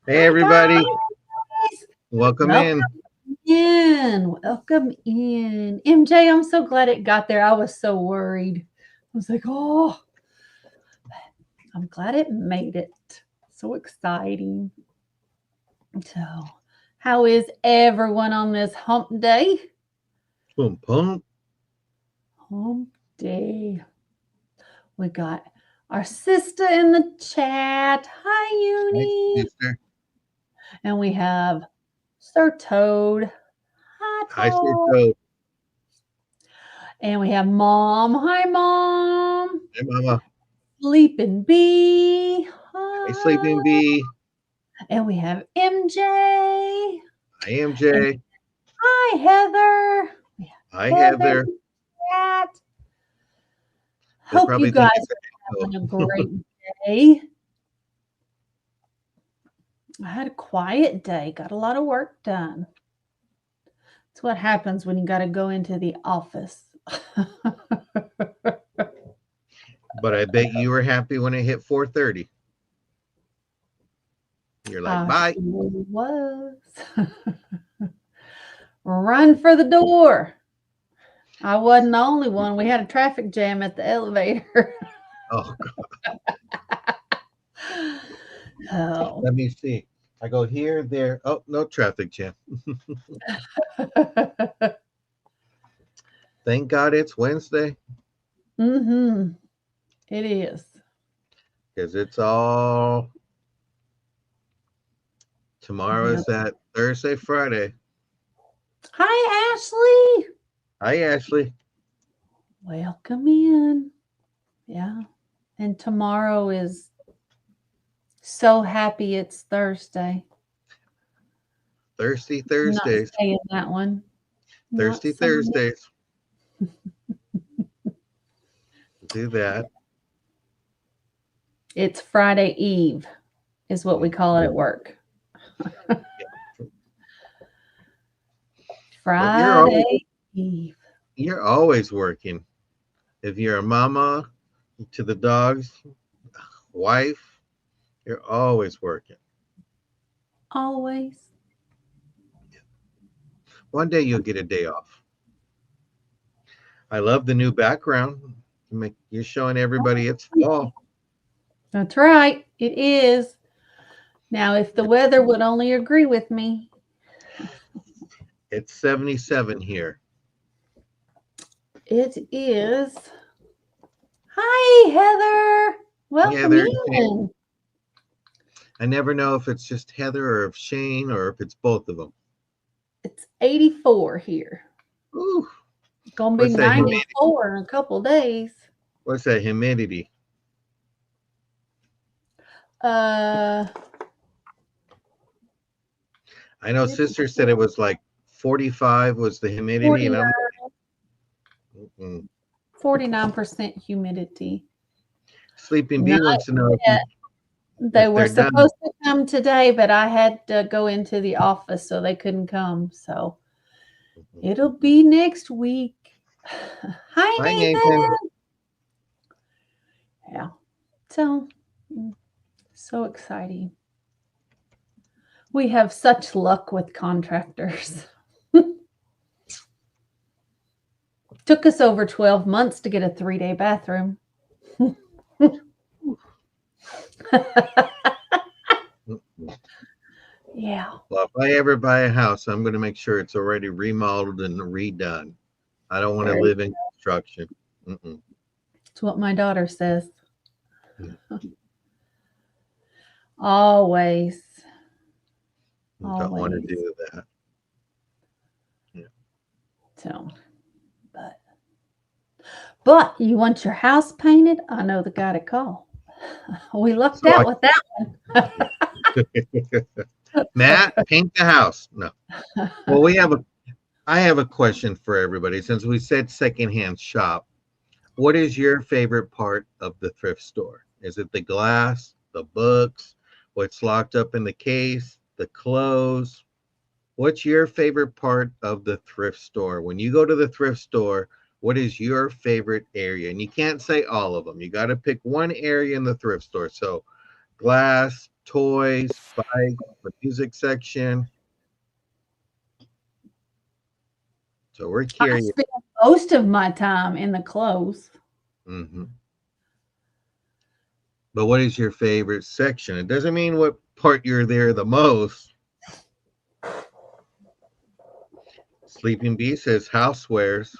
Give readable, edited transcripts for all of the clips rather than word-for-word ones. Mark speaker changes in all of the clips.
Speaker 1: Hey,
Speaker 2: Hi
Speaker 1: everybody.
Speaker 2: guys.
Speaker 1: Welcome
Speaker 2: Welcome
Speaker 1: in.
Speaker 2: in. Welcome in. MJ, I'm so glad it got there. I was so worried. I was like, oh, I'm glad it made it. So exciting. So, how is everyone on this hump day?
Speaker 1: Boom, boom.
Speaker 2: Hump day. We got our sister in the chat. Hi,
Speaker 1: Hi,
Speaker 2: Uni.
Speaker 1: sister.
Speaker 2: And we have Sir Toad. Hi,
Speaker 1: Hi, Sir
Speaker 2: Toad.
Speaker 1: Toad.
Speaker 2: And we have Mom. Hi, Mom.
Speaker 1: Hi, Mama.
Speaker 2: Sleeping Bee.
Speaker 1: Hi,
Speaker 2: Hi.
Speaker 1: Sleeping Bee.
Speaker 2: And we have MJ.
Speaker 1: Hi,
Speaker 2: And
Speaker 1: MJ.
Speaker 2: hi, Heather. We
Speaker 1: Hi,
Speaker 2: have Heather in
Speaker 1: Heather.
Speaker 2: the chat.
Speaker 1: They're
Speaker 2: Hope you
Speaker 1: probably
Speaker 2: guys
Speaker 1: thinking
Speaker 2: are
Speaker 1: that.
Speaker 2: having a great day. I had a quiet day, got a lot of work done. That's what happens when you got to go into the office.
Speaker 1: But I bet you were happy when it hit 4:30. You're like,
Speaker 2: I
Speaker 1: bye.
Speaker 2: sure was. Run for the door. I wasn't the only one. We had a traffic jam at the elevator.
Speaker 1: Oh, God.
Speaker 2: Oh.
Speaker 1: Let me see. I go here, there. Oh, no traffic jam. Thank God it's Wednesday
Speaker 2: Mm-hmm. It is.
Speaker 1: because it's all tomorrow
Speaker 2: Yeah.
Speaker 1: is that Thursday, Friday.
Speaker 2: Hi, Ashley.
Speaker 1: Hi, Ashley.
Speaker 2: Welcome in. Yeah. And tomorrow is so happy it's Thursday.
Speaker 1: Thirsty
Speaker 2: I'm not
Speaker 1: Thursdays.
Speaker 2: saying that one. Not
Speaker 1: Thirsty
Speaker 2: saying it.
Speaker 1: Thursdays. Do that.
Speaker 2: It's Friday Eve, is what we
Speaker 1: Mm,
Speaker 2: call it at work.
Speaker 1: yeah. But
Speaker 2: Friday Eve.
Speaker 1: you're always working. If you're a mama to the dogs, wife, you're always working.
Speaker 2: Always.
Speaker 1: One day you'll get a day off. I love the new background. You're showing everybody it's fall.
Speaker 2: That's right. It is. Now, if the weather would only agree with me,
Speaker 1: It's 77 here.
Speaker 2: it is. Hi, Heather.
Speaker 1: Yeah,
Speaker 2: Welcome
Speaker 1: there's Shane.
Speaker 2: in.
Speaker 1: I never know if it's just Heather or if Shane or if it's both of them.
Speaker 2: It's 84 here.
Speaker 1: Ooh,
Speaker 2: Gonna be
Speaker 1: what's that humidity?
Speaker 2: 94 in a couple days.
Speaker 1: What's that humidity?
Speaker 2: Uh,
Speaker 1: I know sister said it was like 45 was the humidity, and
Speaker 2: 49,
Speaker 1: I'm like, mm-mm.
Speaker 2: 49% humidity.
Speaker 1: Sleeping
Speaker 2: Not
Speaker 1: Bee wants to know
Speaker 2: yet. They
Speaker 1: if
Speaker 2: were
Speaker 1: they're done.
Speaker 2: supposed to come today, but I had to go into the office, so they couldn't come. So it'll be next week. Hi,
Speaker 1: Hi, Nathan.
Speaker 2: Nathan. Yeah. So, so exciting. We have such luck with contractors. Took us over 12 months to get a 3-day bathroom. Yeah.
Speaker 1: Well, if I ever buy a house, I'm going to make sure it's already remodeled and redone. I don't want to
Speaker 2: There,
Speaker 1: live in construction. Mm-mm.
Speaker 2: that's what my daughter says.
Speaker 1: Yeah.
Speaker 2: Always.
Speaker 1: Don't want to
Speaker 2: Always.
Speaker 1: do that. Yeah.
Speaker 2: So, but you want your house painted? I know the guy to call. We lucked
Speaker 1: So
Speaker 2: out with that
Speaker 1: Matt, paint the house. No. Well, I have a question for everybody. Since we said secondhand shop, what is your favorite part of the thrift store? Is it the glass, the books, what's locked up in the case, the clothes? What's your favorite part of the thrift store? When you go to the thrift store, what is your favorite area? And you can't say all of them. You got to pick one area in the thrift store. So glass, toys, bikes, the music section. So we're
Speaker 2: I
Speaker 1: curious.
Speaker 2: spend most of my time in the clothes.
Speaker 1: Hmm. But what is your favorite section? It doesn't mean what part you're there the most. Sleeping Bee says housewares.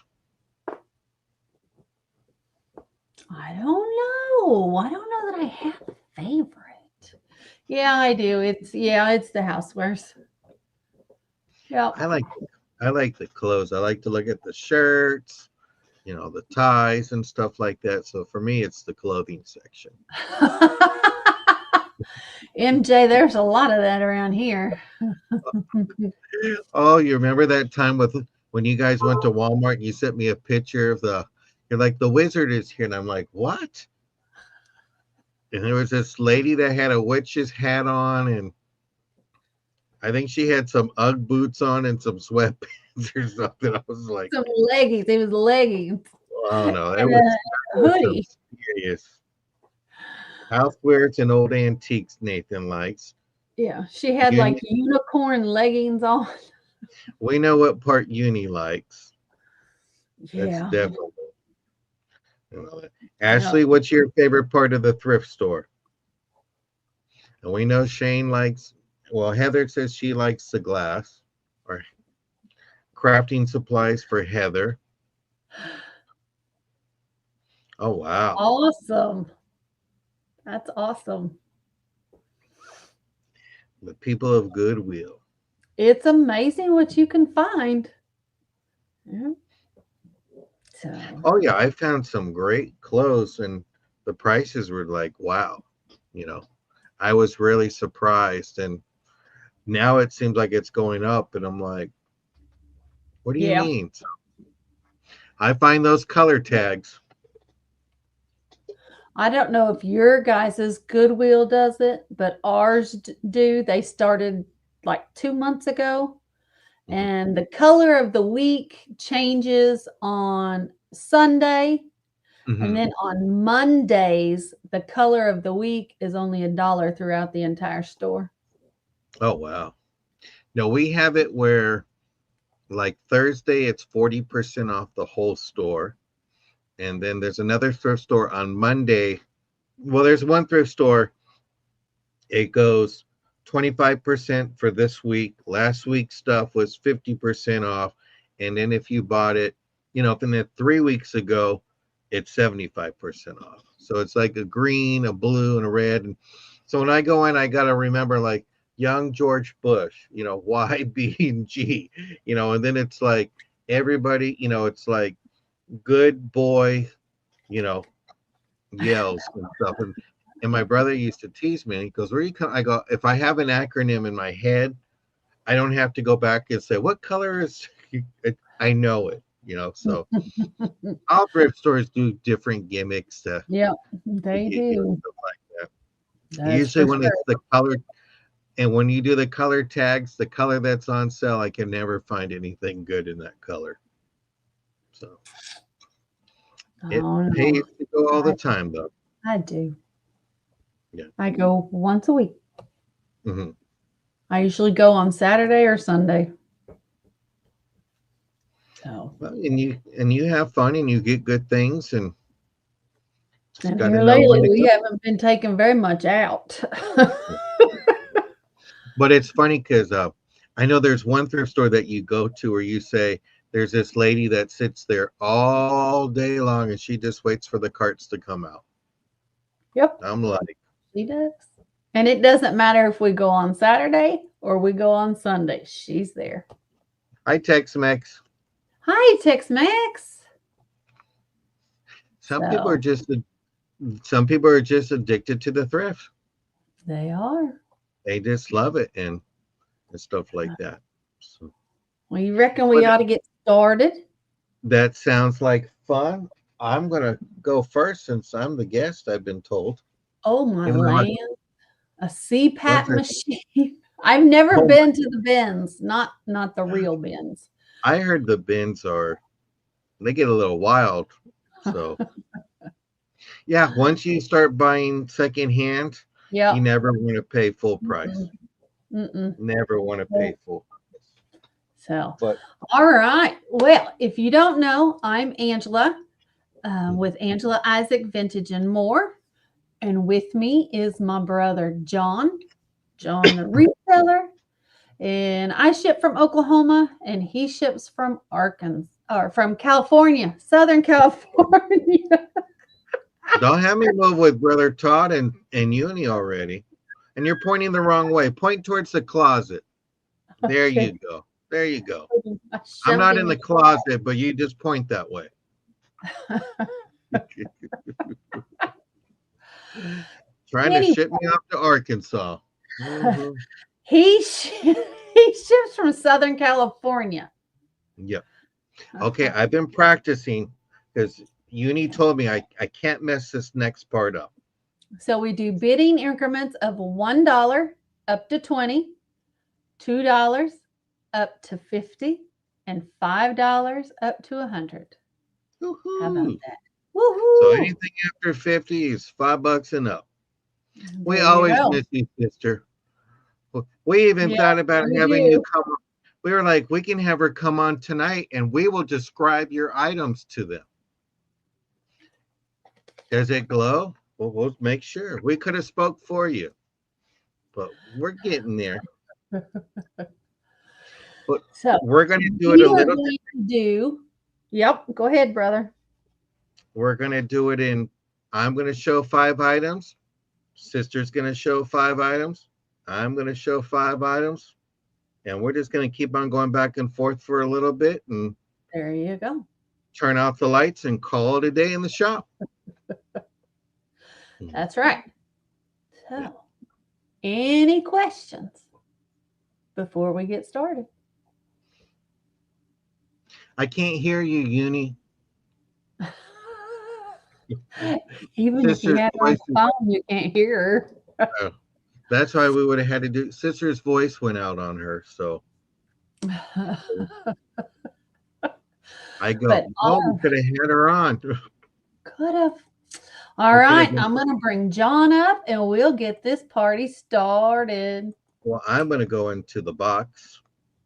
Speaker 2: I don't know. I don't know that I have a favorite. Yeah, I do. It's the housewares. Yep.
Speaker 1: I like the clothes. I like to look at the shirts, the ties and stuff like that. So for me, it's the clothing section.
Speaker 2: MJ, there's a lot of that around here.
Speaker 1: Oh, you remember that time when you guys went to Walmart and you sent me a picture of you're like, the wizard is here. And I'm like, what? And there was this lady that had a witch's hat on, and I think she had some Ugg boots on and some sweatpants or something. I was like,
Speaker 2: Some leggings. It was leggings
Speaker 1: oh no,
Speaker 2: and
Speaker 1: that
Speaker 2: a
Speaker 1: was some
Speaker 2: hoodie.
Speaker 1: serious housewares and old antiques Nathan likes.
Speaker 2: Yeah, she had like
Speaker 1: Uni,
Speaker 2: unicorn leggings on.
Speaker 1: we know what part Uni likes. That's
Speaker 2: Yeah.
Speaker 1: definitely. You know that.
Speaker 2: Yeah.
Speaker 1: Ashley, what's your favorite part of the thrift store? And we know Shane likes, well, Heather says she likes the glass or crafting supplies for Heather. Oh, wow.
Speaker 2: Awesome. That's awesome.
Speaker 1: The people of Goodwill.
Speaker 2: It's amazing what you can find. Yeah. So,
Speaker 1: Oh, yeah. I found some great clothes and the prices were like, wow. You know, I was really surprised. And now it seems like it's going up. And I'm like, what do you
Speaker 2: yeah.
Speaker 1: mean? So I find those color tags.
Speaker 2: I don't know if your guys's Goodwill does it, but ours do. They started like 2 months ago,
Speaker 1: Mhm.
Speaker 2: and the color of the week changes on Sunday, and
Speaker 1: Mhm.
Speaker 2: then on Mondays, the color of the week is only $1 throughout the entire store.
Speaker 1: Oh, wow. No, we have it where like Thursday, it's 40% off the whole store. And then there's another thrift store on Monday. Well, there's one thrift store, it goes 25% for this week. Last week's stuff was 50% off. And then if you bought it, from the 3 weeks ago, it's 75% off. So it's like a green, a blue, and a red. And so when I go in, I got to remember like young George Bush, Y, B, and G, and then it's like everybody, it's like good boy, you know, yells and stuff. And my brother used to tease me. And he goes, "Where you come?" I go, "If I have an acronym in my head, I don't have to go back and say what color is." I know it. So all thrift stores do different gimmicks
Speaker 2: Yep,
Speaker 1: to
Speaker 2: they
Speaker 1: get you and
Speaker 2: do.
Speaker 1: stuff like that.
Speaker 2: That's
Speaker 1: Usually
Speaker 2: for
Speaker 1: when it's
Speaker 2: sure.
Speaker 1: the color, and when you do the color tags, the color that's on sale, I can never find anything good in that color. So it
Speaker 2: Oh no,
Speaker 1: pays to go all the
Speaker 2: I
Speaker 1: time, though.
Speaker 2: I do.
Speaker 1: Yeah.
Speaker 2: I go once a week.
Speaker 1: Hmm.
Speaker 2: I usually go on Saturday or Sunday. So,
Speaker 1: Well, and you have fun and you get good things and just
Speaker 2: and
Speaker 1: got to
Speaker 2: here
Speaker 1: know
Speaker 2: lately,
Speaker 1: when to
Speaker 2: we
Speaker 1: go.
Speaker 2: haven't been taking very much out.
Speaker 1: But it's funny because I know there's one thrift store that you go to where you say there's this lady that sits there all day long and she just waits for the carts to come out.
Speaker 2: Yep,
Speaker 1: I'm like,
Speaker 2: she does. And it doesn't matter if we go on Saturday or we go on Sunday. She's there.
Speaker 1: hi Tex-Mex.
Speaker 2: Hi, Tex Mex.
Speaker 1: Some people are
Speaker 2: So
Speaker 1: just some people are just addicted to the thrift.
Speaker 2: they are.
Speaker 1: They just love it and stuff like that. So,
Speaker 2: Well, you reckon we
Speaker 1: but
Speaker 2: ought to get started?
Speaker 1: that sounds like fun. I'm gonna go first since I'm the guest. I've been told.
Speaker 2: Oh my
Speaker 1: Even though
Speaker 2: land. A CPAP
Speaker 1: what's that?
Speaker 2: machine. I've never
Speaker 1: Oh,
Speaker 2: been to the bins, not the real bins.
Speaker 1: I heard the bins they get a little wild. So yeah, once you start buying secondhand,
Speaker 2: Yeah.
Speaker 1: You never want to pay full price.
Speaker 2: Mm-mm. Mm-mm.
Speaker 1: Never want to pay full price.
Speaker 2: So,
Speaker 1: But
Speaker 2: all right. Well, if you don't know, I'm Angela with Angela Isaac Vintage and More. And with me is my brother John the Reseller. And I ship from Oklahoma and he ships from Arkansas or from California, Southern California.
Speaker 1: don't have me move with Brother Todd and Uni already. And you're pointing the wrong way. Point towards the closet. There you
Speaker 2: Okay.
Speaker 1: go. There you go.
Speaker 2: I
Speaker 1: I'm
Speaker 2: shoved
Speaker 1: not
Speaker 2: him
Speaker 1: in
Speaker 2: in
Speaker 1: the closet, but you just point that way. Trying to
Speaker 2: anyway,
Speaker 1: ship me off to Arkansas. Mhm.
Speaker 2: he ships from Southern California.
Speaker 1: Yeah. Okay, I've been practicing because Uni told me I can't mess this next part up.
Speaker 2: So we do bidding increments of $1 up to 20, $2 up to 50, and $5 up to 100. How about
Speaker 1: Woohoo.
Speaker 2: that?
Speaker 1: So
Speaker 2: Woohoo!
Speaker 1: anything after 50 is $5 and up. We
Speaker 2: There you
Speaker 1: always
Speaker 2: go.
Speaker 1: miss you, sister. We even
Speaker 2: Yeah,
Speaker 1: thought about
Speaker 2: we
Speaker 1: having you
Speaker 2: do.
Speaker 1: come. We were like, we can have her come on tonight and we will describe your items to them. Does it glow? Well, we'll make sure. We could have spoke for you, but we're getting there. But
Speaker 2: So
Speaker 1: we're going to do it a
Speaker 2: we are
Speaker 1: little.
Speaker 2: going to do. Yep. Go ahead, brother.
Speaker 1: We're going to do it in. I'm going to show 5 items. Sister's going to show 5 items. I'm going to show 5 items. And we're just going to keep on going back and forth for a little bit and
Speaker 2: There you go.
Speaker 1: turn out the lights and call it a day in the shop.
Speaker 2: That's right. So, any questions before we get started?
Speaker 1: I can't hear you, Uni.
Speaker 2: Even if you
Speaker 1: Sister's
Speaker 2: have her on
Speaker 1: voice.
Speaker 2: the phone, you can't hear
Speaker 1: That's why we would have had to do. Sister's voice went out on her, so
Speaker 2: her.
Speaker 1: I go.
Speaker 2: But
Speaker 1: Oh, we could have had her on.
Speaker 2: could have. All
Speaker 1: We could have
Speaker 2: right,
Speaker 1: been.
Speaker 2: I'm going to bring John up and we'll get this party started.
Speaker 1: Well, I'm going to go into the box,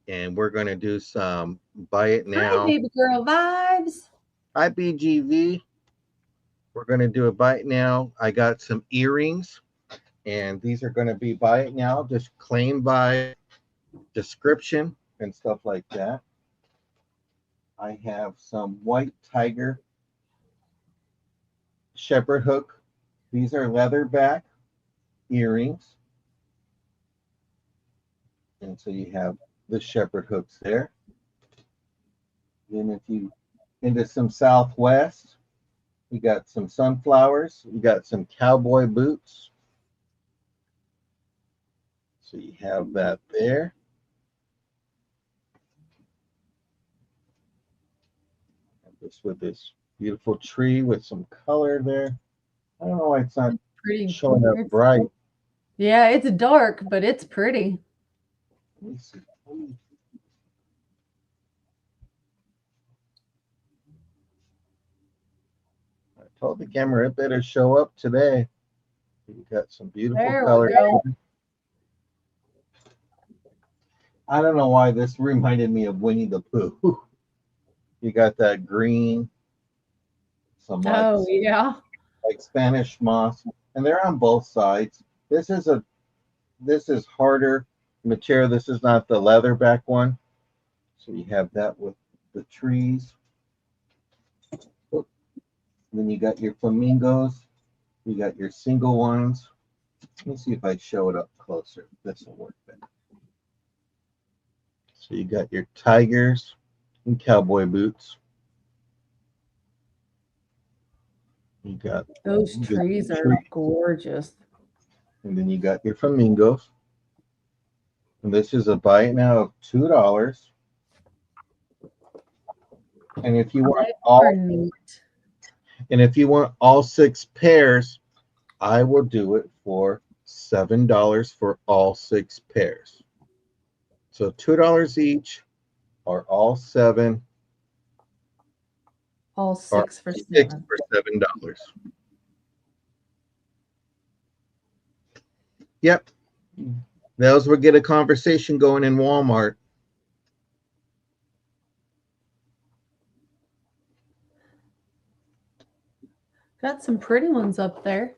Speaker 1: and we're going to do some buy it
Speaker 2: Hi,
Speaker 1: now.
Speaker 2: baby girl vibes.
Speaker 1: Hi, BGV. We're going to do a buy it now. I got some earrings, and these are going to be buy it now. Just claim by description and stuff like that. I have some white tiger shepherd hook. These are leatherback earrings. And so you have the shepherd hooks there. Then if you into some Southwest, you got some sunflowers, you got some cowboy boots. So you have that there. This with this beautiful tree with some color there. I don't know why it's not
Speaker 2: Pretty.
Speaker 1: showing up bright.
Speaker 2: Yeah, it's dark, but it's pretty.
Speaker 1: Let me see. I told the camera it better show up today. You got some beautiful
Speaker 2: There
Speaker 1: color.
Speaker 2: we go.
Speaker 1: I don't know why this reminded me of Winnie the Pooh. You got that green, some
Speaker 2: Oh, yeah.
Speaker 1: like Spanish moss, and they're on both sides. This is harder material. This is not the leatherback one. So you have that with the trees. Then you got your flamingos. You got your single ones. Let me see if I show it up closer. This will work better. So you got your tigers and cowboy boots. You got
Speaker 2: Those trees are gorgeous.
Speaker 1: And then you got your flamingos. And this is a buy it now of $2. And if you want all 6 pairs, I will do it for $7 for all 6 pairs. So $2 each, or all 7.
Speaker 2: All 6 for
Speaker 1: $6
Speaker 2: $7.
Speaker 1: for $7. Yep. Those would get a conversation going in Walmart.
Speaker 2: Got some pretty ones up there.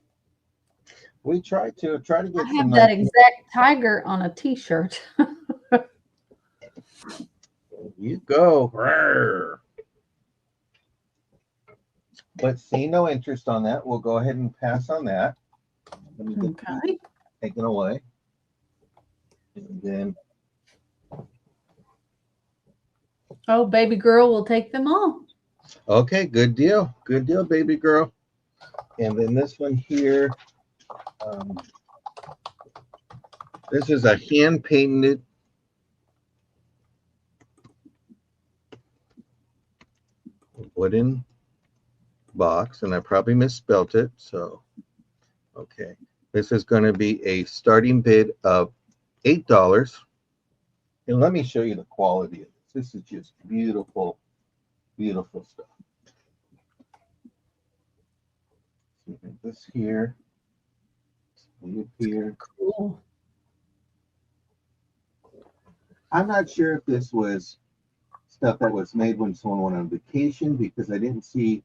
Speaker 1: We try to get
Speaker 2: I
Speaker 1: some
Speaker 2: have
Speaker 1: nice.
Speaker 2: that exact tiger on a t-shirt.
Speaker 1: You go. Rawr. But see no interest on that. We'll go ahead and pass on that. Let me get that
Speaker 2: Okay.
Speaker 1: taken away. And then,
Speaker 2: Oh, baby girl will take them all.
Speaker 1: okay, good deal. Good deal, baby girl. And then this one here, this is a hand painted wooden box, and I probably misspelt it. So, okay. This is going to be a starting bid of $8. And let me show you the quality of this. This is just beautiful, beautiful stuff. So this here, here.
Speaker 2: Cool.
Speaker 1: I'm not sure if this was stuff that was made when someone went on vacation, because I didn't see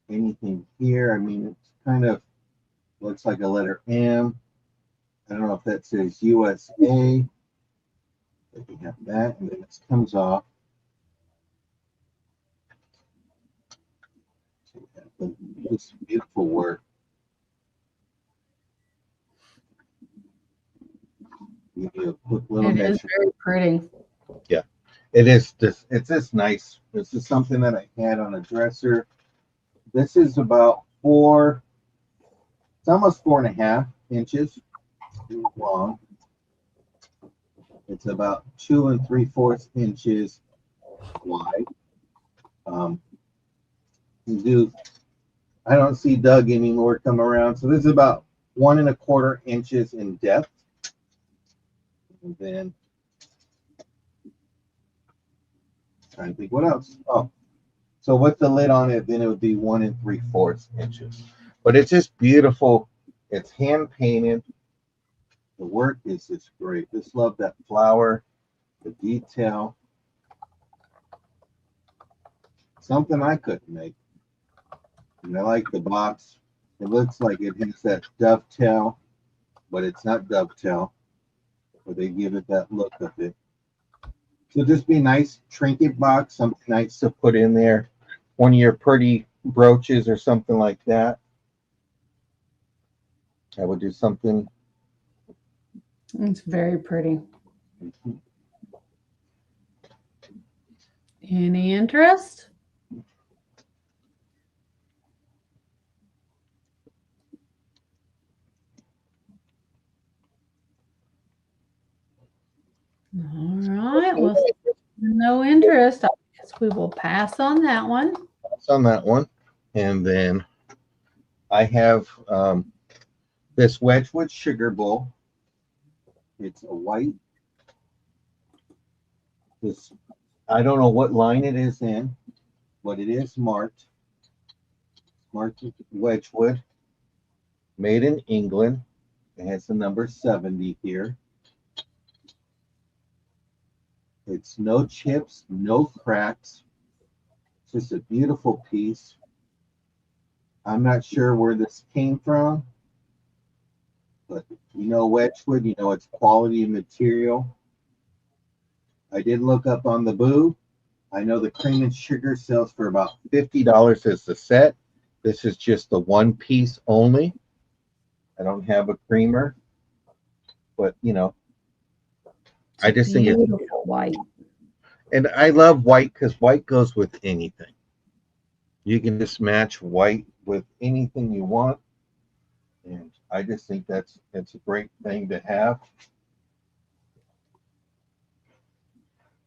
Speaker 1: anything here. I mean, it's kind of looks like a letter M. I don't know if that says USA. But you have that, and then this comes off. So you have this beautiful work. Give you a quick little
Speaker 2: It is
Speaker 1: measure.
Speaker 2: very pretty.
Speaker 1: Yeah, it is. It's just nice. This is something that I had on a dresser. This is about 4. It's almost 4.5 inches long. It's about 2 3/4 inches wide. I don't see Doug anymore come around. So this is about 1 1/4 inches in depth. And then trying to think what else. Oh, so with the lid on it, then it would be 1 3/4 inches. But it's just beautiful. It's hand painted. The work is just great. Just love that flower, the detail. Something I couldn't make. And I like the box. It looks like it has that dovetail, but it's not dovetail. But they give it that look of it. So just be a nice trinket box, something nice to put in there. One of your pretty brooches or something like that. I would do something.
Speaker 2: It's very pretty. Any interest? All right. Well, no interest. I guess we will pass on that one.
Speaker 1: Pass on that one. And then I have this Wedgwood sugar bowl. It's a white. This, I don't know what line it is in, but it is marked. Marked Wedgwood. Made in England. It has the number 70 here. It's no chips, no cracks. It's just a beautiful piece. I'm not sure where this came from, but you know Wedgwood, you know it's quality material. I did look up on the Boo. I know the cream and sugar sells for about $50 as the set. This is just the one piece only. I don't have a creamer, but you know, I just think it's
Speaker 2: beautiful white.
Speaker 1: And I love white because white goes with anything. You can just match white with anything you want. And I just think it's a great thing to have.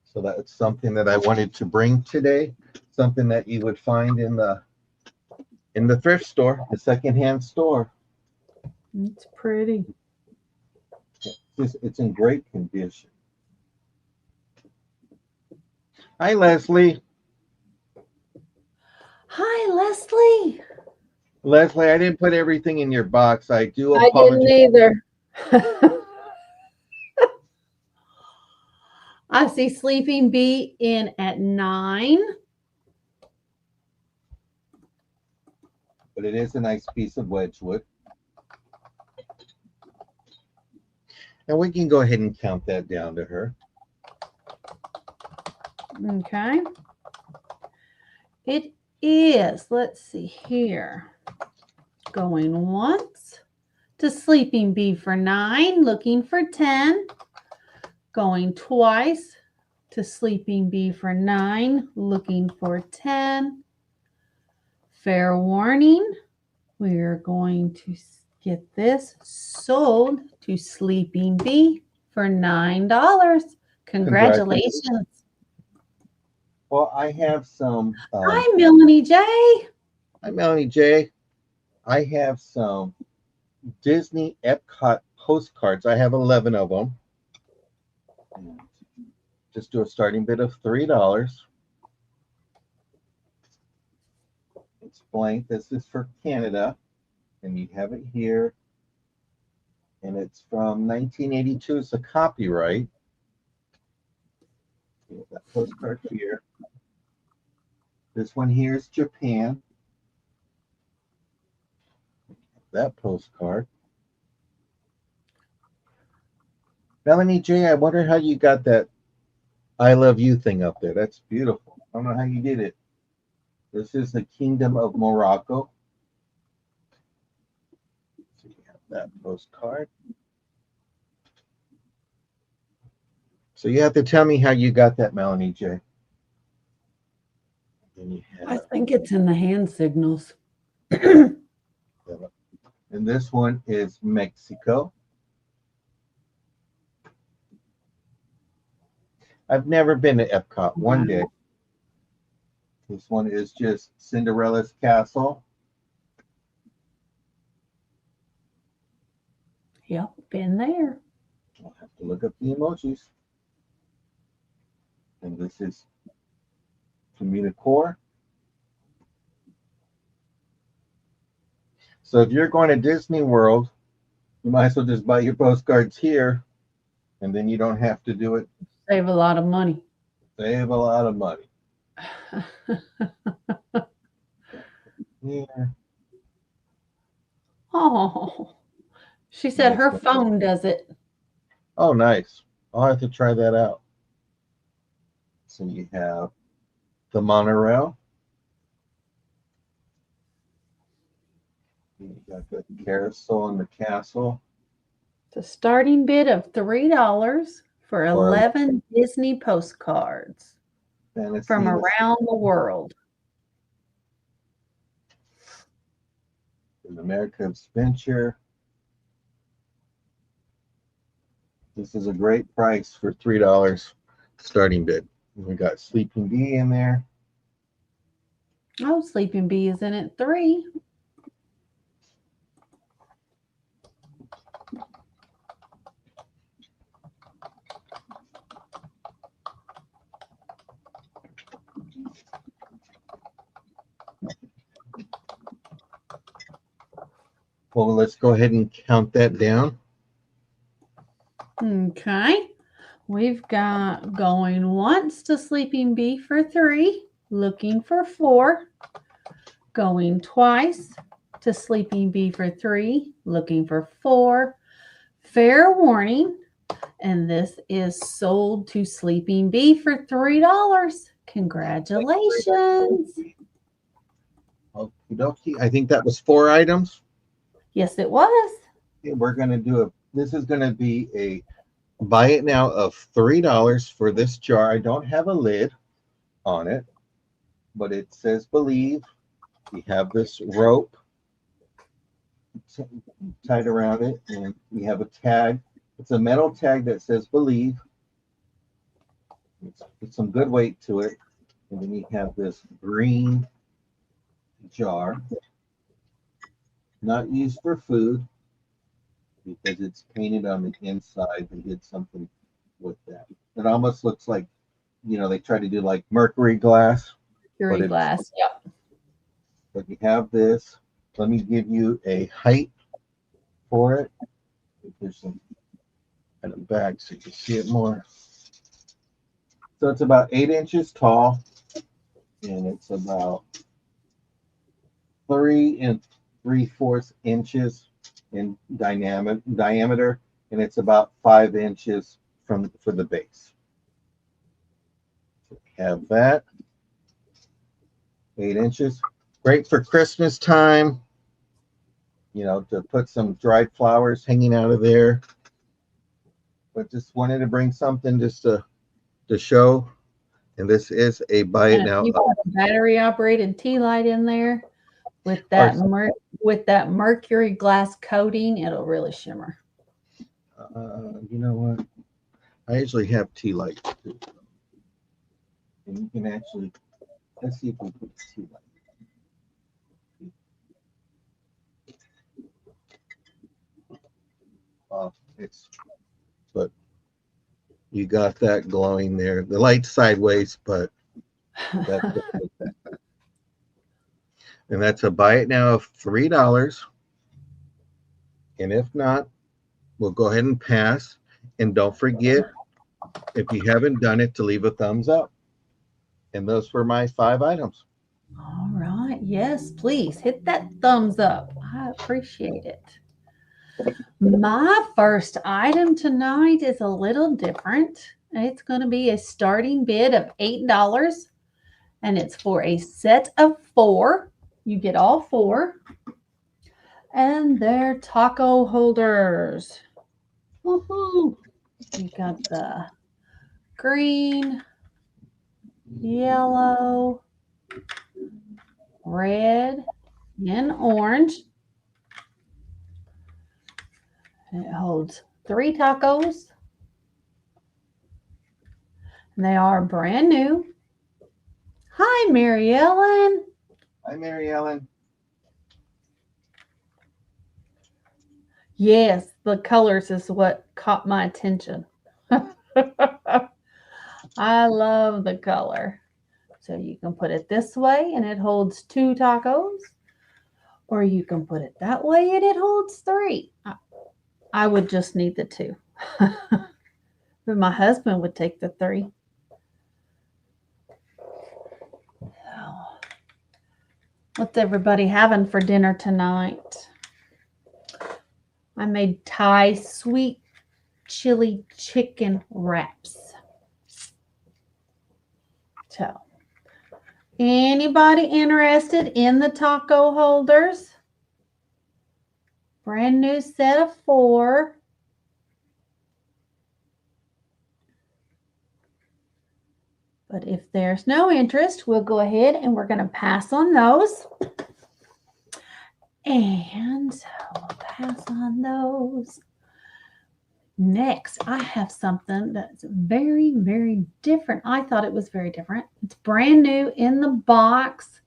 Speaker 1: So that's something that I wanted to bring today. Something that you would find in the thrift store, the secondhand store.
Speaker 2: It's pretty.
Speaker 1: It's in great condition. Hi, Leslie.
Speaker 2: Hi, Leslie.
Speaker 1: Leslie, I didn't put everything in your box. I do
Speaker 2: I
Speaker 1: apologize.
Speaker 2: didn't either. I see Sleeping Bee in at 9.
Speaker 1: But it is a nice piece of Wedgwood. And we can go ahead and count that down to her.
Speaker 2: Okay. It is, let's see here, going once to Sleeping Bee for 9, looking for 10. Going twice to Sleeping Bee for 9, looking for 10. Fair warning, we're going to get this sold to Sleeping Bee for $9. Congratulations.
Speaker 1: Well, I have some.
Speaker 2: Hi, Melanie J.
Speaker 1: Hi, Melanie J. I have some Disney Epcot postcards. I have 11 of them. Just do a starting bid of $3. It's blank. This is for Canada. And you have it here. And it's from 1982. It's a copyright. That postcard here. This one here is Japan. That postcard. Melanie J, I wonder how you got that I love you thing up there. That's beautiful. I don't know how you did it. This is the Kingdom of Morocco. So you have that postcard. So you have to tell me how you got that, Melanie J. And you have,
Speaker 2: I think it's in the hand signals.
Speaker 1: and this one is Mexico. I've never been to Epcot. One day. This one is just Cinderella's Castle.
Speaker 2: Yep, been there.
Speaker 1: I'll have to look up the emojis. And this is Communicore. So if you're going to Disney World, you might as well just buy your postcards here, and then you don't have to do it.
Speaker 2: Save a lot of money.
Speaker 1: Save a lot of money. Yeah.
Speaker 2: Oh, she said her phone does it.
Speaker 1: Oh, nice. I'll have to try that out. So you have the monorail. You got the carousel and the castle.
Speaker 2: The starting bid of $3 for 11 Disney postcards from around the world.
Speaker 1: An America's Venture. This is a great price for $3 starting bid. We got Sleeping Bee in there.
Speaker 2: Oh, Sleeping Bee is in at 3.
Speaker 1: Well, let's go ahead and count that down.
Speaker 2: Okay. We've got going once to Sleeping Bee for 3, looking for 4. Going twice to Sleeping Bee for 3, looking for 4. Fair warning. And this is sold to Sleeping Bee for $3. Congratulations.
Speaker 1: Okie dokie. I think that was 4 items.
Speaker 2: Yes, it was.
Speaker 1: Okay, we're going to do this is going to be a buy it now of $3 for this jar. I don't have a lid on it, but it says believe. We have this rope tied around it, and we have a tag. It's a metal tag that says believe. It's some good weight to it. And then you have this green jar, not used for food because it's painted on the inside. They did something with that. It almost looks like, they try to do like mercury glass.
Speaker 2: Mercury glass, yep.
Speaker 1: But you have this. Let me give you a height for it. There's some in the back so you can see it more. So it's about 8 inches tall, and it's about 3 3/4 inches in diameter, and it's about 5 inches for the base. So we have that 8 inches. Great for Christmas time. You know, to put some dried flowers hanging out of there. But just wanted to bring something just to show. And this is a buy it now.
Speaker 2: You got a battery operated tea light in there with that mercury glass coating, it'll really shimmer.
Speaker 1: You know what? I usually have tea lights too. And you can actually, let's see if we put the tea light. But you got that glowing there. The light's sideways, but that's and that's a buy it now of $3. And if not, we'll go ahead and pass. And don't forget, if you haven't done it, to leave a thumbs up. And those were my 5 items.
Speaker 2: All right. Yes, please hit that thumbs up. I appreciate it. My first item tonight is a little different. It's going to be a starting bid of $8, and it's for a set of 4. You get all 4, and they're taco holders. Woohoo! You got the green, yellow, red, and orange. It holds 3 tacos. And they are brand new. Hi, Mary Ellen.
Speaker 1: Hi, Mary Ellen.
Speaker 2: Yes, the colors is what caught my attention. I love the color. So you can put it this way and it holds 2 tacos. Or you can put it that way and it holds 3. I would just need the 2. But my husband would take the 3. So, what's everybody having for dinner tonight? I made Thai sweet chili chicken wraps. So, anybody interested in the taco holders? Brand new set of 4. But if there's no interest, we'll go ahead and we're going to pass on those. And we'll pass on those. Next, I have something that's very, very different. I thought it was very different. It's brand new in the box.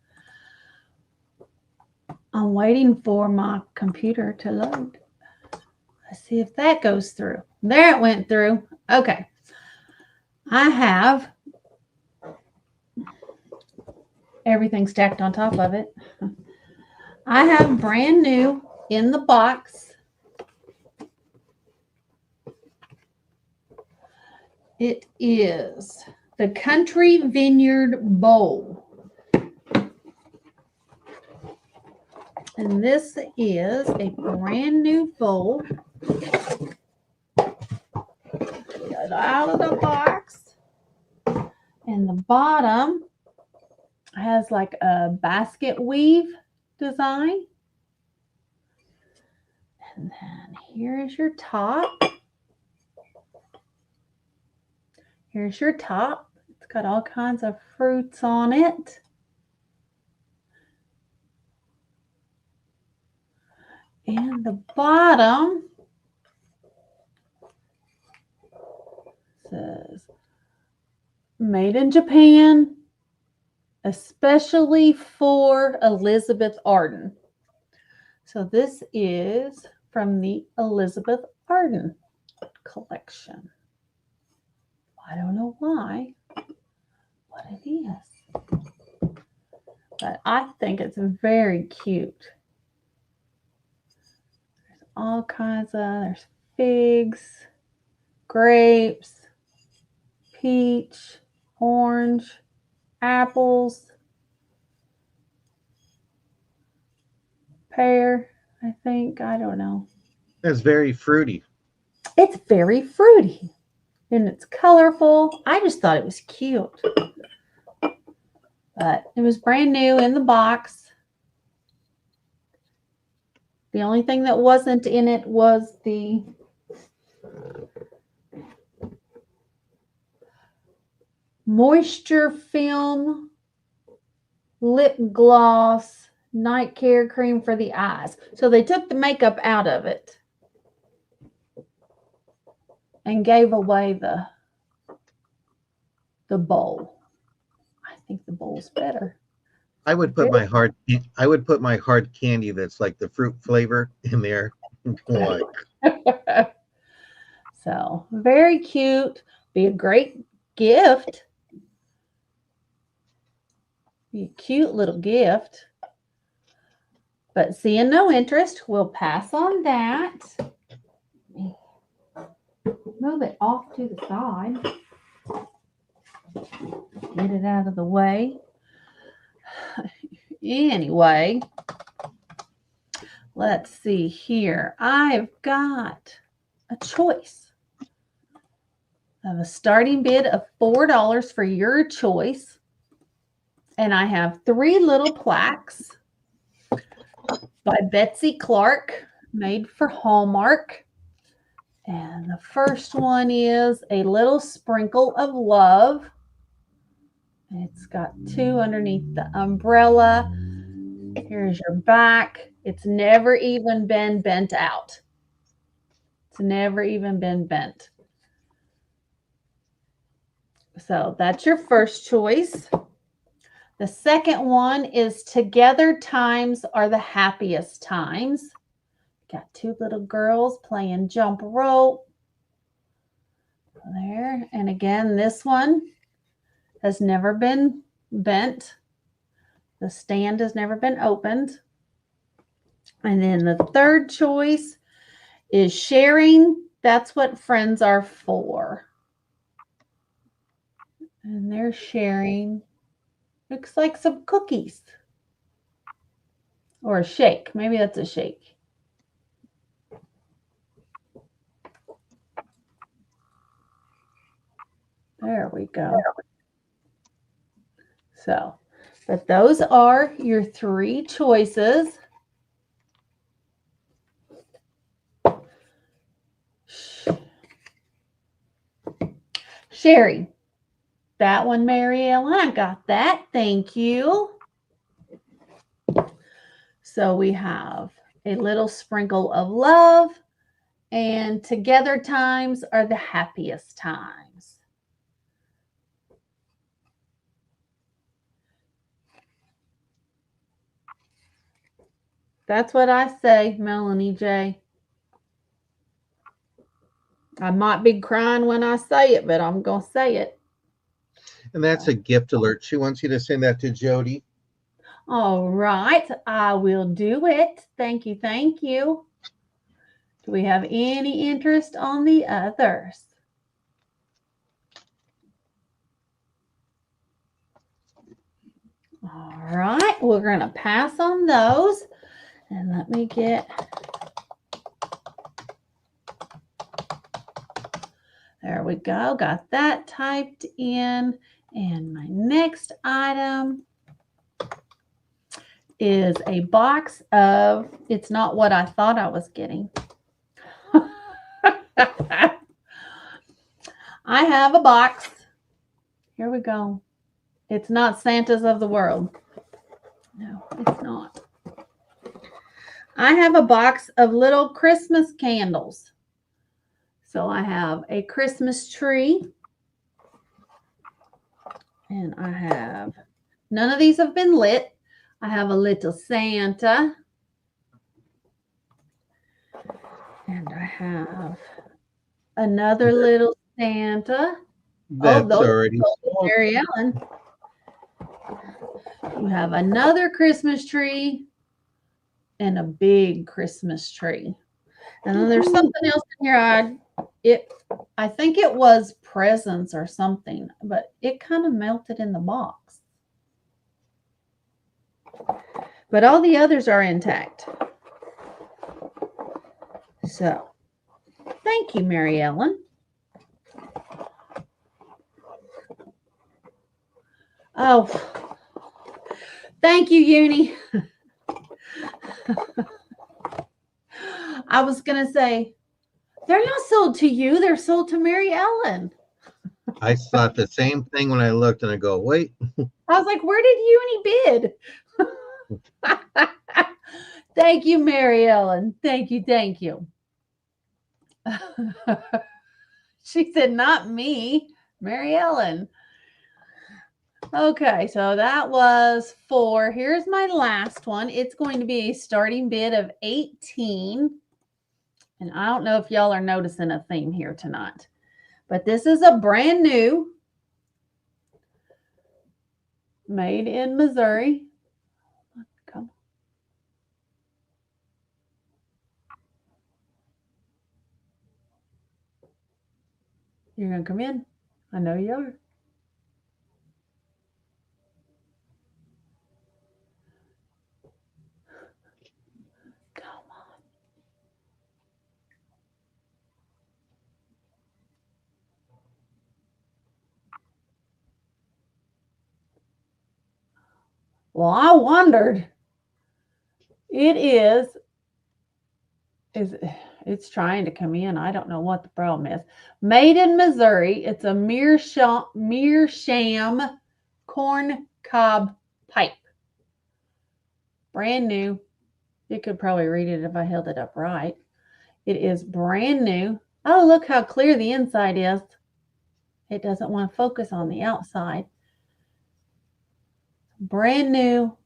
Speaker 2: I'm waiting for my computer to load. Let's see if that goes through. There it went through. Okay. I have everything stacked on top of it. I have brand new in the box. It is the Country Vineyard Bowl. And this is a brand new bowl. Get out of the box. And the bottom has like a basket weave design. And then here is your top. Here's your top. It's got all kinds of fruits on it. And the bottom says made in Japan, especially for Elizabeth Arden. So this is from the Elizabeth Arden collection. I don't know why, but it is. But I think it's very cute. There's all kinds of, there's figs, grapes, peach, orange, apples, pear, I think. I don't know.
Speaker 1: That's very fruity.
Speaker 2: It's very fruity and it's colorful. I just thought it was cute. But it was brand new in the box. The only thing that wasn't in it was the moisture film lip gloss night care cream for the eyes. So they took the makeup out of it and gave away the bowl. I think the bowl's better.
Speaker 1: I would put my hard candy that's like the fruit flavor in there. Like,
Speaker 2: So very cute. Be a great gift. Be a cute little gift. But seeing no interest, we'll pass on that. Move it off to the side. Get it out of the way. Anyway, let's see here. I've got a choice of a starting bid of $4 for your choice. And I have 3 little plaques by Betsy Clark, made for Hallmark. And the first one is A Little Sprinkle of Love. It's got 2 underneath the umbrella. Here's your back. It's never even been bent out. It's never even been bent. So that's your first choice. The second one is Together Times Are the Happiest Times. Got 2 little girls playing jump rope. There. And again, this one has never been bent. The stand has never been opened. And then the third choice is Sharing. That's What Friends Are For. And they're sharing. Looks like some cookies. Or a shake. Maybe that's a shake. There we go. So, but those are your 3 choices. Sherry. That one, Mary Ellen, I got that. Thank you. So we have A Little Sprinkle of Love and Together Times Are the Happiest Times. That's what I say, Melanie J. I might be crying when I say it, but I'm going to say it.
Speaker 1: and that's a gift alert. She wants you to send that to Jody.
Speaker 2: All right, I will do it. Thank you, thank you. Do we have any interest on the others? All right, we're going to pass on those. And let me get... There we go. Got that typed in. And my next item is a box of, it's not what I thought I was getting. I have a box. Here we go. It's not Santa's of the world. No, it's not. I have a box of little Christmas candles. So I have a Christmas tree. And I have, none of these have been lit. I have a little Santa. And I have another little Santa.
Speaker 1: That's already
Speaker 2: Mary Ellen. You have another Christmas tree and a big Christmas tree. And then there's something else in here. I think it was presents or something, but it kind of melted in the box. But all the others are intact. So, thank you, Mary Ellen. Oh, thank you, Uni. I was going to say, they're not sold to you. They're sold to Mary Ellen.
Speaker 1: I thought the same thing when I looked, and I go, wait.
Speaker 2: I was like, where did Uni bid? Thank you, Mary Ellen. Thank you. Thank you. She said, not me, Mary Ellen. Okay, so that was 4. Here's my last one. It's going to be a starting bid of 18. And I don't know if y'all are noticing a theme here tonight, but this is a brand new, made in Missouri. Come on. You're going to come in? I know you are. Come on. Well, I wondered. It's trying to come in. I don't know what the problem is. Made in Missouri. It's a meerschaum corn cob pipe. Brand new. You could probably read it if I held it up right. It is brand new. Oh, look how clear the inside is. It doesn't want to focus on the outside. Brand new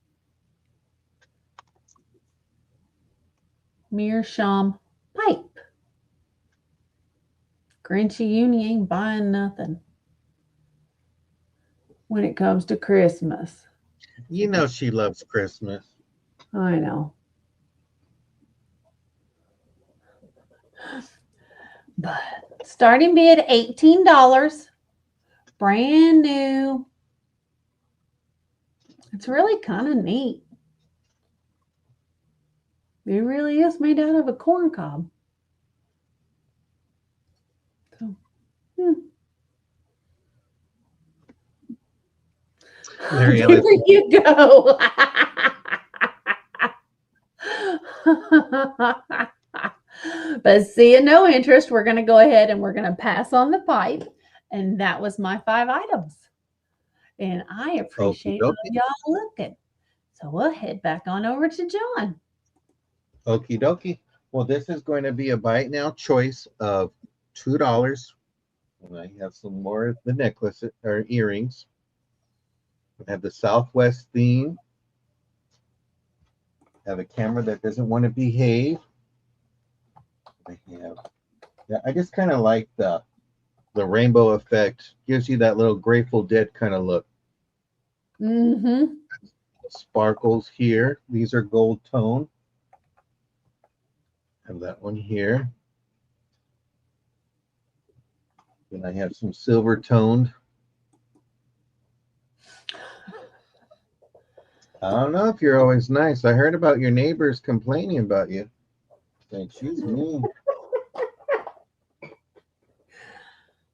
Speaker 2: meerschaum pipe. Grinchy Uni ain't buying nothing when it comes to Christmas.
Speaker 1: You know she loves Christmas.
Speaker 2: I know. But starting bid $18. Brand new. It's really kind of neat. It really is made out of a corn cob. So,
Speaker 1: Mary
Speaker 2: there
Speaker 1: Ellen,
Speaker 2: you go. But seeing no interest, we're going to go ahead and we're going to pass on the pipe. And that was my 5 items. And I appreciate all y'all looking. So we'll head back on over to John.
Speaker 1: Okie dokie. Well, this is going to be a buy it now choice of $2. And I have some more of the necklaces or earrings. I have the Southwest theme. I have a camera that doesn't want to behave. I just kind of like the rainbow effect. Gives you that little Grateful Dead kind of look.
Speaker 2: Mm-hmm.
Speaker 1: Sparkles here. These are gold tone. Have that one here. Then I have some silver toned. I don't know if you're always nice. I heard about your neighbors complaining about you. Saying she's mean.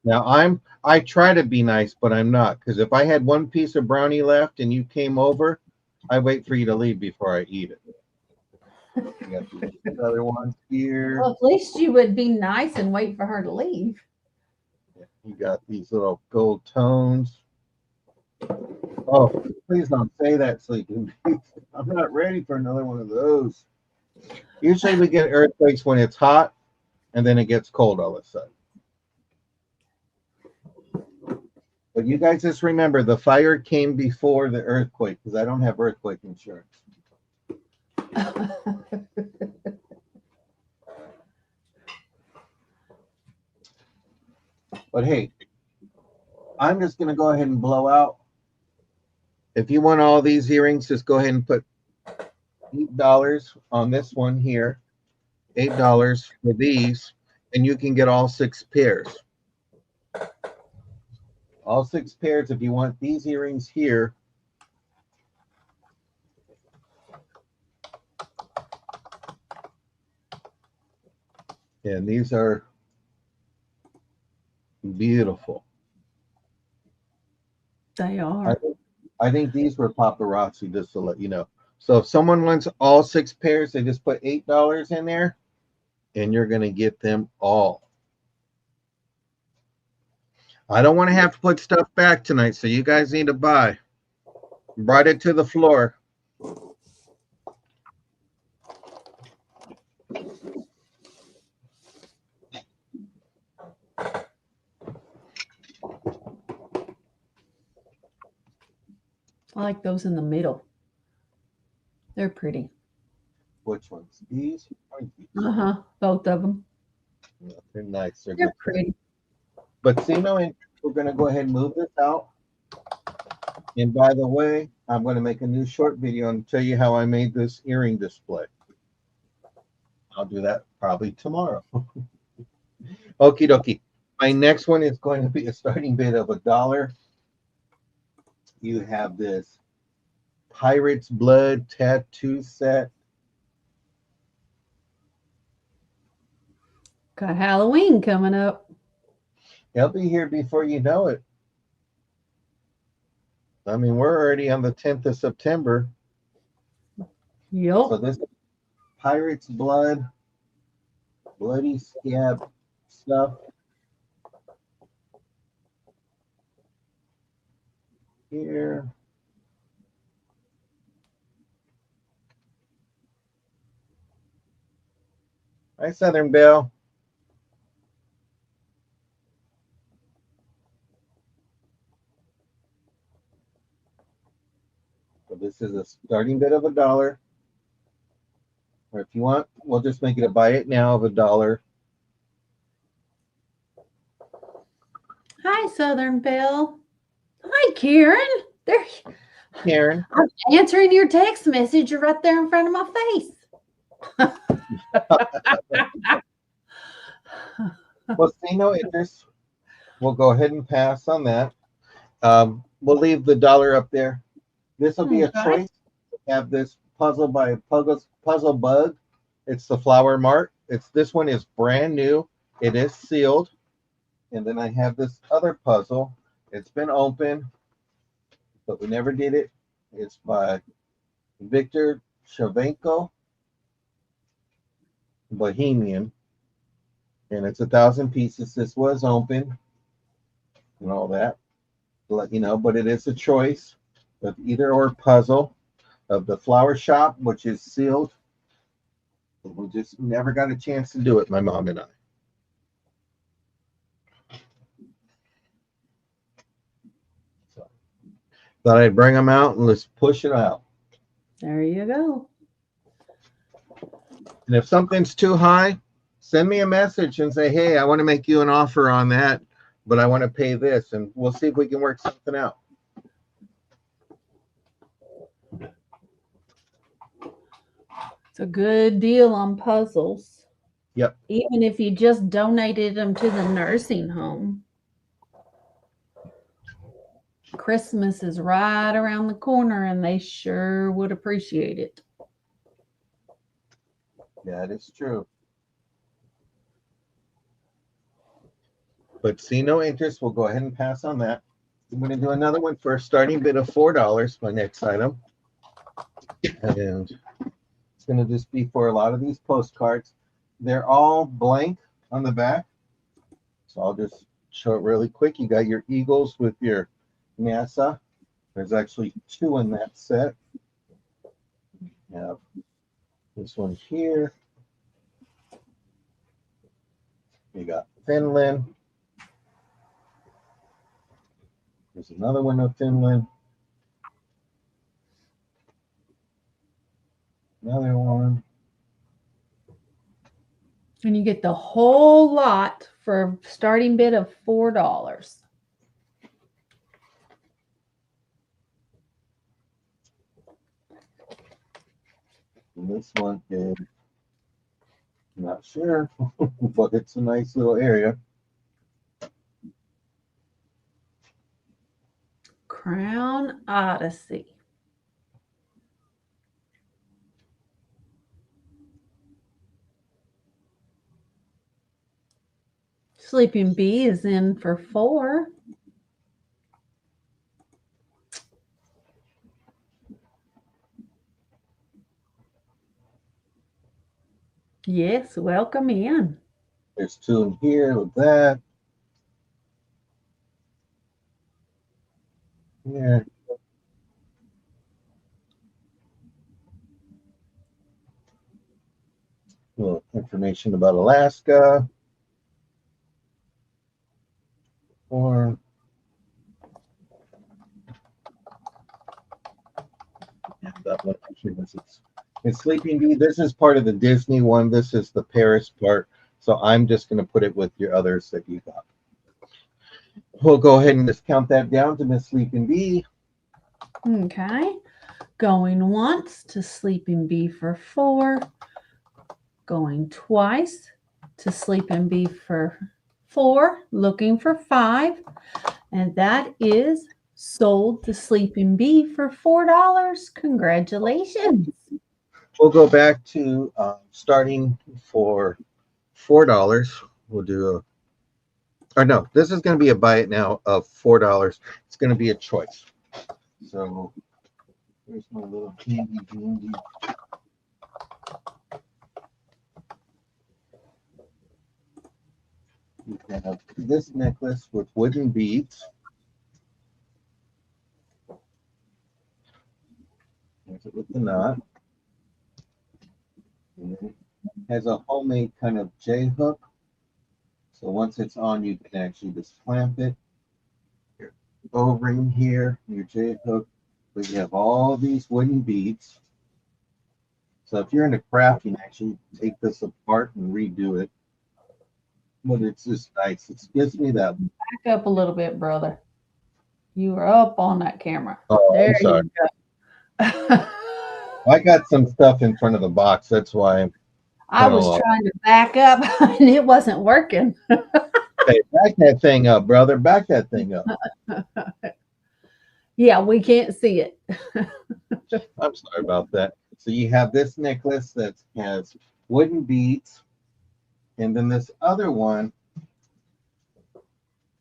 Speaker 1: Now I try to be nice, but I'm not. Because if I had one piece of brownie left and you came over, I wait for you to leave before I eat it. I got these other ones here.
Speaker 2: Well, at least you would be nice and wait for her to leave.
Speaker 1: You got these little gold tones. Oh, please don't say that, Sleeping Beauty. I'm not ready for another one of those. Usually we get earthquakes when it's hot, and then it gets cold all of a sudden. But you guys just remember, the fire came before the earthquake, because I don't have earthquake insurance. But hey, I'm just going to go ahead and blow out. If you want all these earrings, just go ahead and put $8 on this one here. $8 for these, and you can get all 6 pairs. All 6 pairs if you want these earrings here. And these are beautiful.
Speaker 2: They are.
Speaker 1: I think these were paparazzi, just to let you know. So if someone wants all 6 pairs, they just put $8 in there, and you're going to get them all. I don't want to have to put stuff back tonight, so you guys need to buy. Brought it to the floor.
Speaker 2: I like those in the middle. They're pretty.
Speaker 1: Which ones? These?
Speaker 2: Both of them.
Speaker 1: Yeah, they're nice.
Speaker 2: They're pretty.
Speaker 1: But see, no, we're going to go ahead and move this out. And by the way, I'm going to make a new short video and tell you how I made this earring display. I'll do that probably tomorrow. Okie dokie. My next one is going to be a starting bid of $1. You have this Pirate's Blood tattoo set.
Speaker 2: Got Halloween coming up.
Speaker 1: It'll be here before you know it. I mean, we're already on the 10th of September.
Speaker 2: Yep.
Speaker 1: So this Pirate's Blood, bloody scab stuff. Here. Hi, Southern Belle. So this is a starting bid of $1. Or if you want, we'll just make it a buy it now of $1.
Speaker 2: Hi, Southern Belle. Hi, Karen. There.
Speaker 1: Karen.
Speaker 2: I'm answering your text message. You're right there in front of my face.
Speaker 1: Well, see no interest. We'll go ahead and pass on that. We'll leave the $1 up there. This will be a choice. Have this puzzle by Puzzle Bug. It's the flower mart. This one is brand new. It is sealed. And then I have this other puzzle. It's been open, but we never did it. It's by Victor Shavenko, Bohemian. And it's 1,000 pieces. This was open and all that. To let you know, but it is a choice of either or puzzle of the flower shop, which is sealed. We just never got a chance to do it, my mom and I. So thought I'd bring them out and let's push it out.
Speaker 2: There you go.
Speaker 1: And if something's too high, send me a message and say, hey, I want to make you an offer on that, but I want to pay this, and we'll see if we can work something out.
Speaker 2: It's a good deal on puzzles.
Speaker 1: Yep.
Speaker 2: Even if you just donated them to the nursing home. Christmas is right around the corner, and they sure would appreciate it.
Speaker 1: That is true. But see no interest. We'll go ahead and pass on that. I'm going to do another one for a starting bid of $4, my next item. And it's going to just be for a lot of these postcards. They're all blank on the back. So I'll just show it really quick. You got your eagles with your NASA. There's actually 2 in that set. You have this one here. You got Finland. There's another one of Finland. Another one.
Speaker 2: And you get the whole lot for a starting bid of $4.
Speaker 1: And this one is Not sure, but it's a nice little area.
Speaker 2: Crown Odyssey. Sleeping Bee is in for 4. Yes, welcome in.
Speaker 1: There's 2 in here with that. Yeah. A little information about Alaska. Or that one actually it's Sleeping Bee. This is part of the Disney one. This is the Paris part. So I'm just going to put it with your others that you got. We'll go ahead and just count that down to Miss Sleeping Bee.
Speaker 2: Okay. Going once to Sleeping Bee for 4. Going twice to Sleeping Bee for 4. Looking for 5. And that is sold to Sleeping Bee for $4. Congratulations.
Speaker 1: We'll go back to starting for $4. We'll do a, or no, this is going to be a buy it now of $4. It's going to be a choice. So here's my little handy dandy. You have this necklace with wooden beads. There's it with the knot. And it has a homemade kind of J hook. So once it's on, you can actually just clamp it. Your O-ring here, your J hook. But you have all these wooden beads. So if you're into craft, you can actually take this apart and redo it. But it's just nice. It gives me that.
Speaker 2: Back up a little bit, brother. You are up on that camera.
Speaker 1: Oh,
Speaker 2: There
Speaker 1: I'm sorry.
Speaker 2: you go.
Speaker 1: I got some stuff in front of the box. That's why
Speaker 2: I was trying to back up and it wasn't working.
Speaker 1: Hey, back that thing up, brother. Back that thing up.
Speaker 2: Yeah, we can't see it.
Speaker 1: I'm sorry about that. So you have this necklace that has wooden beads, and then this other one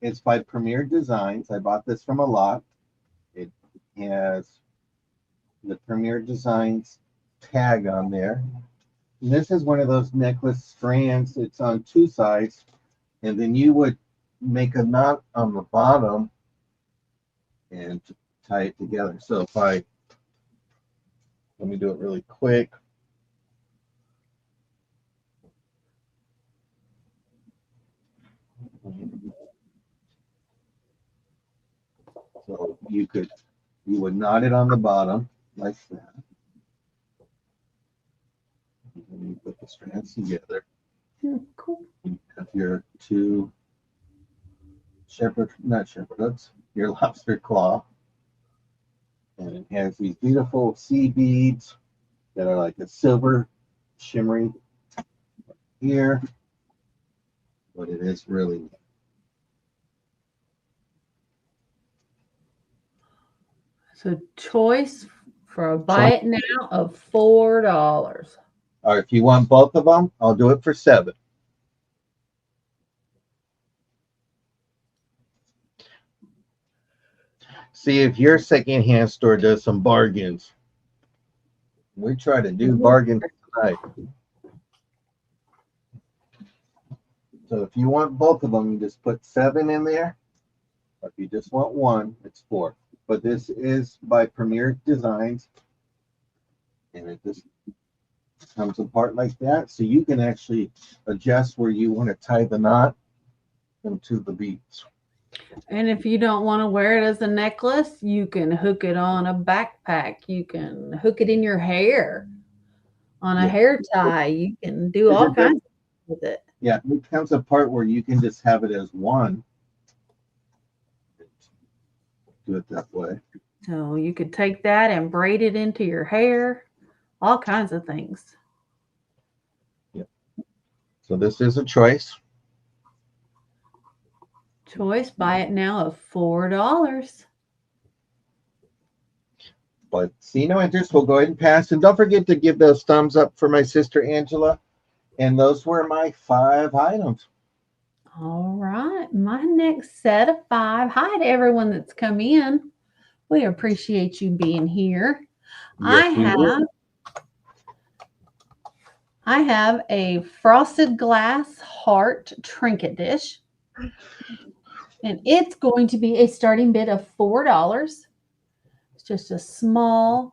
Speaker 1: is by Premier Designs. I bought this from a lot. It has the Premier Designs tag on there. And this is one of those necklace strands. It's on 2 sides, and then you would make a knot on the bottom and tie it together. So if let me do it really quick. So you would knot it on the bottom like that. And then you put the strands together.
Speaker 2: Cool.
Speaker 1: You have your 2 your lobster claw. And it has these beautiful sea beads that are like a silver shimmery here. But it is really neat.
Speaker 2: So choice for a buy it now of $4.
Speaker 1: Or if you want both of them, I'll do it for $7. See if your secondhand store does some bargains. We try to do bargains tonight. So if you want both of them, you just put 7 in there. Or if you just want one, it's 4. But this is by Premier Designs. And it just comes apart like that. So you can actually adjust where you want to tie the knot into the beads.
Speaker 2: And if you don't want to wear it as a necklace, you can hook it on a backpack. You can hook it in your hair on a hair tie. You can do all kinds of things with it.
Speaker 1: Yeah, it comes apart where you can just have it as one. Do it that way.
Speaker 2: So you could take that and braid it into your hair, all kinds of things.
Speaker 1: Yeah. So this is a choice.
Speaker 2: Choice, buy it now of $4.
Speaker 1: But see no interest, we'll go ahead and pass. And don't forget to give those thumbs up for my sister Angela. And those were my 5 items.
Speaker 2: All right, my next set of 5. Hi to everyone that's come in. We appreciate you being here.
Speaker 1: Yes, we do.
Speaker 2: I have a frosted glass heart trinket dish. And it's going to be a starting bid of $4. It's just a small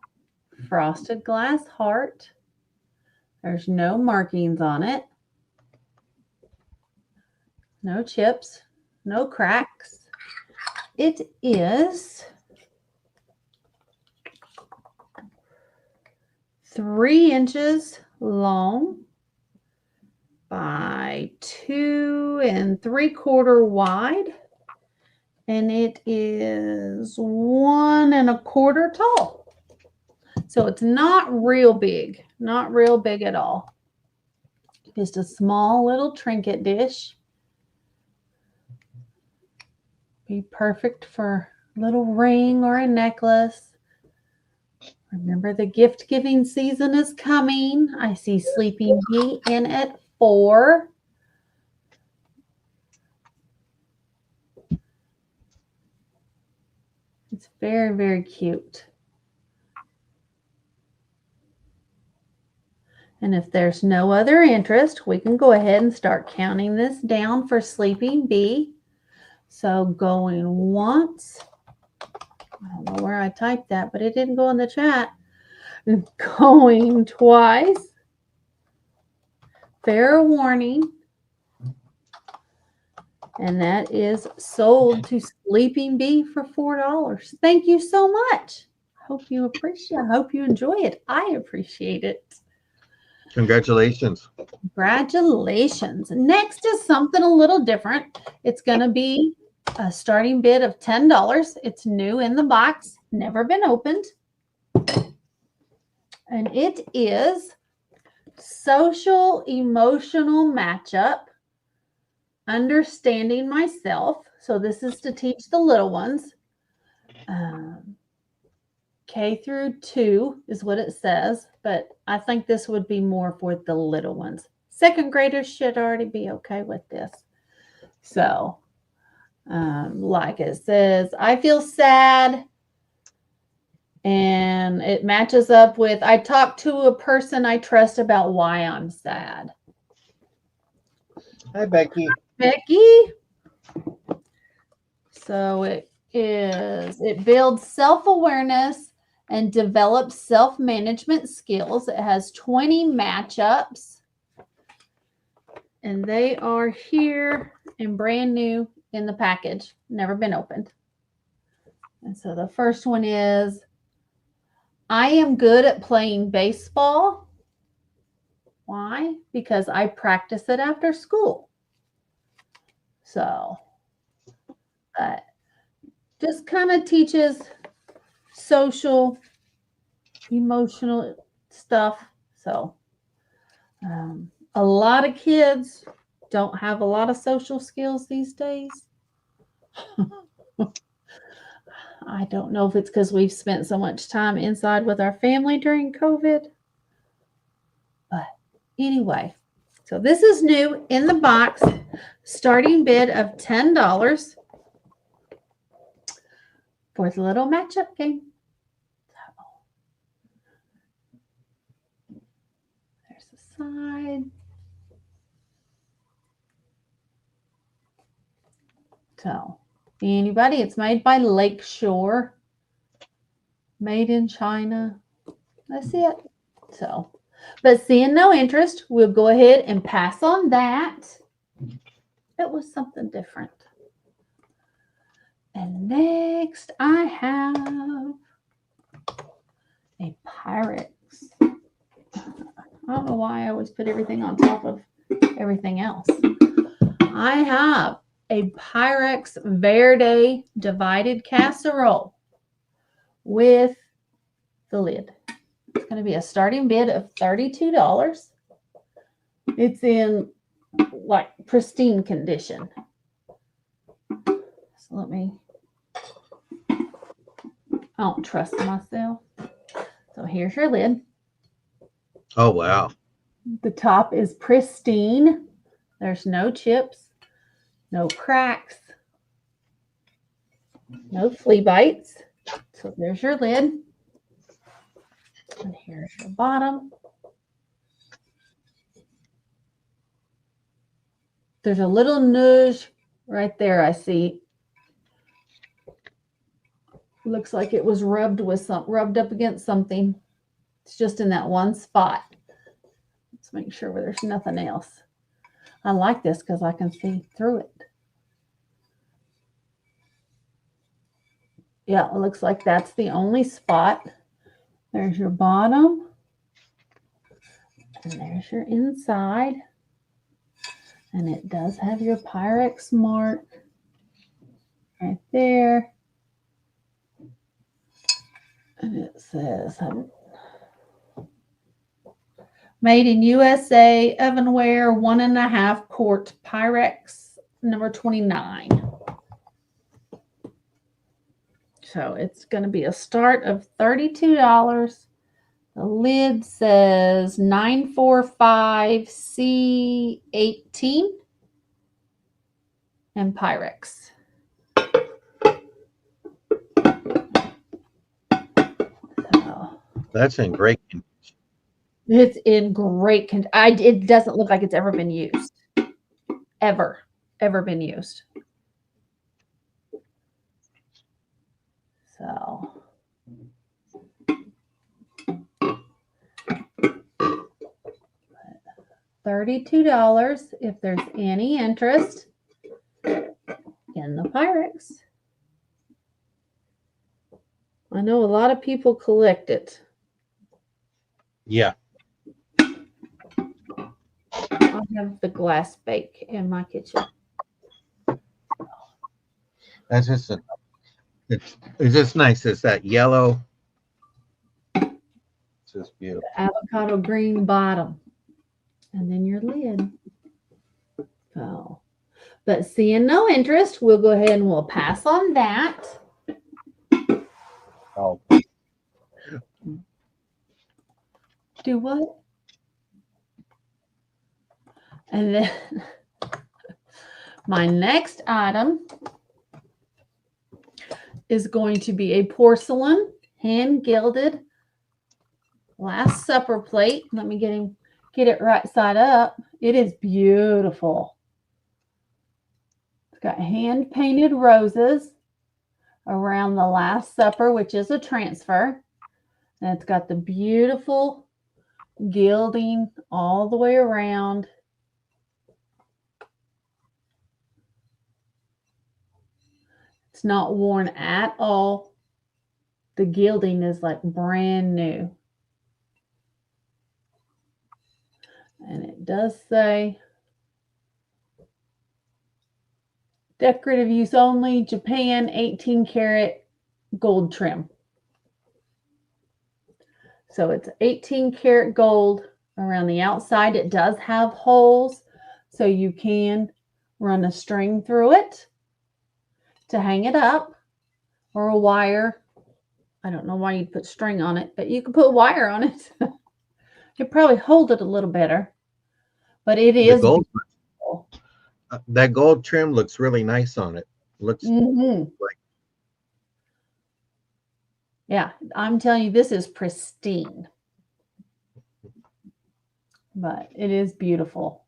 Speaker 2: frosted glass heart. There's no markings on it. No chips, no cracks. It is 3 inches long by 2 3/4 wide. And it is 1 1/4 tall. So it's not real big at all. Just a small little trinket dish. Be perfect for a little ring or a necklace. Remember, the gift giving season is coming. I see Sleeping Bee in at 4. It's very, very cute. And if there's no other interest, we can go ahead and start counting this down for Sleeping Bee. So going once, I don't know where I typed that, but it didn't go in the chat. Going twice, fair warning. And that is sold to Sleeping Bee for $4. Thank you so much. Hope you appreciate it. I hope you enjoy it. I appreciate it.
Speaker 1: Congratulations.
Speaker 2: Congratulations. Next is something a little different. It's going to be a starting bid of $10. It's new in the box, never been opened. And it is Social Emotional Matchup, Understanding Myself. So this is to teach the little ones. K through 2 is what it says, but I think this would be more for the little ones. 2nd graders should already be okay with this. So, like it says, I feel sad, and it matches up with, I talk to a person I trust about why I'm sad.
Speaker 1: Hi, Becky.
Speaker 2: Becky. So it builds self-awareness and develops self-management skills. It has 20 matchups, and they are here and brand new in the package, never been opened. And so the first one is, I am good at playing baseball. Why? Because I practice it after school. So just kind of teaches social, emotional stuff. So a lot of kids don't have a lot of social skills these days. I don't know if it's because we've spent so much time inside with our family during COVID. But anyway, so this is new in the box. Starting bid of $10 for the little matchup game. There's the side. So, anybody? It's made by Lakeshore. Made in China. That's it. So, but seeing no interest, we'll go ahead and pass on that. It was something different. And next, I have a Pyrex. I don't know why I always put everything on top of everything else. I have a Pyrex Verde divided casserole with the lid. It's going to be a starting bid of $32. It's in like pristine condition. So let me, I don't trust myself. So here's your lid.
Speaker 1: Oh, wow.
Speaker 2: The top is pristine. There's no chips, no cracks, no flea bites. So there's your lid. And here's your bottom. There's a little nudge right there, I see. Looks like it was rubbed up against something. It's just in that one spot. Let's make sure there's nothing else. I like this because I can see through it. Yeah, it looks like that's the only spot. There's your bottom. And there's your inside. And it does have your Pyrex mark right there. And it says made in USA, ovenware, 1.5 quart Pyrex, number 29. So it's going to be a start of $32. The lid says 945C18 and Pyrex. So
Speaker 1: That's in great condition.
Speaker 2: It's in great condition. It doesn't look like it's ever been used. Ever been used. So $32 if there's any interest in the Pyrex. I know a lot of people collect it.
Speaker 1: Yeah.
Speaker 2: I have the glass bake in my kitchen.
Speaker 1: That's just it's just nice. It's that yellow. It's just beautiful.
Speaker 2: The avocado green bottom. And then your lid. Oh. But seeing no interest, we'll go ahead and we'll pass on that.
Speaker 1: Oh.
Speaker 2: Do what? And then my next item is going to be a porcelain hand gilded Last Supper plate. Let me get it right side up. It is beautiful. It's got hand painted roses around the Last Supper, which is a transfer. And it's got the beautiful gilding all the way around. It's not worn at all. The gilding is like brand new. And it does say decorative use only, Japan, 18 karat gold trim. So it's 18 karat gold around the outside. It does have holes, so you can run a string through it to hang it up, or a wire. I don't know why you'd put string on it, but you can put wire on it. It'd probably hold it a little better, but it is
Speaker 1: gold,
Speaker 2: beautiful.
Speaker 1: That gold trim looks really nice on it. Looks like,
Speaker 2: yeah, I'm telling you, this is pristine, but it is beautiful.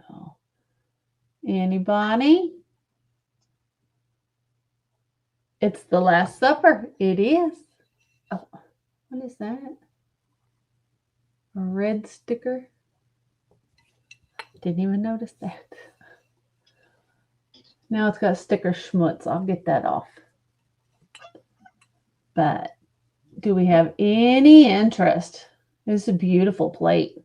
Speaker 2: So, anybody? It's the Last Supper. It is. Oh, what is that? A red sticker? Didn't even notice that. Now it's got sticker schmutz. I'll get that off. But do we have any interest? This is a beautiful plate.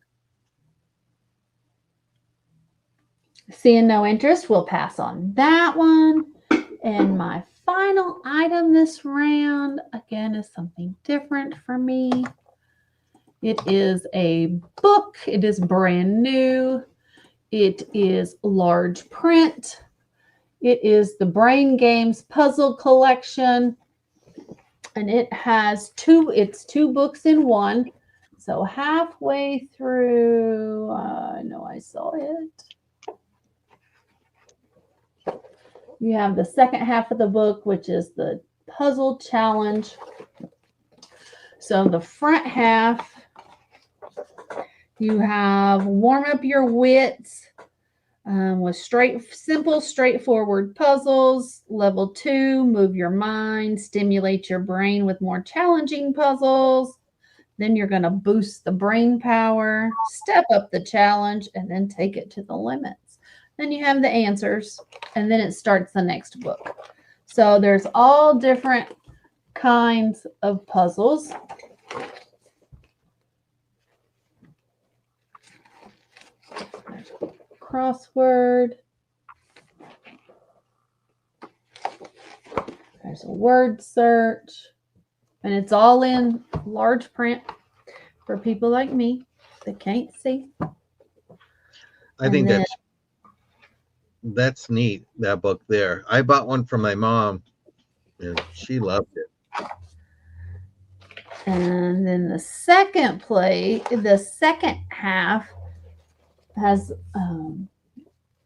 Speaker 2: Seeing no interest, we'll pass on that one. And my final item this round, again, is something different for me. It is a book. It is brand new. It is large print. It is the Brain Games Puzzle Collection. And it has two books in one. So halfway through, I know I saw it. You have the second half of the book, which is the puzzle challenge. So the front half, you have warm up your wits with simple, straightforward puzzles. Level 2, move your mind, stimulate your brain with more challenging puzzles. Then you're going to boost the brain power, step up the challenge, and then take it to the limits. Then you have the answers, and then it starts the next book. So there's all different kinds of puzzles. There's a crossword. There's a word search. And it's all in large print for people like me that can't see.
Speaker 1: I think that's neat, that book there. I bought one for my mom, and she loved it.
Speaker 2: And then the second half has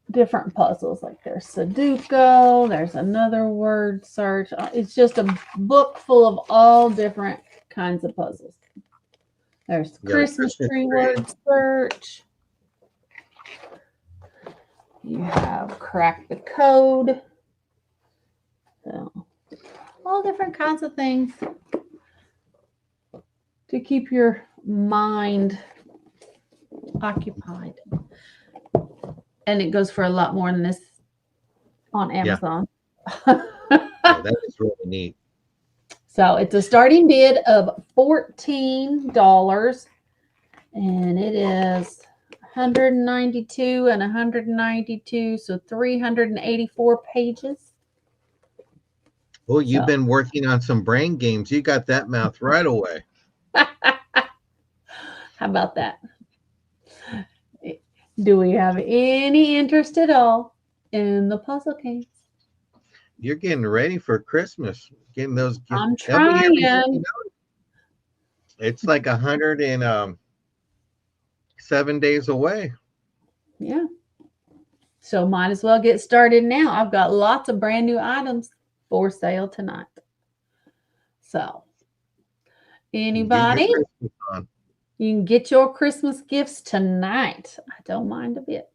Speaker 2: different puzzles. Like there's Sudoku, there's another word search. It's just a book full of all different kinds of puzzles. There's Christmas tree word search. You have crack the code. So all different kinds of things to keep your mind occupied. And it goes for a lot more than this on Amazon.
Speaker 1: Yeah, that is really neat.
Speaker 2: So it's a starting bid of $14, and it is 192 and 192, so 384 pages.
Speaker 1: Oh, you've been working on some brain games. You got that mouth right away.
Speaker 2: How about that? Do we have any interest at all in the puzzle games?
Speaker 1: You're getting ready for Christmas. Getting those.
Speaker 2: I'm trying.
Speaker 1: It's like 107 days away.
Speaker 2: Yeah. So might as well get started now. I've got lots of brand new items for sale tonight. So anybody? You can get your Christmas gifts tonight. I don't mind a bit.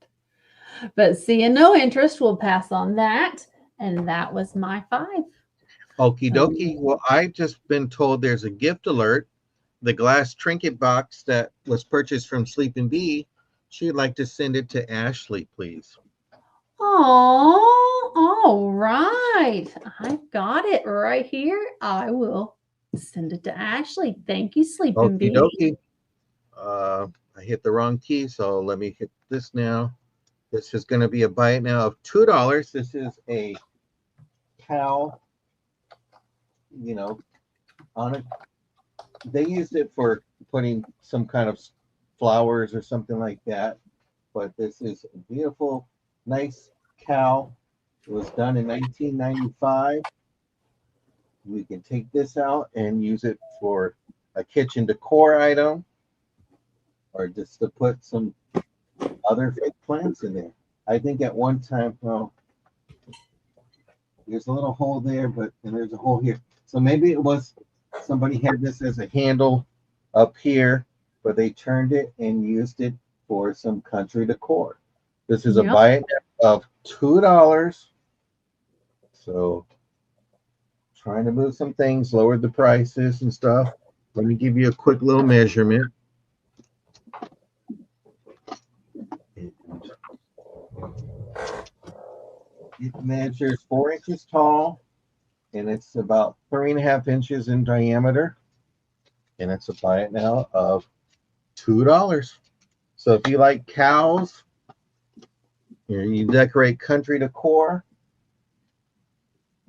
Speaker 2: But seeing no interest, we'll pass on that. And that was my 5.
Speaker 1: Okie dokie. Well, I've just been told there's a gift alert. The glass trinket box that was purchased from Sleeping Bee, she'd like to send it to Ashley, please.
Speaker 2: Oh, all right. I've got it right here. I will send it to Ashley. Thank you, Sleeping Bee.
Speaker 1: Okie dokie. I hit the wrong key, so let me hit this now. This is going to be a buy it now of $2. This is a cow, on it. They used it for putting some kind of flowers or something like that. But this is a beautiful, nice cow. It was done in 1995. We can take this out and use it for a kitchen decor item, or just to put some other fake plants in there. I think at one time, there's a little hole there, and there's a hole here. So maybe it was somebody had this as a handle up here, but they turned it and used it for some country decor. This is a buy it of $2. So trying to move some things, lower the prices and stuff. Let me give you a quick little measurement. It measures 4 inches tall, and it's about 3.5 inches in diameter. And it's a buy it now of $2. So if you like cows, you decorate country decor,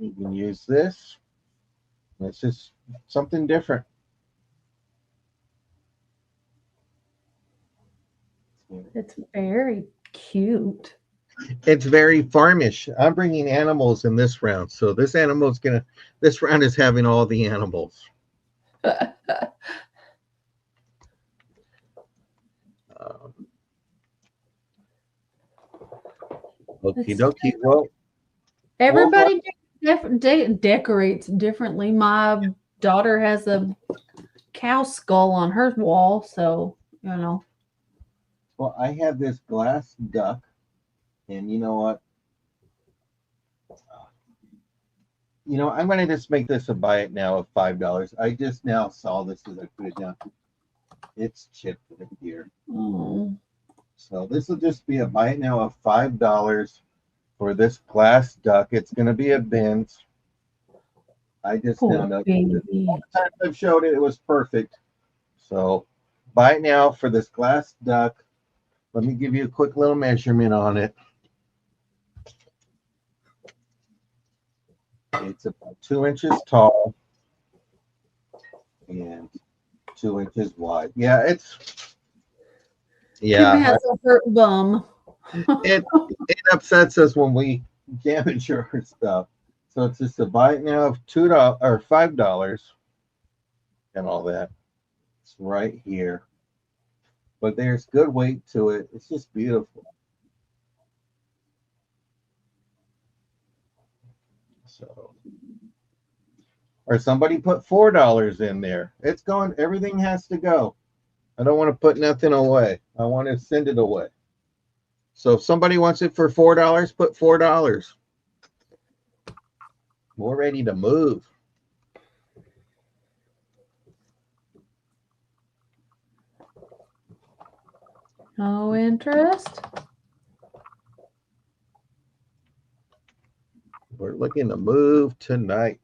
Speaker 1: You can use this. It's just something different.
Speaker 2: It's very cute.
Speaker 1: It's very farmish. I'm bringing animals in this round, so this animal's gonna. This round is having all the animals. Okie dokie. Well,
Speaker 2: Everybody decorates differently. My daughter has a cow skull on her wall, so you know.
Speaker 1: well, I have this glass duck, and you know what? I'm going to just make this a buy it now of $5. I just now saw this as I put it down. It's chipped right here.
Speaker 2: Oh.
Speaker 1: So this will just be a buy it now of $5 for this glass duck. It's going to be a bins. I just
Speaker 2: Poor
Speaker 1: now know.
Speaker 2: baby.
Speaker 1: All the times I've showed it, it was perfect. So buy it now for this glass duck. Let me give you a quick little measurement on it. It's about 2 inches tall and 2 inches wide. Yeah,
Speaker 2: Kim has a hurt bum.
Speaker 1: it upsets us when we damage our stuff. So it's just a buy it now of $2 or $5 and all that. It's right here. But there's good weight to it. It's just beautiful. So, or somebody put $4 in there. It's going, everything has to go. I don't want to put nothing away. I want to send it away. So if somebody wants it for $4, put $4. We're ready to move.
Speaker 2: No interest.
Speaker 1: We're looking to move tonight.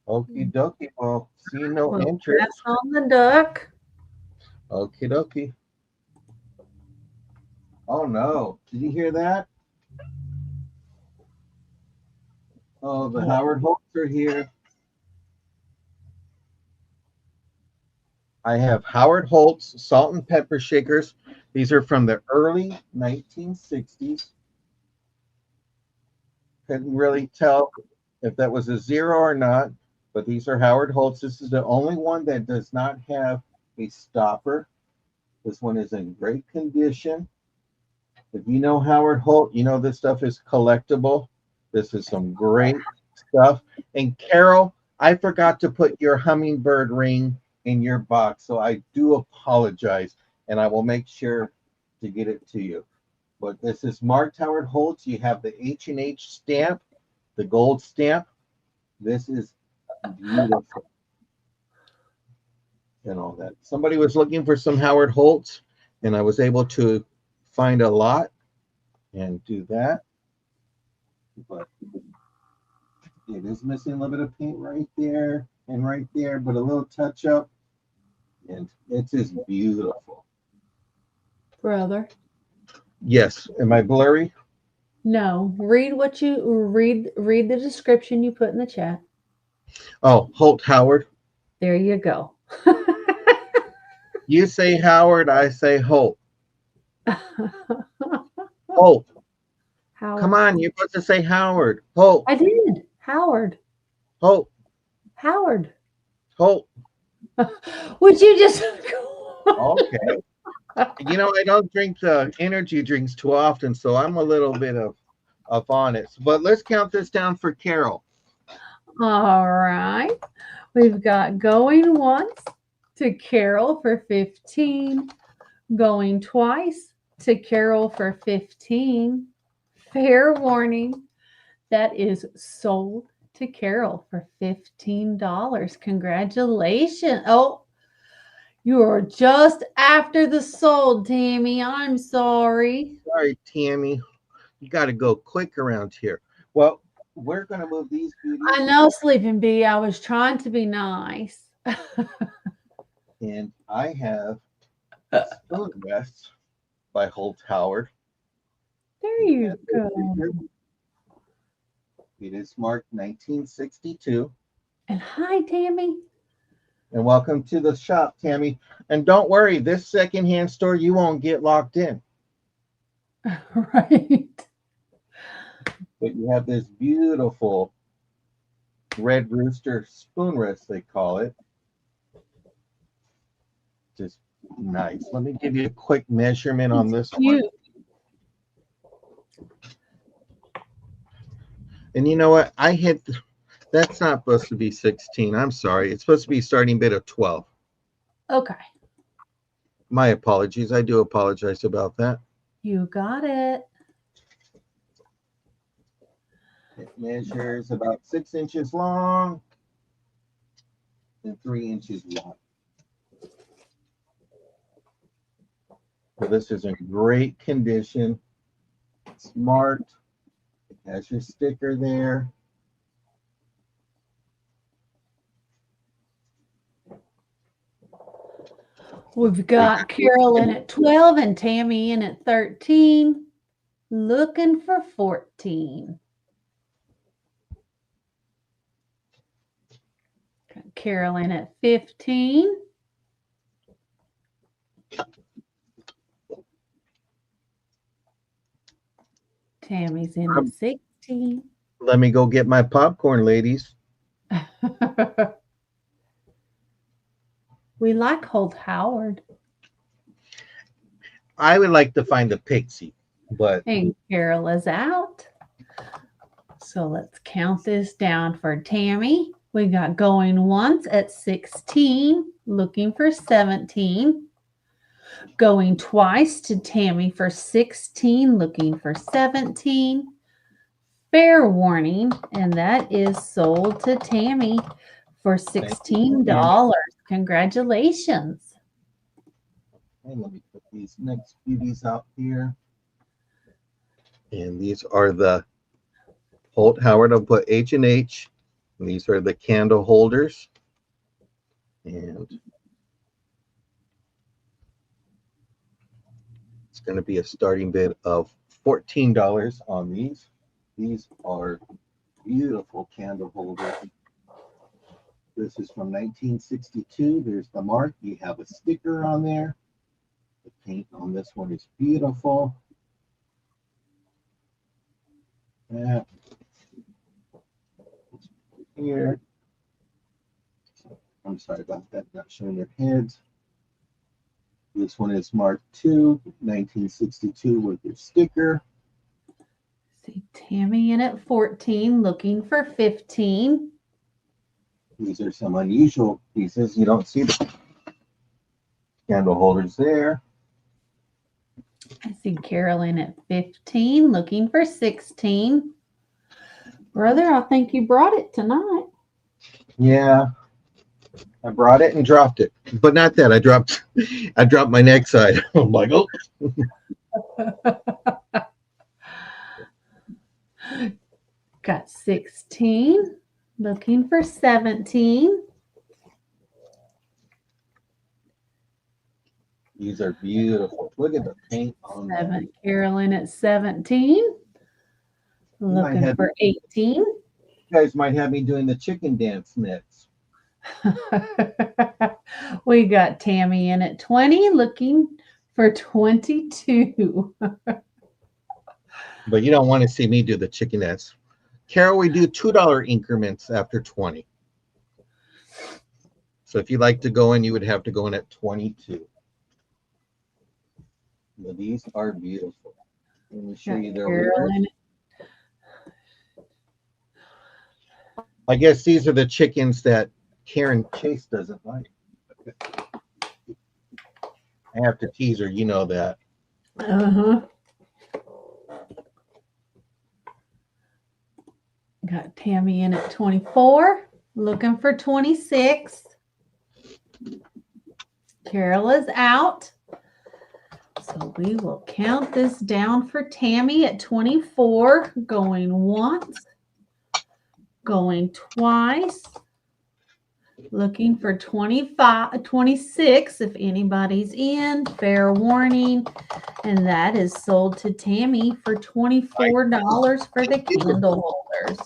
Speaker 1: Okie dokie. Well, see no interest.
Speaker 2: Pass on the duck.
Speaker 1: Okie dokie. Oh no. Did you hear that? Oh, the Howard Holts are here. I have Howard Holt's salt and pepper shakers. These are from the early 1960s. Couldn't really tell if that was a zero or not, but these are Howard Holt's. This is the only one that does not have a stopper. This one is in great condition. If you know Howard Holt, you know this stuff is collectible. This is some great stuff. And Carol, I forgot to put your hummingbird ring in your box, so I do apologize, and I will make sure to get it to you. But this is marked Howard Holt's. You have the H&H stamp, the gold stamp. This is beautiful. And all that. Somebody was looking for some Howard Holt's, and I was able to find a lot and do that. But it is missing a little bit of paint right there and right there, but a little touch up, and it's just beautiful.
Speaker 2: Brother.
Speaker 1: Yes. Am I blurry?
Speaker 2: No. Read what you read the description you put in the chat.
Speaker 1: Oh, Holt Howard.
Speaker 2: There you go.
Speaker 1: You say Howard, I say Holt. Holt.
Speaker 2: Howard.
Speaker 1: Come on, you're supposed to say Howard. Holt.
Speaker 2: I did. Howard.
Speaker 1: Holt.
Speaker 2: Howard.
Speaker 1: Holt.
Speaker 2: Would you just
Speaker 1: Okay. I don't drink the energy drinks too often, so I'm a little bit of on it. But let's count this down for Carol.
Speaker 2: All right. We've got going once to Carol for 15. Going twice to Carol for 15. Fair warning. That is sold to Carol for $15. Congratulations. Oh, you are just after the sold, Tammy. I'm sorry.
Speaker 1: Sorry, Tammy. You got to go quick around here. Well, we're going to move these beauties.
Speaker 2: I know, Sleeping Bee. I was trying to be nice.
Speaker 1: And I have Spoon Rests by Holt Howard.
Speaker 2: There you go.
Speaker 1: It is marked 1962.
Speaker 2: And hi, Tammy.
Speaker 1: And welcome to the shop, Tammy. And don't worry, this secondhand store, you won't get locked in.
Speaker 2: Right.
Speaker 1: But you have this beautiful red rooster spoon rest, they call it. Just nice. Let me give you a quick measurement on this one. And you know what? That's not supposed to be 16. I'm sorry. It's supposed to be starting bid of 12.
Speaker 2: Okay.
Speaker 1: My apologies. I do apologize about that.
Speaker 2: You got it.
Speaker 1: It measures about 6 inches long and 3 inches wide. So this is in great condition. It's marked. It has your sticker there.
Speaker 2: We've got Carol in at 12 and Tammy in at 13. Looking for 14. Got Carol in at 15. Tammy's in at 16.
Speaker 1: Let me go get my popcorn, ladies.
Speaker 2: We like Holt Howard.
Speaker 1: I would like to find a pixie, but
Speaker 2: And Carol is out. So let's count this down for Tammy. We got going once at 16, looking for 17. Going twice to Tammy for 16, looking for 17. Fair warning, and that is sold to Tammy for $16. Congratulations.
Speaker 1: Okay, let me put these next beauties out here. And these are the Holt Howard. I'll put H&H. And these are the candle holders. And it's going to be a starting bid of $14 on these. These are beautiful candle holders. This is from 1962. There's the mark. You have a sticker on there. The paint on this one is beautiful. Yeah. Here. I'm sorry about that, not showing your heads. This one is marked 2, 1962 with your sticker.
Speaker 2: See Tammy in at 14, looking for 15.
Speaker 1: These are some unusual pieces. You don't see the candle holders there.
Speaker 2: I see Carolyn at 15, looking for 16. Brother, I think you brought it tonight.
Speaker 1: Yeah, I brought it and dropped it, but not that. I dropped my neck side. I'm like, oh.
Speaker 2: Got 16, looking for 17.
Speaker 1: These are beautiful. Look at the paint on them.
Speaker 2: Carolyn at 17, looking for 18.
Speaker 1: You guys might have me doing the chicken dance next.
Speaker 2: We got Tammy in at 20, looking for 22.
Speaker 1: But you don't want to see me do the chicken dance. Carol, we do $2 increments after 20. So if you like to go in, you would have to go in at 22. Well, these are beautiful. Let me show you their winners. I guess these are the chickens that Karen Chase doesn't like. I have to tease her, you know that.
Speaker 2: Uh-huh. Got Tammy in at 24, looking for 26. Carol is out. So we will count this down for Tammy at 24, going once, going twice, looking for 26 if anybody's in, fair warning, and that is sold to Tammy for $24 for the candle holders.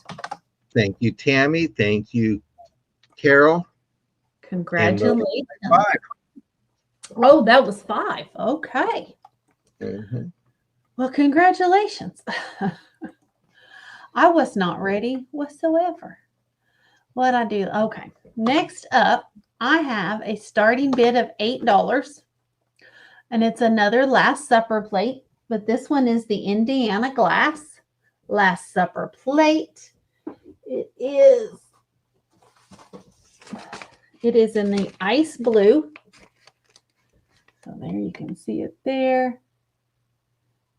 Speaker 1: Thank you, Tammy. Thank you, Carol.
Speaker 2: Congratulations.
Speaker 1: And 5.
Speaker 2: Oh, that was 5. Okay.
Speaker 1: Mm-hmm.
Speaker 2: Well, congratulations. I was not ready whatsoever. What I do? Okay. Next up, I have a starting bid of $8. And it's another Last Supper plate, but this one is the Indiana glass Last Supper plate. It is in the ice blue. So there you can see it there.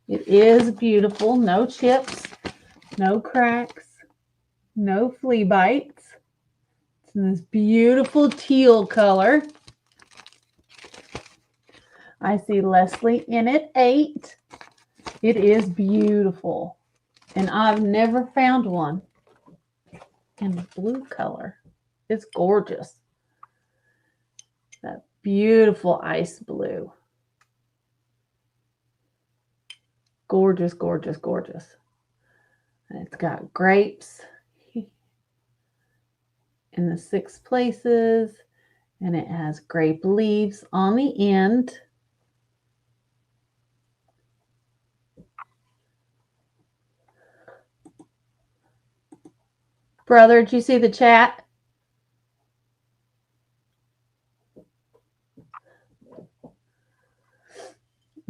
Speaker 2: It is beautiful. No chips, no cracks, no flea bites. It's in this beautiful teal color. I see Leslie in it 8. It is beautiful. And I've never found one in the blue color. It's gorgeous. That beautiful ice blue. Gorgeous, gorgeous, gorgeous. And it's got grapes in the 6 places. And it has grape leaves on the end. Brother, did you see the chat?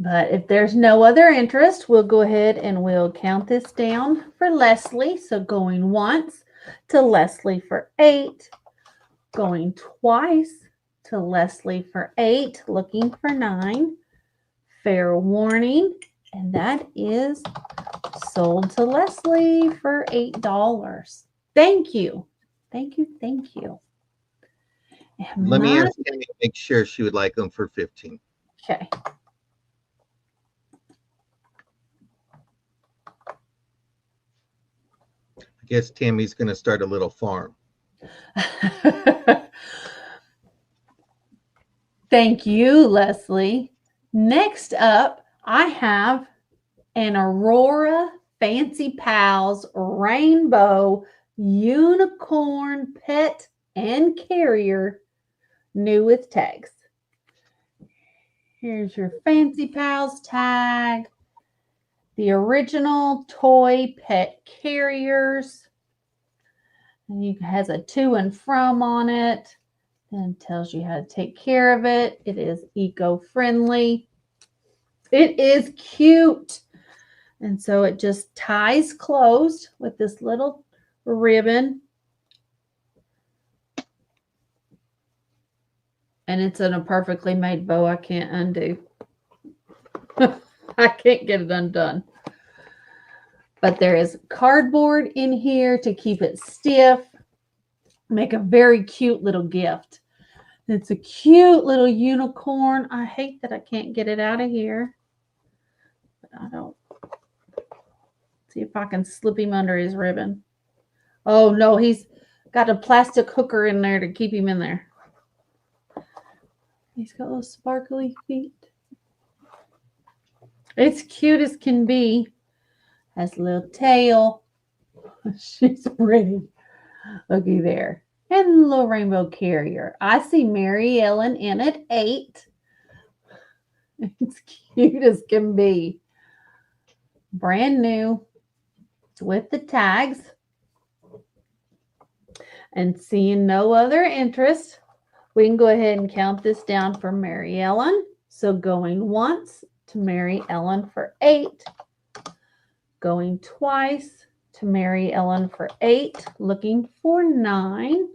Speaker 2: But if there's no other interest, we'll go ahead and we'll count this down for Leslie. So going once to Leslie for 8, going twice to Leslie for 8, looking for 9. Fair warning, and that is sold to Leslie for $8. Thank you. Thank you. Thank you. And
Speaker 1: Let me ask Tammy to make sure she would like them for 15.
Speaker 2: Okay.
Speaker 1: I guess Tammy's going to start a little farm.
Speaker 2: Thank you, Leslie. Next up, I have an Aurora Fancy Pals Rainbow Unicorn Pet and Carrier, new with tags. Here's your Fancy Pals tag. The original toy pet carriers. And it has a to and from on it. And tells you how to take care of it. It is eco-friendly. It is cute. And so it just ties closed with this little ribbon. And it's in a perfectly made bow I can't undo. I can't get it undone. But there is cardboard in here to keep it stiff. Make a very cute little gift. It's a cute little unicorn. I hate that I can't get it out of here. But I don't. See if I can slip him under his ribbon. Oh, no, he's got a plastic hooker in there to keep him in there. He's got little sparkly feet. It's cute as can be. Has a little tail. She's pretty. Looky there. And a little rainbow carrier. I see Mary Ellen in at 8. It's cute as can be. Brand new. With the tags. And seeing no other interest, we can go ahead and count this down for Mary Ellen. So going once to Mary Ellen for 8. Going twice to Mary Ellen for 8. Looking for 9.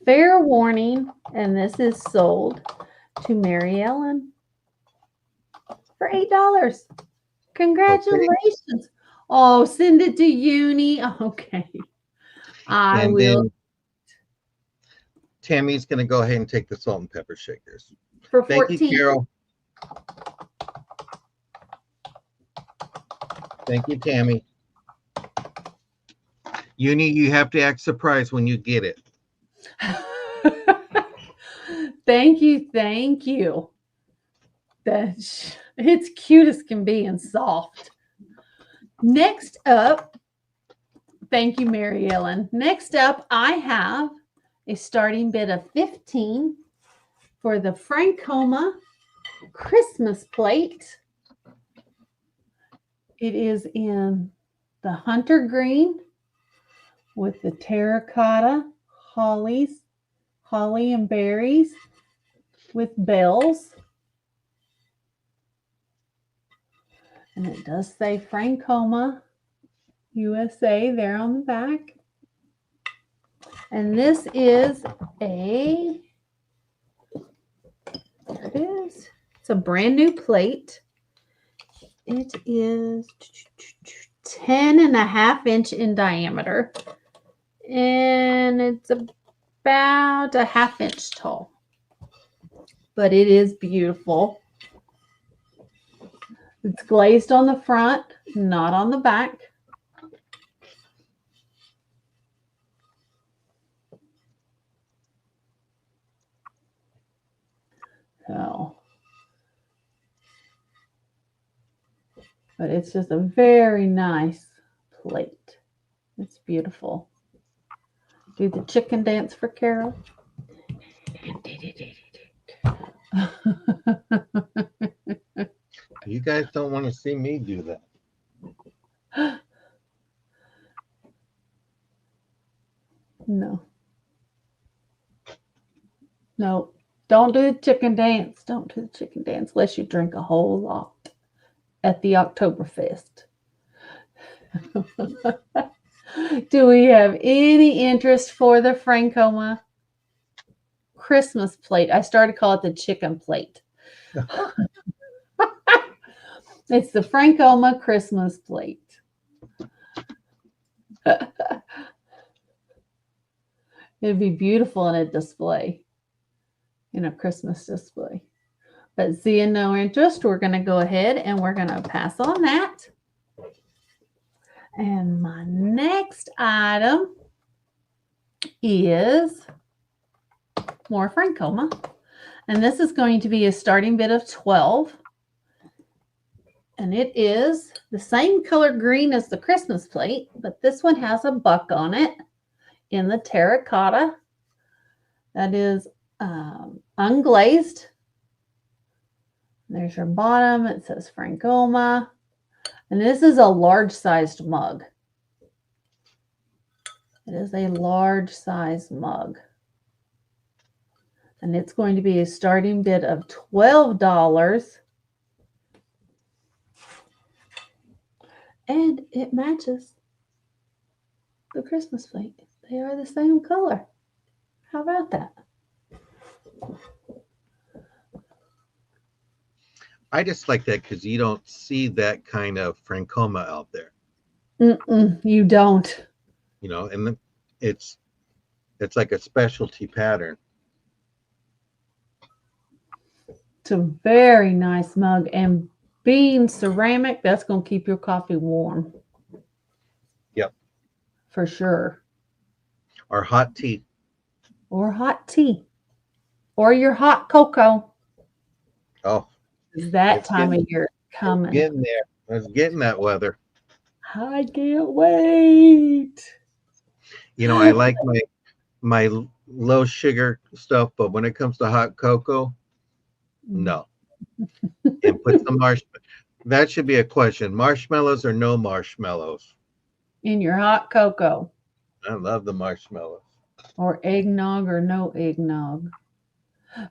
Speaker 2: Fair warning, and this is sold to Mary Ellen for $8. Congratulations. Okay. Oh, send it to Uni. Okay. I will.
Speaker 1: Tammy's going to go ahead and take the salt and pepper shakers.
Speaker 2: For 14.
Speaker 1: Thank you, Carol. Thank you, Tammy. Uni, you have to act surprised when you get it.
Speaker 2: Thank you. Thank you. It's cute as can be and soft. Next up, Thank you, Mary Ellen. Next up, I have a starting bid of 15 for the Francoma Christmas plate. It is in the hunter green with the terracotta holly and berries with bells. And it does say Francoma USA there on the back. And this is there it is. It's a brand new plate. It is 10.5 inch in diameter. And it's about a 1/2 inch tall. But it is beautiful. It's glazed on the front, not on the back. So, but it's just a very nice plate. It's beautiful. Do the chicken dance for Carol.
Speaker 1: You guys don't want to see me do that.
Speaker 2: No. No. Don't do the chicken dance. Don't do the chicken dance unless you drink a whole lot at the Oktoberfest. Do we have any interest for the Francoma Christmas plate? I started to call it the chicken plate. It's the Francoma Christmas plate. It'd be beautiful in a display, in a Christmas display. But seeing no interest, we're going to go ahead and we're going to pass on that. And my next item is more Francoma. And this is going to be a starting bid of 12. And it is the same color green as the Christmas plate, but this one has a buck on it in the terracotta. That is unglazed. There's your bottom. It says Francoma. And this is a large-sized mug. It is a large-sized mug. And it's going to be a starting bid of $12. And it matches the Christmas plate. They are the same color. How about that?
Speaker 1: I just like that because you don't see that kind of Francoma out there.
Speaker 2: You don't.
Speaker 1: You know, and it's like a specialty pattern.
Speaker 2: It's a very nice mug, and being ceramic, that's going to keep your coffee warm.
Speaker 1: Yep.
Speaker 2: For sure.
Speaker 1: Or hot tea.
Speaker 2: Or hot tea. Or your hot cocoa.
Speaker 1: Oh.
Speaker 2: Is that time of year coming?
Speaker 1: Getting there. It's getting that weather.
Speaker 2: I can't wait.
Speaker 1: You know, I like my low sugar stuff, but when it comes to hot cocoa, no. And put some marshmallows. That should be a question. Marshmallows or no marshmallows?
Speaker 2: In your hot cocoa.
Speaker 1: I love the marshmallows.
Speaker 2: Or eggnog or no eggnog.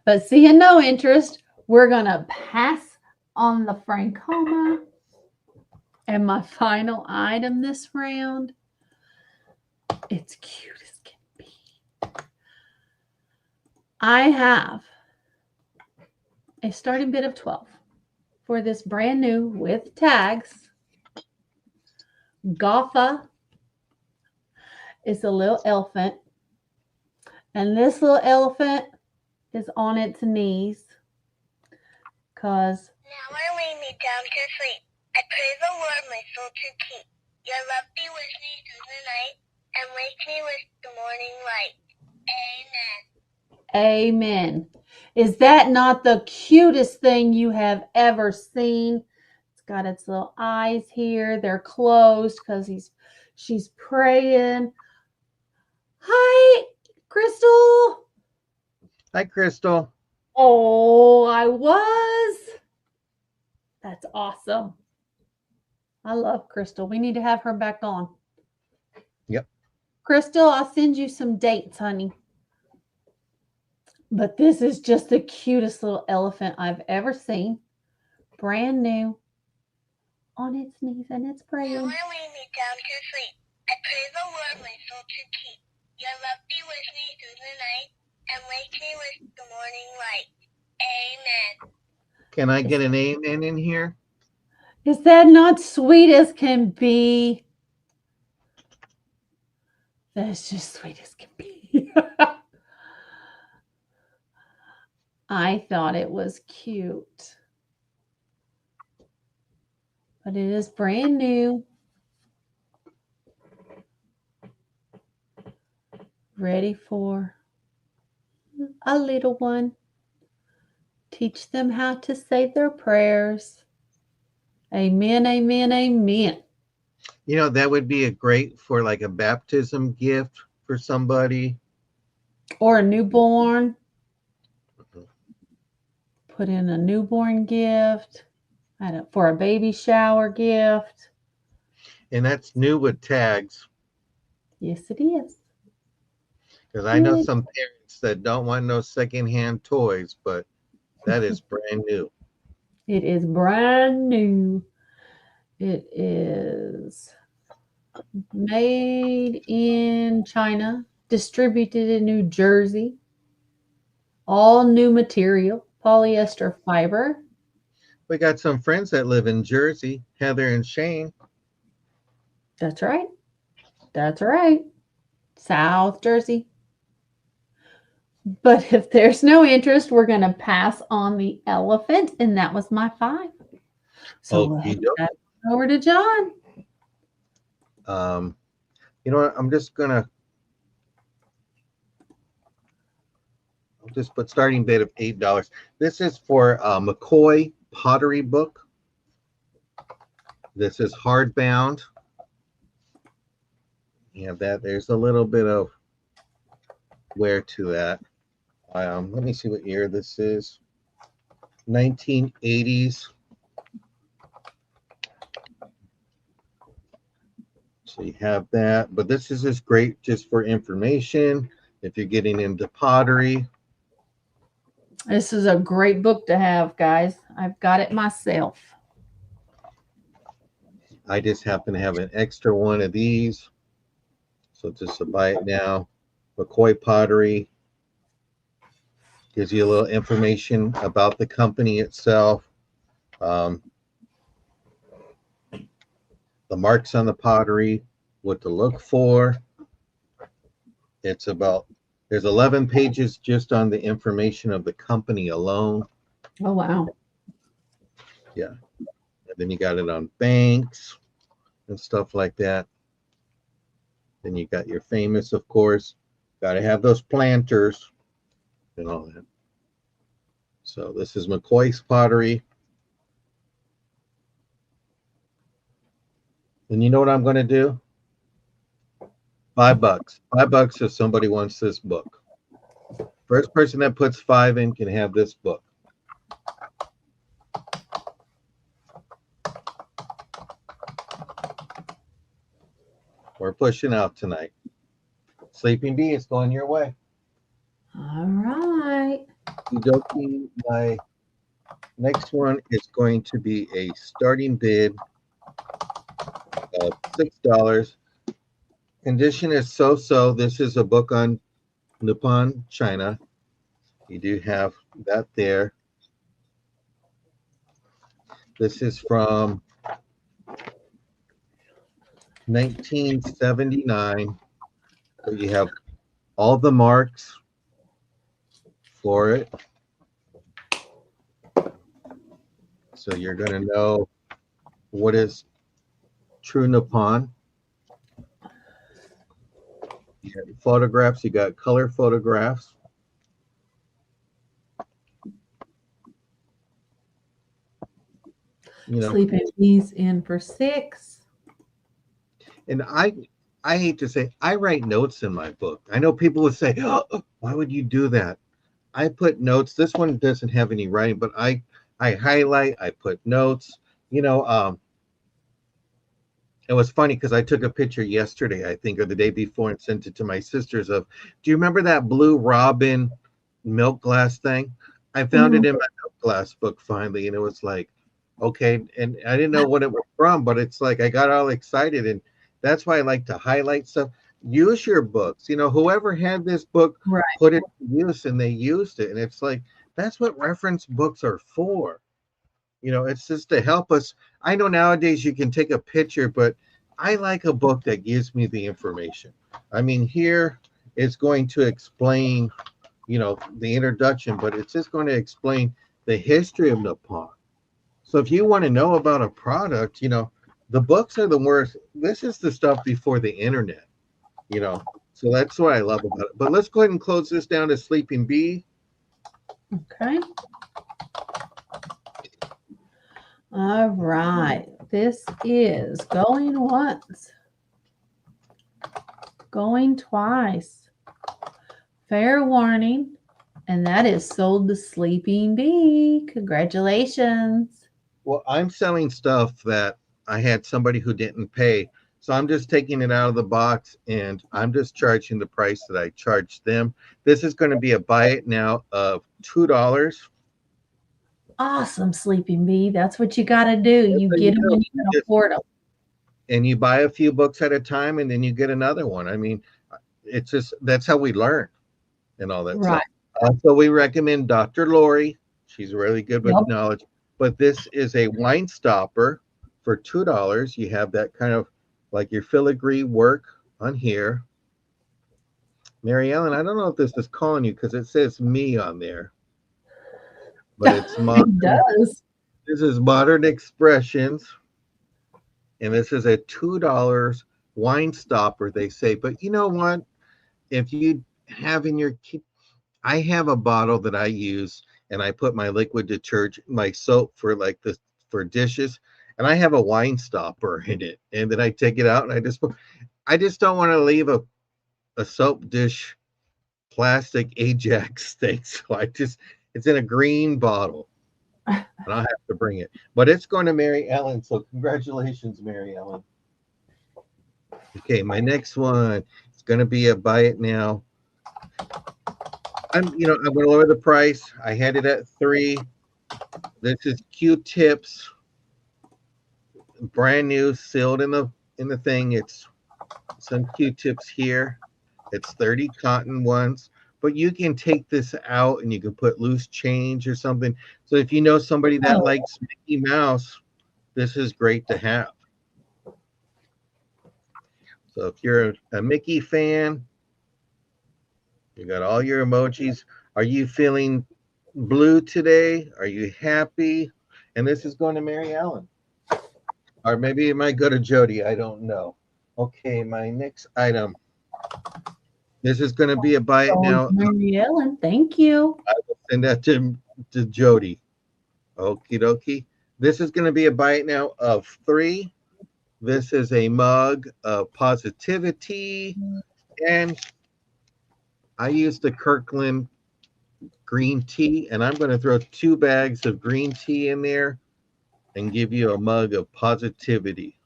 Speaker 2: But seeing no interest, we're going to pass on the Francoma. And my final item this round, it's cute as can be. I have a starting bid of 12 for this brand new with tags. Gotha is a little elephant. And this little elephant is on its knees because
Speaker 3: now I lay me down to sleep. I pray the Lord my soul to keep. Your love be with me through the night and wake me with the morning light. Amen.
Speaker 2: Amen. Is that not the cutest thing you have ever seen? It's got its little eyes here. They're closed because he's She's praying. Hi, Crystal.
Speaker 1: Hi, Crystal.
Speaker 2: Oh, I was. That's awesome. I love Crystal. We need to have her back on.
Speaker 1: Yep.
Speaker 2: Crystal, I'll send you some dates, honey. But this is just the cutest little elephant I've ever seen. Brand new. On its knees and it's praying.
Speaker 3: Now I lay me down to sleep. I pray the Lord my soul to keep. Your love be with me through the night and wake me with the morning light. Amen.
Speaker 1: Can I get an amen in here?
Speaker 2: Is that not sweet as can be? That's just sweet as can be. I thought it was cute. But it is brand new. Ready for a little one. Teach them how to say their prayers. Amen, amen, amen.
Speaker 1: You know, that would be a great for like a baptism gift for somebody.
Speaker 2: Or a newborn. Put in a newborn gift. For a baby shower gift.
Speaker 1: And that's new with tags.
Speaker 2: Yes, it is.
Speaker 1: Because I know some parents that don't want no secondhand toys, but that is brand new.
Speaker 2: It is brand new. It is made in China, distributed in New Jersey. All new material, polyester fiber.
Speaker 1: We got some friends that live in Jersey, Heather and Shane.
Speaker 2: That's right. That's right. South Jersey. But if there's no interest, we're going to pass on the elephant. And that was my 5. So we'll head back over to John.
Speaker 1: You know what? I'm just going to just put starting bid of $8. This is for McCoy pottery book. This is hardbound. You have that. There's a little bit of wear to that. Let me see what year this is. 1980s. So you have that, but this is just great just for information if you're getting into pottery.
Speaker 2: This is a great book to have, guys. I've got it myself.
Speaker 1: I just happen to have an extra one of these. So just to buy it now. McCoy Pottery gives you a little information about the company itself. The marks on the pottery, what to look for. It's about, there's 11 pages just on the information of the company alone.
Speaker 2: Oh, wow.
Speaker 1: Yeah. And then you got it on banks and stuff like that. Then you got your famous, of course. Got to have those planters and all that. So this is McCoy's Pottery. And you know what I'm going to do? $5. $5 if somebody wants this book. First person that puts 5 in can have this book. We're pushing out tonight. Sleeping Bee is going your way.
Speaker 2: All right.
Speaker 1: My next one is going to be a starting bid of $6. Condition is so-so. This is a book on Nippon, China. You do have that there. This is from 1979. So you have all the marks for it. So you're going to know what is true Nippon. You have photographs, you got color photographs. You know,
Speaker 2: Sleeping Bees in for $6.
Speaker 1: And I hate to say, I write notes in my book. I know people would say, oh, why would you do that? I put notes. This one doesn't have any writing, but I highlight, I put notes. You know, it was funny because I took a picture yesterday, I think, or the day before, and sent it to my sisters. Of, do you remember that blue robin milk glass thing? I found it
Speaker 2: Mhm.
Speaker 1: in my milk glass book finally, and it was like, okay, and I didn't know what it was from, but it's like I got all excited, and that's why I like to highlight stuff. Use your books. You know, whoever had this book
Speaker 2: Right.
Speaker 1: put it to use, and they used it, and it's like that's what reference books are for. You know, it's just to help us. I know nowadays you can take a picture, but I like a book that gives me the information. I mean, here it's going to explain, you know, the introduction, but it's just going to explain the history of Nippon. So if you want to know about a product, you know, the books are the worst. This is the stuff before the internet, you know. So that's what I love about it. But let's go ahead and close this down to Sleeping Bee.
Speaker 2: Okay. All right. This is going once, going twice. Fair warning. And that is sold to Sleeping Bee. Congratulations.
Speaker 1: Well, I'm selling stuff that I had somebody who didn't pay. So I'm just taking it out of the box and I'm just charging the price that I charged them. This is going to be a buy it now of $2.
Speaker 2: Awesome, Sleeping Bee. That's what you got to do.
Speaker 1: That's
Speaker 2: You
Speaker 1: how
Speaker 2: get
Speaker 1: you
Speaker 2: them
Speaker 1: do
Speaker 2: when
Speaker 1: it.
Speaker 2: you can afford them.
Speaker 1: And you buy a few books at a time and then you get another one. I mean, it's just that's how we learn and all that
Speaker 2: Right.
Speaker 1: stuff. Also, we recommend Dr. Lori. She's really good with
Speaker 2: Yep.
Speaker 1: knowledge. But this is a wine stopper for $2. You have that kind of like your filigree work on here. Mary Ellen, I don't know if this is calling you because it says me on there, but it's
Speaker 2: It
Speaker 1: modern.
Speaker 2: does.
Speaker 1: This is Modern Expressions, and this is a $2 wine stopper. They say, but you know what? If you have in your I have a bottle that I use, and I put my liquid detergent, my soap for like the for dishes, and I have a wine stopper in it, and then I take it out and I just don't want to leave a soap dish plastic Ajax thing. So it's in a green bottle and I'll have to bring it. But it's going to Mary Ellen. So congratulations, Mary Ellen. Okay, my next one is going to be a buy it now. I'm going to lower the price. I had it at 3. This is Q-tips, brand new, sealed in the thing. It's some Q-tips here. It's 30 cotton ones, but you can take this out and you can put loose change or something. So if you know somebody that
Speaker 2: Oh,
Speaker 1: likes Mickey Mouse, this is great to have. So if you're a Mickey fan, you got all your emojis. Are you feeling blue today? Are you happy? And this is going to Mary Ellen. Or maybe it might go to Jody. I don't know. Okay, my next item. This is going to be a buy it
Speaker 2: oh,
Speaker 1: now.
Speaker 2: Mary Ellen, thank you.
Speaker 1: I will send that to Jody. Okie dokie. This is going to be a buy it now of 3. This is a mug of positivity. And I use the Kirkland green tea. And I'm going to throw 2 bags of green tea in there and give you a mug of positivity.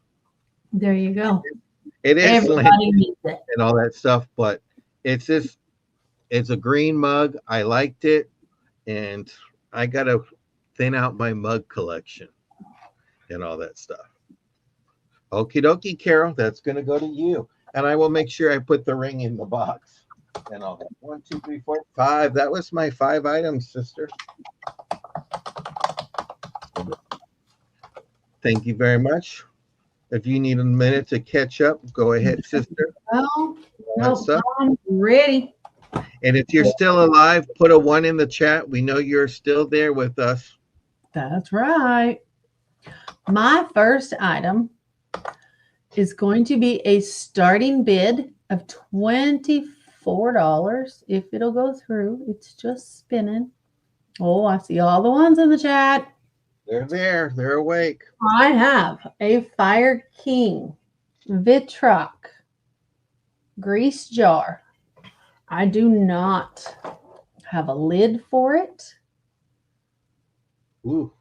Speaker 2: There you go.
Speaker 1: It is lame
Speaker 2: Everybody needs it.
Speaker 1: and all that stuff, but it's just, it's a green mug. I liked it. And I got to thin out my mug collection and all that stuff. Okie dokie, Carol, that's going to go to you. And I will make sure I put the ring in the box and all that. 1, 2, 3, 4, 5. That was my 5 items, sister. Thank you very much. If you need a minute to catch up, go ahead, sister.
Speaker 2: Well,
Speaker 1: What's up?
Speaker 2: I'm ready.
Speaker 1: And if you're still alive, put a 1 in the chat. We know you're still there with us.
Speaker 2: That's right. My first item is going to be a starting bid of $24 if it'll go through. It's just spinning. Oh, I see all the ones in the chat.
Speaker 1: They're there. They're awake.
Speaker 2: I have a Fire King Vitrock grease jar. I do not have a lid for it,
Speaker 1: Ooh,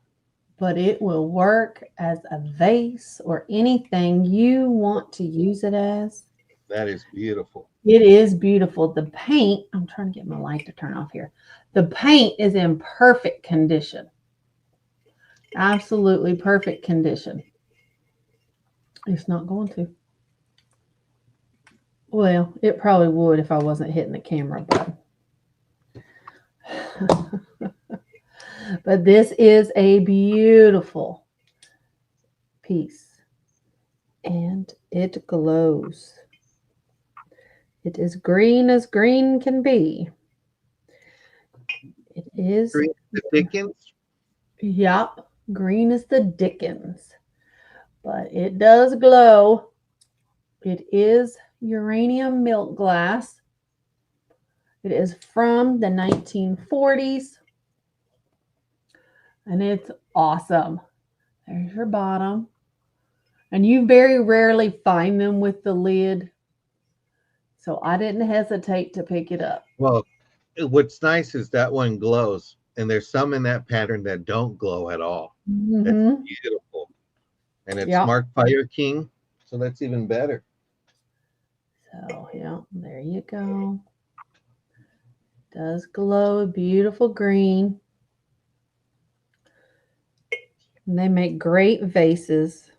Speaker 2: but it will work as a vase or anything you want to use it as.
Speaker 1: that is beautiful.
Speaker 2: It is beautiful. The paint, I'm trying to get my light to turn off here. The paint is in perfect condition. Absolutely perfect condition. It's not going to. Well, it probably would if I wasn't hitting the camera button. But this is a beautiful piece. And it glows. It is green as green can be. It is.
Speaker 1: Green the Dickens.
Speaker 2: Yep, green as the Dickens. But it does glow. It is uranium milk glass. It is from the 1940s. And it's awesome. There's your bottom. And you very rarely find them with the lid. So I didn't hesitate to pick it up.
Speaker 1: Well, what's nice is that one glows, and there's some in that pattern that don't glow at all.
Speaker 2: Mm-hmm.
Speaker 1: That's beautiful. And it's marked Fire King, so that's even better.
Speaker 2: So, yeah, there you go. It does glow a beautiful green. And they make great vases.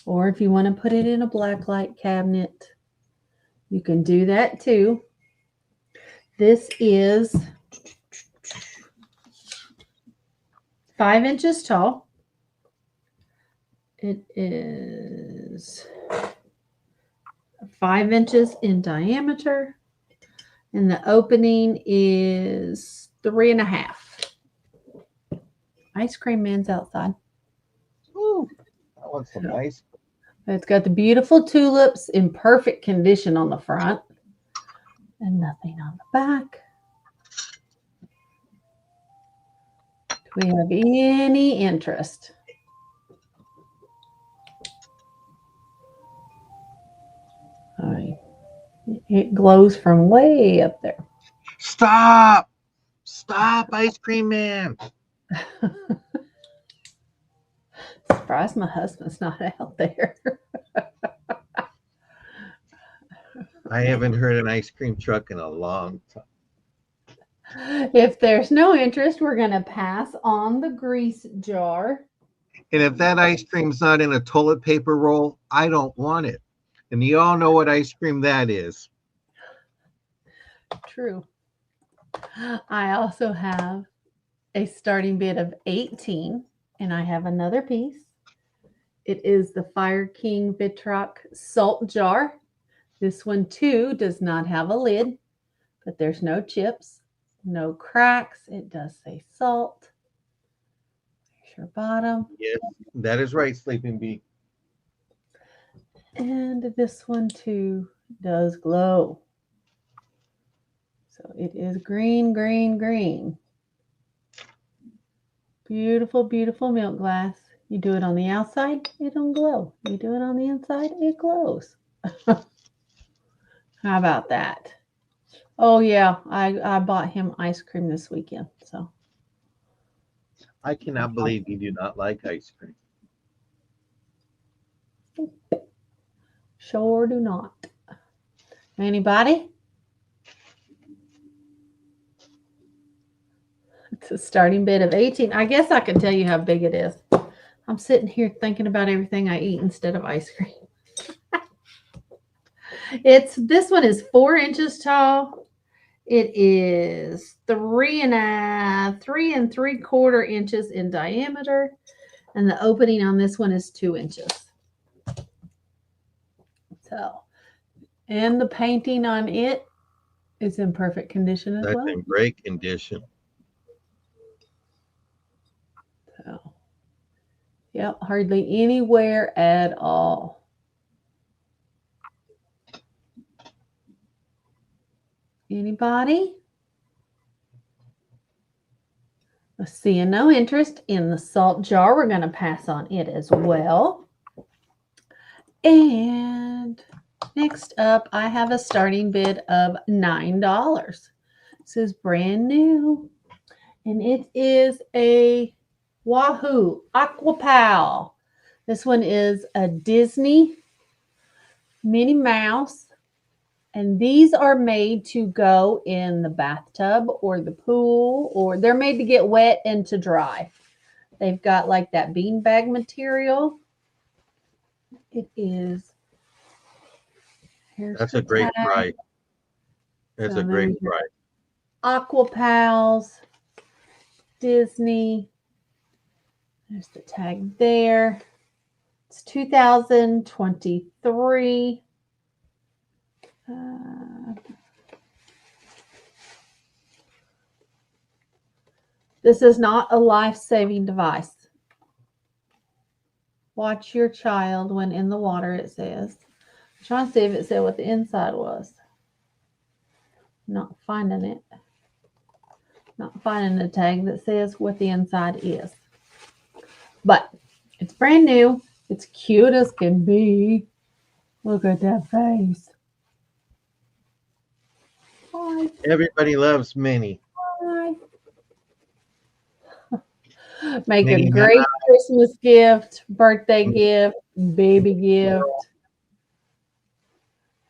Speaker 2: Or if you want to put it in a blacklight cabinet, you can do that too. This is 5 inches tall. It is 5 inches in diameter. And the opening is 3.5. Ice cream man's outside.
Speaker 1: Ooh, that one's so nice.
Speaker 2: It's got the beautiful tulips in perfect condition on the front and nothing on the back. Do we have any interest? All right. It glows from way up there.
Speaker 1: Stop! Stop, Ice Cream Man!
Speaker 2: Surprised my husband's not out there.
Speaker 1: I haven't heard an ice cream truck in a long time.
Speaker 2: If there's no interest, we're going to pass on the grease jar.
Speaker 1: And if that ice cream's not in a toilet paper roll, I don't want it. And you all know what ice cream that is.
Speaker 2: True. I also have a starting bid of 18, and I have another piece. It is the Fire King Vitrock salt jar. This one too does not have a lid, but there's no chips, no cracks. It does say salt. There's your bottom.
Speaker 1: Yes, that is right, Sleeping Bee.
Speaker 2: And this one too does glow. So it is green, green, green. Beautiful, beautiful milk glass. You do it on the outside, it don't glow. You do it on the inside, it glows. How about that? Oh yeah, I bought him ice cream this weekend. So
Speaker 1: I cannot believe you do not like ice cream.
Speaker 2: Sure do not. Anybody? It's a starting bid of 18. I guess I can tell you how big it is. I'm sitting here thinking about everything I eat instead of ice cream. This one is 4 inches tall. It is 3.75 inches in diameter, and the opening on this one is 2 inches. So, and the painting on it is in perfect condition as well.
Speaker 1: That's in great condition.
Speaker 2: So, yep, hardly anywhere at all. Anybody? Seeing no interest in the salt jar, we're going to pass on it as well. And next up, I have a starting bid of $9. This is brand new. And it is a Wahoo Aquapal. This one is a Disney Minnie Mouse. And these are made to go in the bathtub or the pool, or they're made to get wet and to dry. They've got like that beanbag material. It is.
Speaker 1: That's a great price. That's a great price.
Speaker 2: Aquapals, Disney. There's the tag there. It's 2023. This is not a life-saving device. Watch your child when in the water, it says. I'm trying to see if it said what the inside was. Not finding it. Not finding the tag that says what the inside is. But it's brand new. It's cute as can be. Look at that face. Hi.
Speaker 1: Everybody loves Minnie.
Speaker 2: Hi. Make
Speaker 1: Minnie
Speaker 2: a great Christmas gift, birthday gift, baby gift.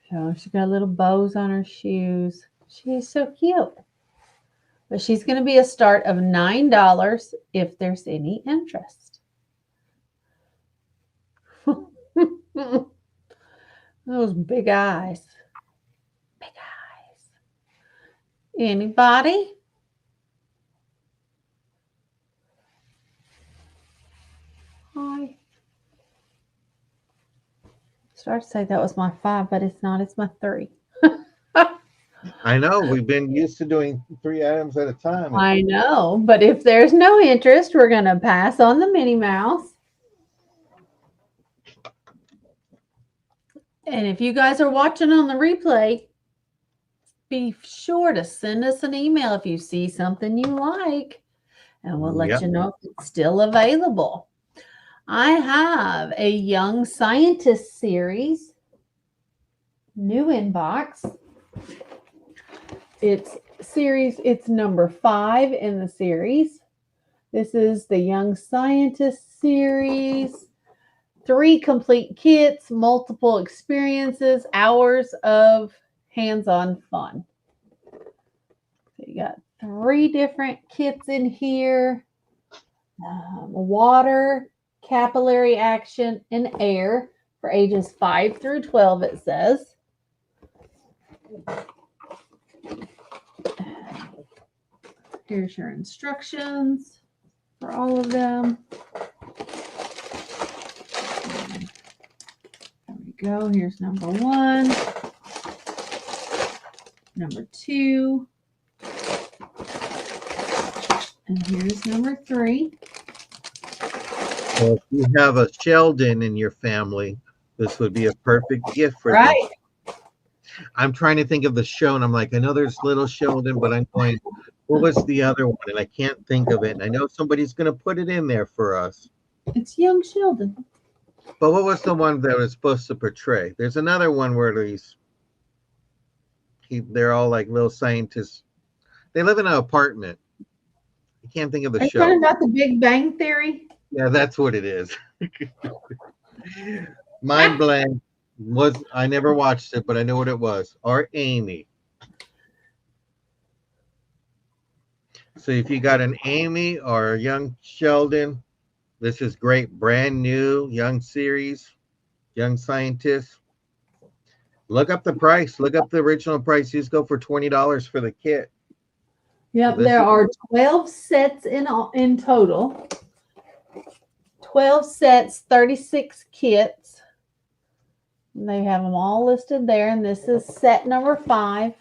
Speaker 2: So she's got little bows on her shoes. She is so cute. But she's going to be a start of $9 if there's any interest. Those big eyes. Big eyes. Anybody? Hi. Started to say that was my 5, but it's not. It's my 3.
Speaker 1: I know. We've been used to doing 3 items at a time.
Speaker 2: I know. But if there's no interest, we're going to pass on the Minnie Mouse. And if you guys are watching on the replay, be sure to send us an email if you see something you like, and we'll let you know if it's still available. I have a Young Scientist series, new inbox. It's number 5 in the series. This is the Young Scientist series. 3 complete kits, multiple experiences, hours of hands-on fun. So you got 3 different kits in here. Water, capillary action, and air for ages 5 through 12, it says. Here's your instructions for all of them. There we go. Here's number 1. Number 2. And here's number 3.
Speaker 1: Well, if you have a Sheldon in your family, this would be a perfect gift for them. I'm trying to think of the show, and I'm like, I know there's Little Sheldon, but I'm going, what was the other one? And I can't think of it. And I know somebody's going to put it in there for us.
Speaker 2: It's Young Sheldon.
Speaker 1: But what was the one that was supposed to portray? There's another one where they're all like little scientists. They live in an apartment. I can't think of the show.
Speaker 2: Are you talking about the Big Bang Theory?
Speaker 1: Yeah, that's what it is. Mind blank. I never watched it, but I know what it was. Or Amy. So if you got an Amy or a Young Sheldon, this is great. Brand new Young series, Young Scientist. Look up the price. Look up the original price. Just go for $20 for the kit.
Speaker 2: Yep, so there are 12 sets in total. 12 sets, 36 kits. And they have them all listed there, and this is set number 5.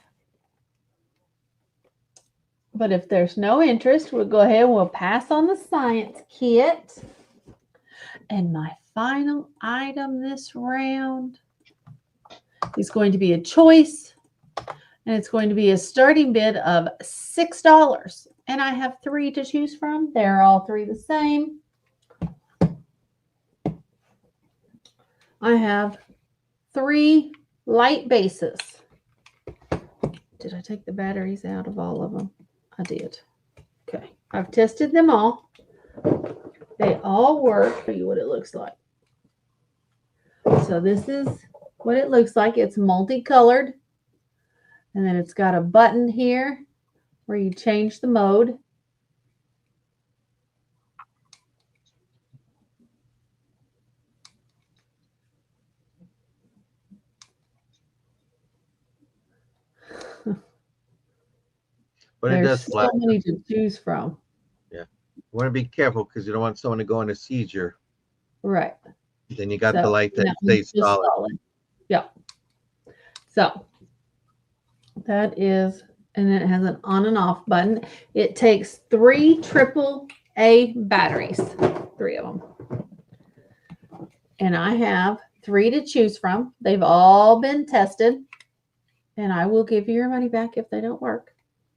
Speaker 2: But if there's no interest, we'll go ahead and we'll pass on the science kit. And my final item this round is going to be a choice, and it's going to be a starting bid of $6. And I have 3 to choose from. They're all 3 the same. I have 3 light bases. Did I take the batteries out of all of them? I did. Okay. I've tested them all. They all work. I'll show you what it looks like. So this is what it looks like. It's multicolored. And then it's got a button here where you change the mode.
Speaker 1: But it does
Speaker 2: There's so
Speaker 1: flash.
Speaker 2: many to choose from.
Speaker 1: Yeah. You want to be careful because you don't want someone to go on a seizure.
Speaker 2: Right.
Speaker 1: Then you got
Speaker 2: So,
Speaker 1: the light that
Speaker 2: that
Speaker 1: stays
Speaker 2: one's just
Speaker 1: solid.
Speaker 2: solid. Yeah. So that is, and then it has an on and off button. It takes 3 AAA batteries, 3 of them. And I have 3 to choose from. They've all been tested. And I will give you your money back if they don't work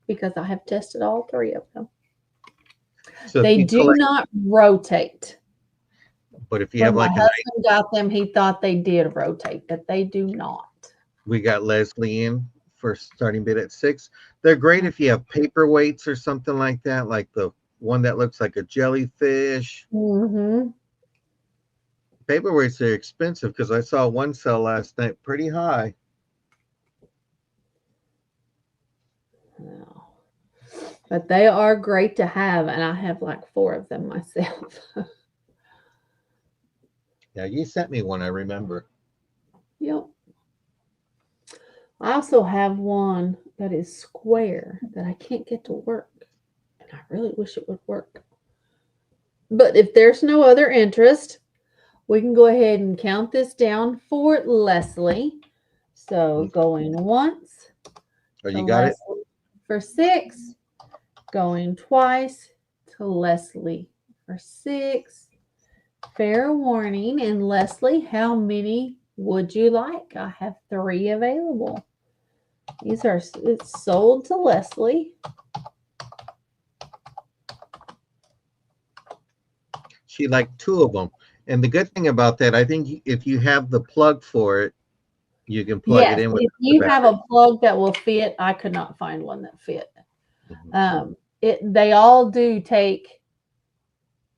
Speaker 2: because I have tested all 3 of them.
Speaker 1: So
Speaker 2: They do not rotate.
Speaker 1: But if you
Speaker 2: When
Speaker 1: have
Speaker 2: my
Speaker 1: like
Speaker 2: husband got them, he thought they did rotate, but they do not.
Speaker 1: we got Leslie in for starting bid at 6. They're great if you have paperweights or something like that, like the one that looks like a jellyfish.
Speaker 2: Mm-hmm.
Speaker 1: Paperweights are expensive because I saw one sell last night pretty high.
Speaker 2: No. But they are great to have, and I have like 4 of them myself.
Speaker 1: Yeah, you sent me one, I remember.
Speaker 2: Yep. I also have one that is square that I can't get to work. And I really wish it would work. But if there's no other interest, we can go ahead and count this down for Leslie. So going once.
Speaker 1: Oh, you got
Speaker 2: Leslie for 6. Going twice to Leslie for 6. Fair warning. And Leslie, how many would you like? I have 3 available. These are, it's sold to Leslie.
Speaker 1: She liked 2 of them. And the good thing about that, I think if you have the plug for it, you can plug it in with
Speaker 2: if you have a plug that will fit. I could not find one that fit. They all do take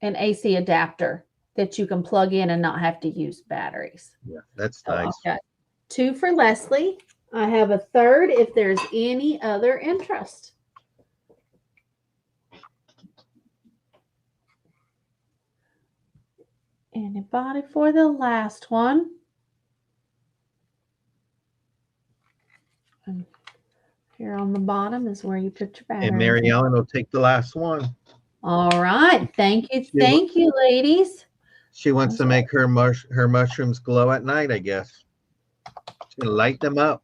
Speaker 2: an AC adapter that you can plug in and not have to use batteries.
Speaker 1: Yeah, that's nice.
Speaker 2: I've got 2 for Leslie. I have a 3rd if there's any other interest. Anybody for the last one? And here on the bottom is where you put your batteries.
Speaker 1: And Mary Ellen will take the last one.
Speaker 2: All right. Thank you, ladies.
Speaker 1: She wants to make her mushrooms glow at night, I guess. She's going to light them up.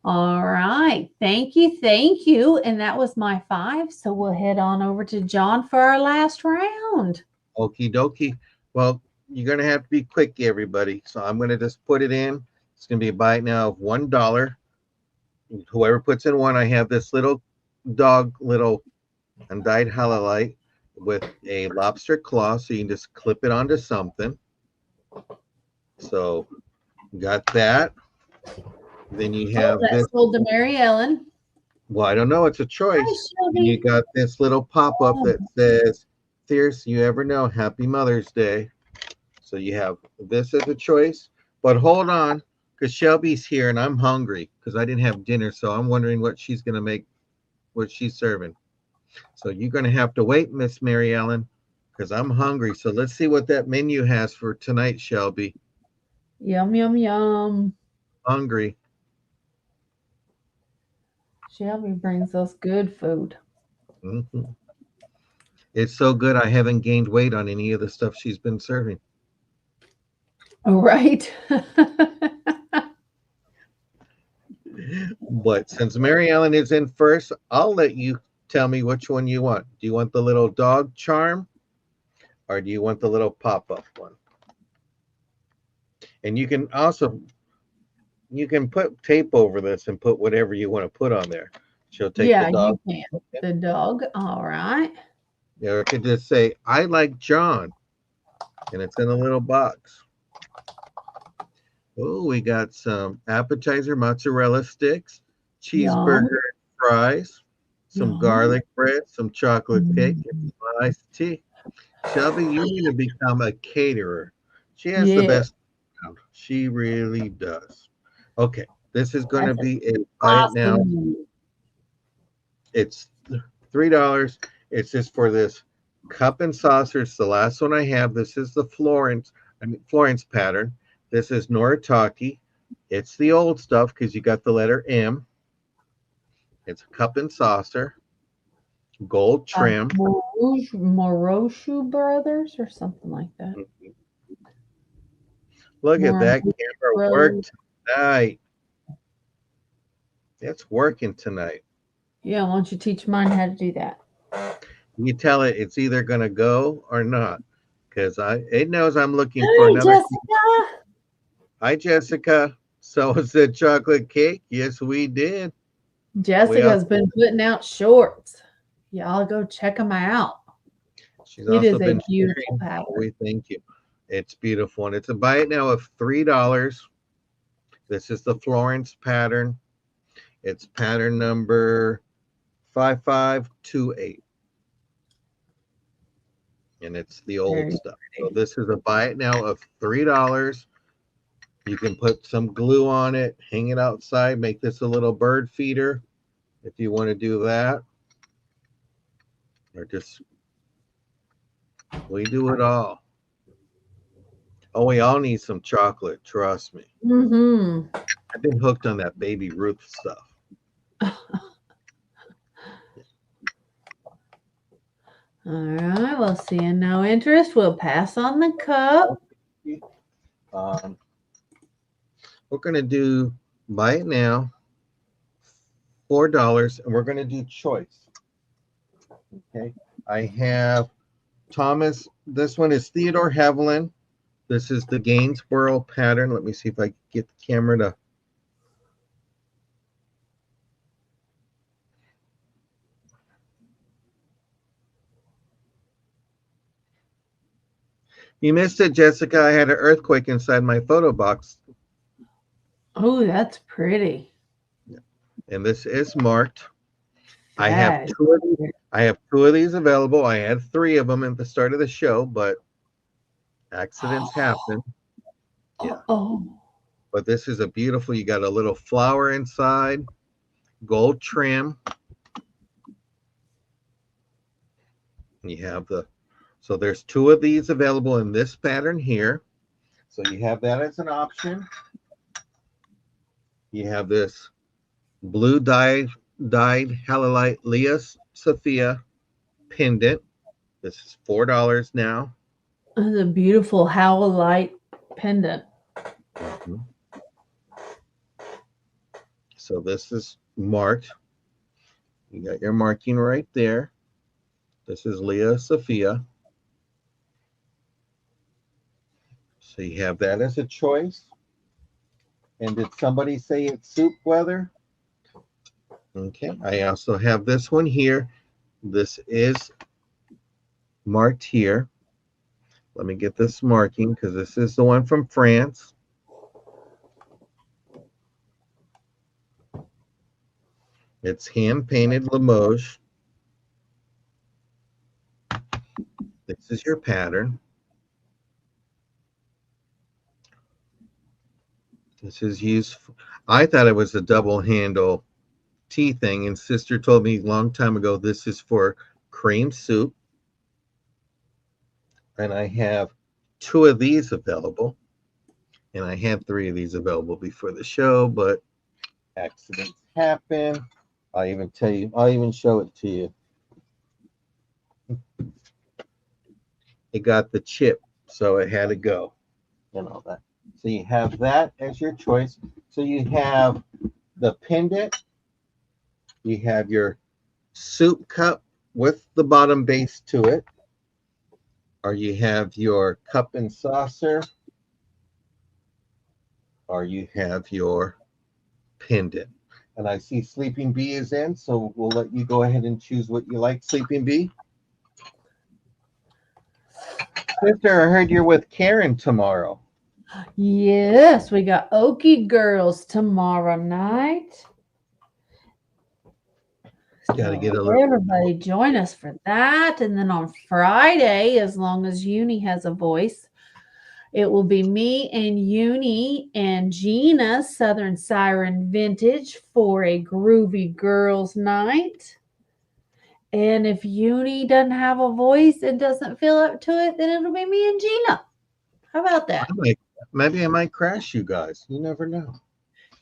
Speaker 2: All right. Thank you. And that was my 5. So we'll head on over to John for our last round.
Speaker 1: Okie dokie. Well, you're going to have to be quick, everybody. So I'm going to just put it in. It's going to be a buy now of $1. Whoever puts in 1, I have this little dog, little undyed halide with a lobster claw. So you can just clip it onto something. So got that. Then you have
Speaker 2: that's
Speaker 1: this.
Speaker 2: sold to Mary Ellen.
Speaker 1: Well, I don't know. It's a choice. You got this little pop-up that says, Fierce, you ever know, Happy Mother's Day. So you have this as a choice. But hold on, because Shelby's here and I'm hungry because I didn't have dinner. So I'm wondering what she's going to make, what she's serving. So you're going to have to wait, Miss Mary Ellen, because I'm hungry. So let's see what that menu has for tonight, Shelby.
Speaker 2: Yum, yum, yum.
Speaker 1: Hungry.
Speaker 2: Shelby brings us good food.
Speaker 1: Mm-hmm. It's so good I haven't gained weight on any of the stuff she's been serving.
Speaker 2: Right.
Speaker 1: But since Mary Ellen is in first, I'll let you tell me which one you want. Do you want the little dog charm or do you want the little pop-up one? And you can also, you can put tape over this and put whatever you want to put on there. She'll take the dog.
Speaker 2: You can. The dog. All right.
Speaker 1: Yeah, or it could just say, I like John. And it's in a little box. Oh, we got some appetizer mozzarella sticks,
Speaker 2: Yum.
Speaker 1: cheeseburger fries, some
Speaker 2: Yum.
Speaker 1: garlic bread, some chocolate cake, and
Speaker 2: Mm.
Speaker 1: some iced tea. Shelby, you need to become a caterer. She has the
Speaker 2: Yeah.
Speaker 1: best around. She really does. Okay, this is going to
Speaker 2: That's
Speaker 1: be a buy it now.
Speaker 2: awesome.
Speaker 1: It's $3. It's just for this cup and saucer. It's the last one I have. This is the Florence pattern. This is Noritake. It's the old stuff because you got the letter M. It's a cup and saucer, gold trim.
Speaker 2: Moroshu Brothers or something like that.
Speaker 1: Look at that
Speaker 2: Moroshu
Speaker 1: camera work
Speaker 2: Brothers.
Speaker 1: tonight. It's working tonight.
Speaker 2: Yeah, why don't you teach mine how to do that?
Speaker 1: You tell it it's either going to go or not because it knows I'm looking for
Speaker 2: Hi,
Speaker 1: another.
Speaker 2: Jessica.
Speaker 1: Hi, Jessica. So is it chocolate cake? Yes, we did.
Speaker 2: Jessica's been putting out shorts. Y'all go check them out.
Speaker 1: She's
Speaker 2: It
Speaker 1: also
Speaker 2: is a
Speaker 1: been
Speaker 2: beautiful
Speaker 1: sharing.
Speaker 2: pattern.
Speaker 1: We thank you. It's beautiful. And it's a buy it now of $3. This is the Florence pattern. It's pattern number 5528. And it's the old
Speaker 2: Very
Speaker 1: stuff. So this is a buy it now of $3. You can put some glue on it, hang it outside, make this a little bird feeder if you want to do that. Or just, we do it all. Oh, we all need some chocolate, trust me.
Speaker 2: Mm-hmm.
Speaker 1: I've been hooked on that Baby Ruth stuff.
Speaker 2: All right, well, seeing no interest, we'll pass on the cup.
Speaker 1: We're going to do buy it now, $4, and we're going to do choice. Okay, I have Thomas. This one is Theodore Haviland. This is the Gainsborough pattern. Let me see if I can get the camera to. You missed it, Jessica. I had an earthquake inside my photo box.
Speaker 2: Oh, that's pretty.
Speaker 1: And this is marked. I have
Speaker 2: That is
Speaker 1: two of these.
Speaker 2: pretty.
Speaker 1: I have two of these available. I had three of them at the start of the show, but accidents happen. Yeah.
Speaker 2: Oh.
Speaker 1: But this is a beautiful. You got a little flower inside, gold trim. You have so there's two of these available in this pattern here. So you have that as an option. You have this blue dyed halylite Leah Sophia pendant. This is $4 now.
Speaker 2: That's a beautiful howlite pendant.
Speaker 1: Mm-hmm. So this is marked. You got your marking right there. This is Leah Sophia. So you have that as a choice. And did somebody say it's soup weather? Okay, I also have this one here. This is marked here. Let me get this marking because this is the one from France. It's hand painted Limoges. This is your pattern. This is used. I thought it was a double handle tea thing, and sister told me a long time ago this is for cream soup. And I have two of these available. And I had three of these available before the show, but accidents happen. I'll even show it to you. It got the chip, so it had to go and all that. So you have that as your choice. So you have the pendant, you have your soup cup with the bottom base to it, or you have your cup and saucer, or you have your pendant. And I see Sleeping Bee is in, so we'll let you go ahead and choose what you like, Sleeping Bee. Sister, I heard you're with Karen tomorrow.
Speaker 2: Yes, we got Okie Girls tomorrow night.
Speaker 1: Got to
Speaker 2: So
Speaker 1: get a little.
Speaker 2: everybody join us for that. And then on Friday, as long as Uni has a voice, it will be me and Uni and Gina, Southern Siren Vintage, for a groovy girls' night. And if Uni doesn't have a voice and doesn't feel up to it, then it'll be me and Gina. How about that?
Speaker 1: Maybe I might crash you guys. You never know.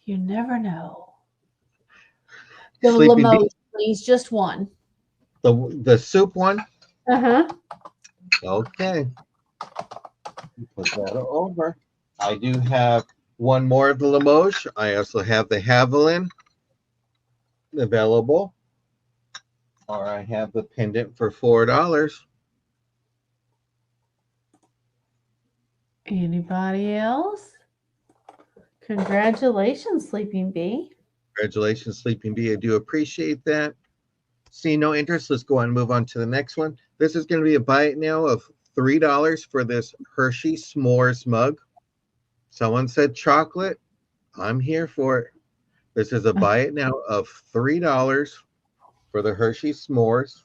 Speaker 2: You never know. The
Speaker 1: Sleeping
Speaker 2: Limoges,
Speaker 1: Beauty,
Speaker 2: please, just one.
Speaker 1: the soup one.
Speaker 2: Uh-huh.
Speaker 1: Okay, put that over. I do have one more of the Limoges. I also have the Haviland available, or I have the pendant for $4.
Speaker 2: Anybody else? Congratulations, Sleeping Bee.
Speaker 1: Congratulations, Sleeping Bee. I do appreciate that. See no interest. Let's go on and move on to the next one. This is going to be a buy it now of $3 for this Hershey S'mores mug. Someone said chocolate. I'm here for it. This is a buy it now of $3 for the Hershey S'mores.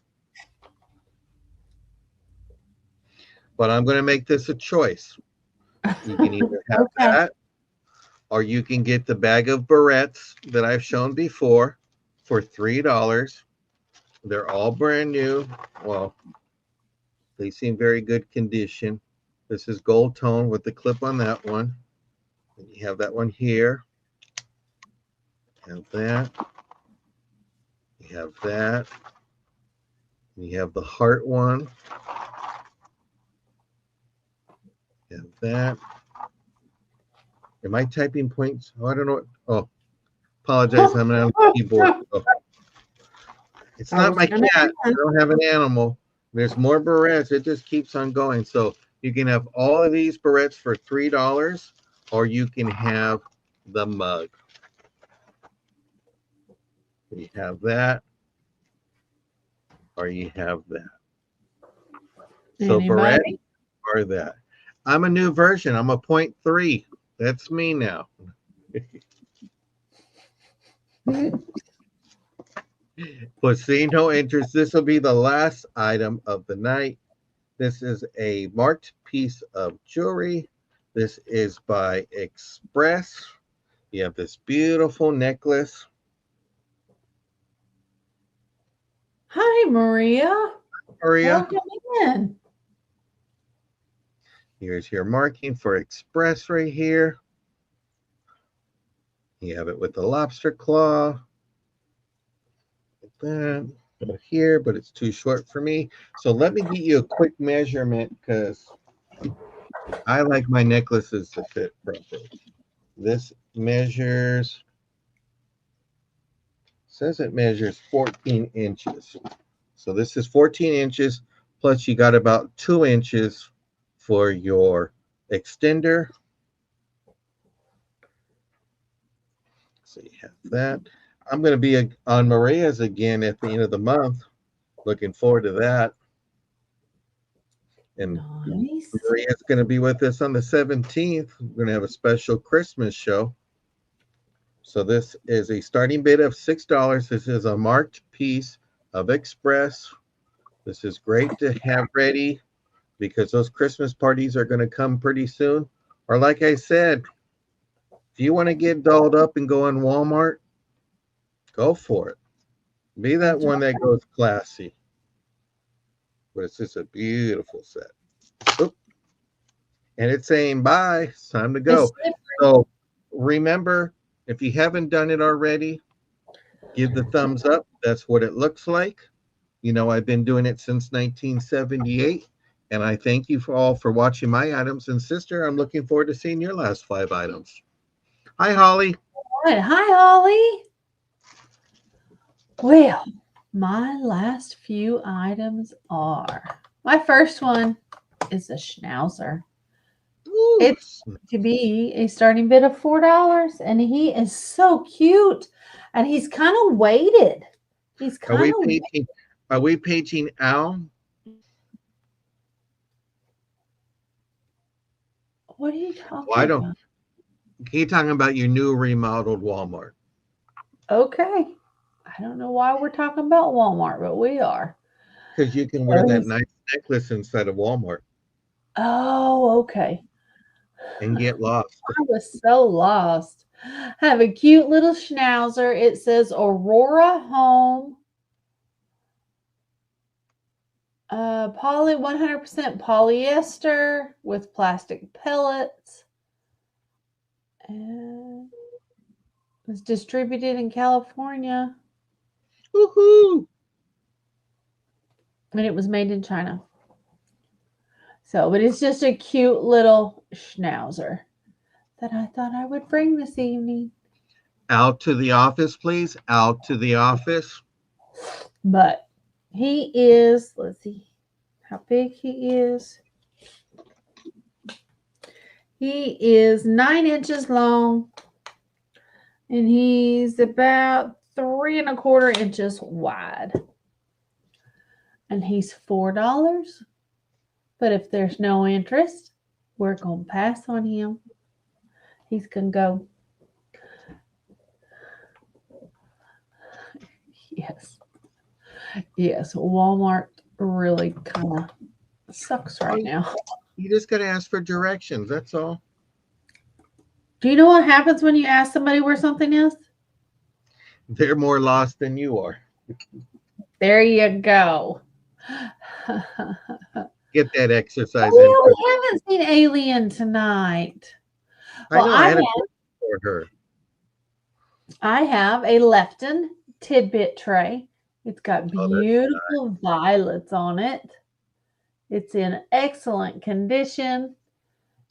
Speaker 1: But I'm going to make this a choice. You can either have that, or you can get the bag of barrettes that I've shown before for $3. They're all brand new. Well, they seem very good condition. This is gold tone with the clip on that one. And you have that one here. Have that. You have that. You have the heart one. You have that. Am I typing points? Oh, I don't know what. Oh, apologize. I'm on the keyboard. Oh. It's not my cat. I don't have an animal. There's more barrettes. It just keeps on going. So you can have all of these barrettes for $3, or you can have the mug. You have that, or you have that. So barrette or that. I'm a new version. I'm a 0.3. That's me now. But see no interest. This will be the last item of the night. This is a marked piece of jewelry. This is by Express. You have this beautiful necklace.
Speaker 2: Hi, Maria.
Speaker 1: Maria.
Speaker 2: Welcome in.
Speaker 1: Here's your marking for Express right here. You have it with the lobster claw. Like that. Here, but it's too short for me. So let me get you a quick measurement because I like my necklaces to fit properly. This measures, says it measures 14 inches. So this is 14 inches, plus you got about 2 inches for your extender. So you have that. I'm going to be on Maria's again at the end of the month. Looking forward to that. And
Speaker 2: nice.
Speaker 1: Maria's going to be with us on the 17th. We're going to have a special Christmas show. So this is a starting bid of $6. This is a marked piece of Express. This is great to have ready because those Christmas parties are going to come pretty soon. Or like I said, if you want to get dolled up and go in Walmart, go for it. Be that one that goes classy. But it's just a beautiful set. Oop. And it's saying bye. It's time to go. So remember, if you haven't done it already, give the thumbs up. That's what it looks like. You know, I've been doing it since 1978. And I thank you for all for watching my items. And sister, I'm looking forward to seeing your last 5 items. Hi, Holly.
Speaker 2: Hi, Holly. Well, my last few items are, my first one is a schnauzer.
Speaker 1: Ooh.
Speaker 2: It's to be a starting bid of $4, and he is so cute, and he's kind of weighted. He's kind of weighted.
Speaker 1: Are we paging Al?
Speaker 2: What are you talking
Speaker 1: Well, I don't.
Speaker 2: about?
Speaker 1: Keep talking about your new remodeled Walmart.
Speaker 2: Okay. I don't know why we're talking about Walmart, but we are.
Speaker 1: Because you can wear that nice necklace inside of Walmart
Speaker 2: Oh, okay.
Speaker 1: and get lost.
Speaker 2: I was so lost. I have a cute little schnauzer. It says Aurora Home. Poly 100% polyester with plastic pellets. And it's distributed in California.
Speaker 1: Woohoo!
Speaker 2: And it was made in China. So, but it's just a cute little schnauzer that I thought I would bring this evening.
Speaker 1: Out to the office, please. Out to the office.
Speaker 2: But he is, let's see how big he is. He is 9 inches long and he's about 3¼ inches wide. And he's $4. But if there's no interest, we're going to pass on him. He's going to go. Yes. Yes, Walmart really kind of sucks right now.
Speaker 1: You just got to ask for directions. That's all.
Speaker 2: Do you know what happens when you ask somebody where something is?
Speaker 1: They're more lost than you are.
Speaker 2: There you go.
Speaker 1: Get that exercise
Speaker 2: Well,
Speaker 1: in.
Speaker 2: we haven't seen Alien tonight.
Speaker 1: I know. I had a question for her.
Speaker 2: I have a Lefton tidbit tray. It's got
Speaker 1: Oh,
Speaker 2: beautiful violets on it. It's in excellent condition.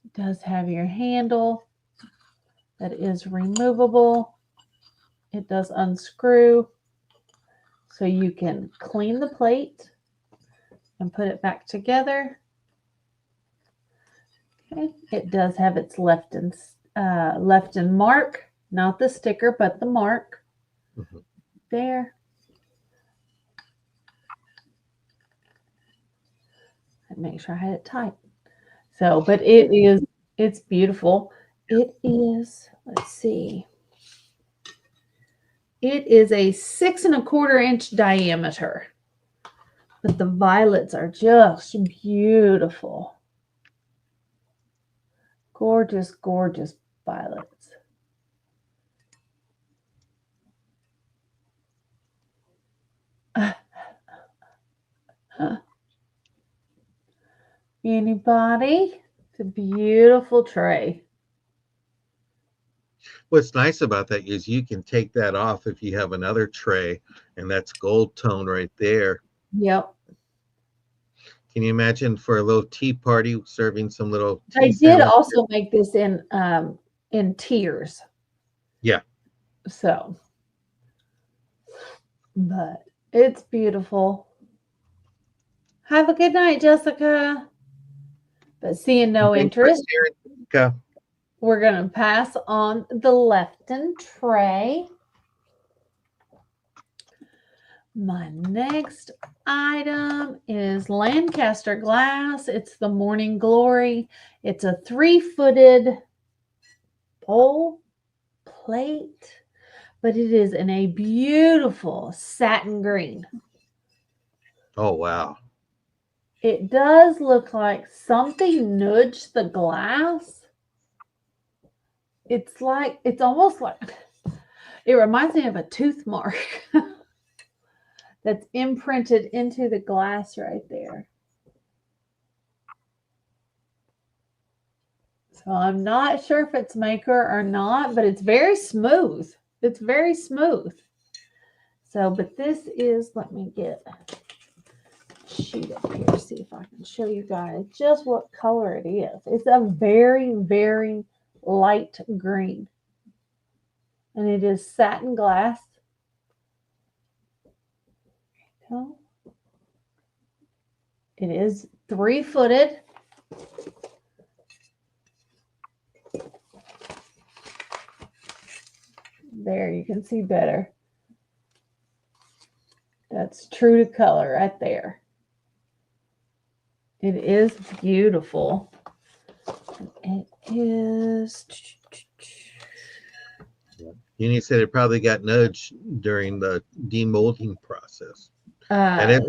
Speaker 2: It does have your handle that is removable. It does unscrew. So you can clean the plate and put it back together. Okay. It does have its Lefton mark, not the sticker, but the mark there. I'd make sure I had it tight. So, but it's beautiful. It is, let's see. It is a 6¼ inch diameter. But the violets are just beautiful. Gorgeous, gorgeous violets. Anybody? It's a beautiful tray.
Speaker 1: What's nice about that is you can take that off if you have another tray, and that's gold tone right there.
Speaker 2: Yep.
Speaker 1: Can you imagine for a little tea party serving some little tea
Speaker 2: I did
Speaker 1: sandwiches?
Speaker 2: also make this in tiers.
Speaker 1: Yeah.
Speaker 2: So, but it's beautiful. Have a good night, Jessica. But seeing no interest, we're going to pass on the Lefton tray. My next item is Lancaster glass. It's the Morning Glory. It's a 3-footed bowl plate, but it is in a beautiful satin green.
Speaker 1: Oh, wow.
Speaker 2: It does look like something nudged the glass. It's almost like, it reminds me of a tooth mark that's imprinted into the glass right there. So I'm not sure if it's maker or not, but it's very smooth. It's very smooth. So, but this is, let me get a sheet up here, see if I can show you guys just what color it is. It's a very, very light green. And it is satin glass. It is 3-footed. There, you can see better. That's true to color right there. It is beautiful. It is.
Speaker 1: Uni said it probably got nudged during the demolding process. And it,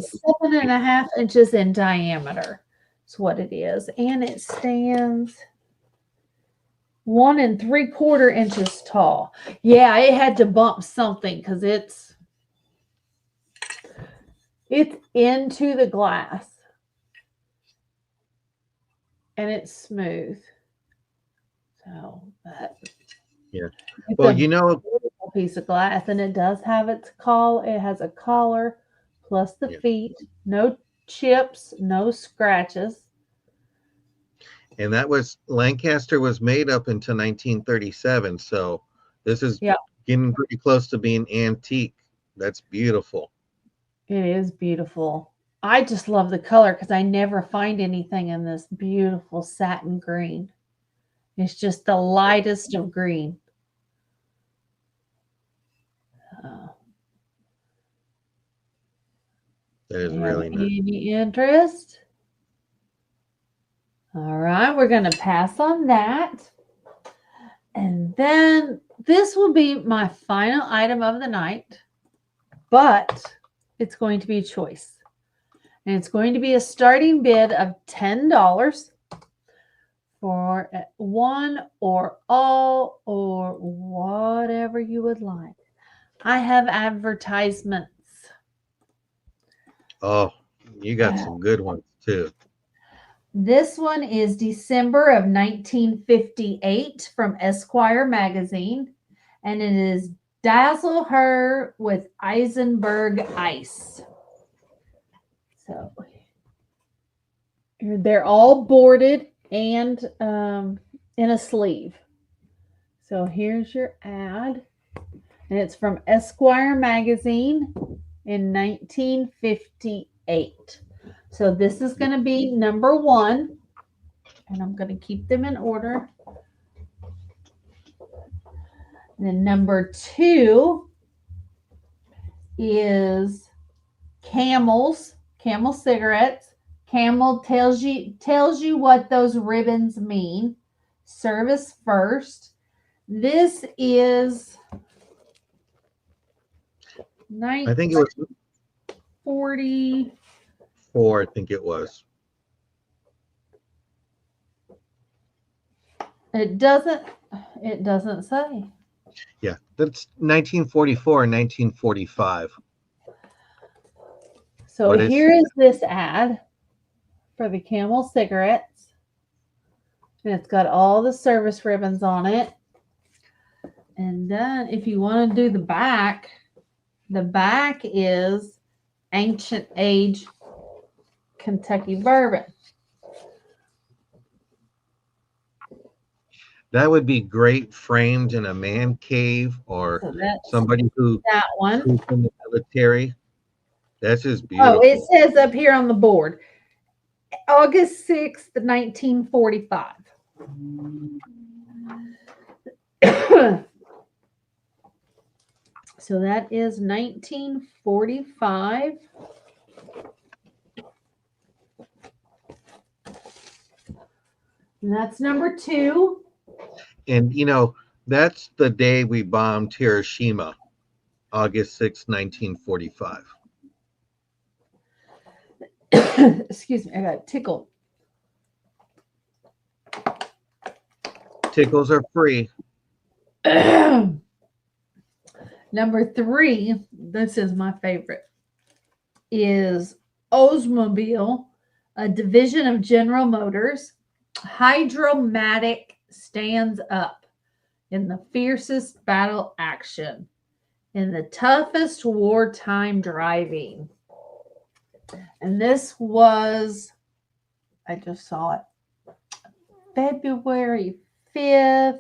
Speaker 2: 7.5 inches in diameter. That's what it is. And it stands 1 3/4 inches tall. Yeah, it had to bump something because it's into the glass. And it's smooth. So that
Speaker 1: yeah.
Speaker 2: it's
Speaker 1: Well,
Speaker 2: a
Speaker 1: you know,
Speaker 2: beautiful piece of glass, and it does have its collar. It has a collar plus the
Speaker 1: Yeah.
Speaker 2: feet. No chips, no scratches.
Speaker 1: and that was Lancaster was made up until 1937. So this is
Speaker 2: Yeah.
Speaker 1: getting pretty close to being antique. That's beautiful.
Speaker 2: It is beautiful. I just love the color because I never find anything in this beautiful satin green. It's just the lightest of green.
Speaker 1: That is
Speaker 2: You
Speaker 1: really
Speaker 2: have
Speaker 1: nice.
Speaker 2: any interest? All right, we're going to pass on that. And then this will be my final item of the night, but it's going to be a choice. And it's going to be a starting bid of $10 for one or all or whatever you would like. I have advertisements.
Speaker 1: Oh, you got some good ones too.
Speaker 2: This one is December of 1958 from Esquire magazine, and it is Dazzle Her with Eisenberg Ice. So they're all boarded and in a sleeve. So here's your ad, and it's from Esquire magazine in 1958. So this is going to be number 1, and I'm going to keep them in order. And then number 2 is Camel cigarettes. Camel tells you what those ribbons mean. Service first. This is
Speaker 1: I think it was
Speaker 2: 40.
Speaker 1: 4. I think it was.
Speaker 2: It doesn't say.
Speaker 1: Yeah, that's 1944 and 1945.
Speaker 2: So
Speaker 1: What is-
Speaker 2: here is this ad for the Camel cigarettes. And it's got all the service ribbons on it. And then if you want to do the back is ancient age Kentucky bourbon.
Speaker 1: That would be great framed in a man cave or
Speaker 2: So that's
Speaker 1: somebody who's
Speaker 2: that one.
Speaker 1: in the military. That's just beautiful.
Speaker 2: Oh, it says up here on the board, August 6th, 1945. So that is 1945. And that's number 2.
Speaker 1: And you know, that's the day we bombed Hiroshima, August 6, 1945.
Speaker 2: Excuse me, I got tickled.
Speaker 1: Tickles are free.
Speaker 2: Number 3, this is my favorite, is Oldsmobile, a division of General Motors. Hydromatic stands up in the fiercest battle action, in the toughest wartime driving. And this was, I just saw it, February 5th.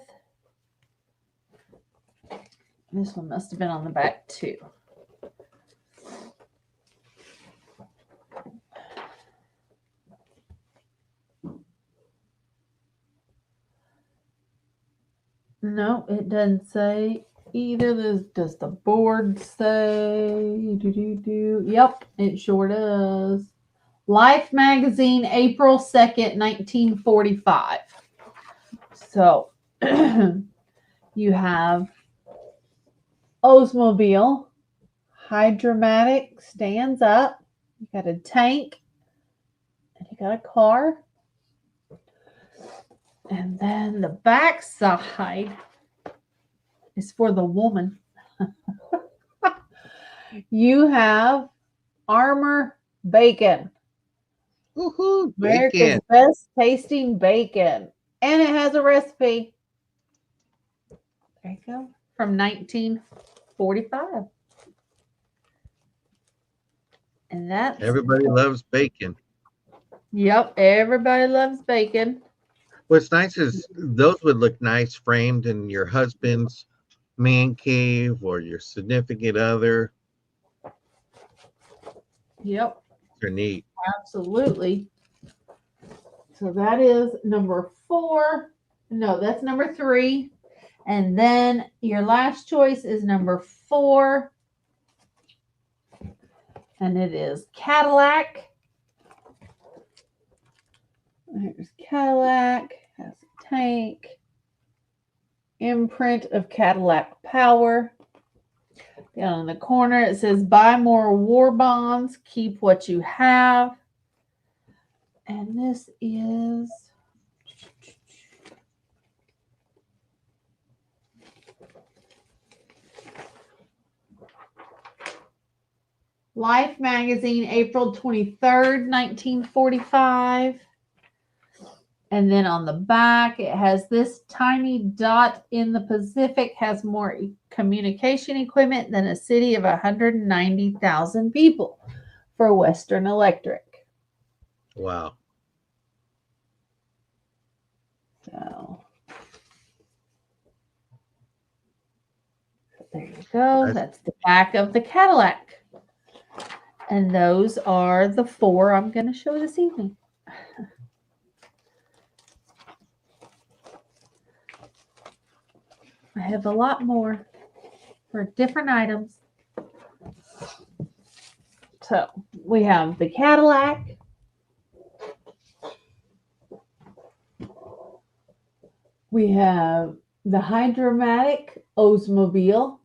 Speaker 2: This one must have been on the back too. No, it doesn't say either. Does the board say? Yep, it sure does. Life magazine, April 2nd, 1945. So you have Oldsmobile, Hydromatic, stands up. You got a tank, and you got a car. And then the back side is for the woman. You have Armor Bacon.
Speaker 1: Woohoo!
Speaker 2: America's
Speaker 1: Bacon.
Speaker 2: best tasting bacon. And it has a recipe. There you go. From 1945. And that's
Speaker 1: Everybody loves bacon.
Speaker 2: Yep, everybody loves bacon.
Speaker 1: What's nice is those would look nice framed in your husband's man cave or your significant other.
Speaker 2: Yep,
Speaker 1: They're neat.
Speaker 2: absolutely. So that is number 4. No, that's number 3. And then your last choice is number 4. And it is Cadillac. There's Cadillac, has a tank, imprint of Cadillac power. Down in the corner, it says buy more war bonds, keep what you have. And this is Life magazine, April 23rd, 1945. And then on the back, it has this tiny dot in the Pacific has more communication equipment than a city of 190,000 people for Western Electric.
Speaker 1: Wow.
Speaker 2: So there you go. That's the back of the Cadillac. And those are the 4 I'm going to show this evening. I have a lot more for different items. So we have the Cadillac. We have the Hydromatic Oldsmobile.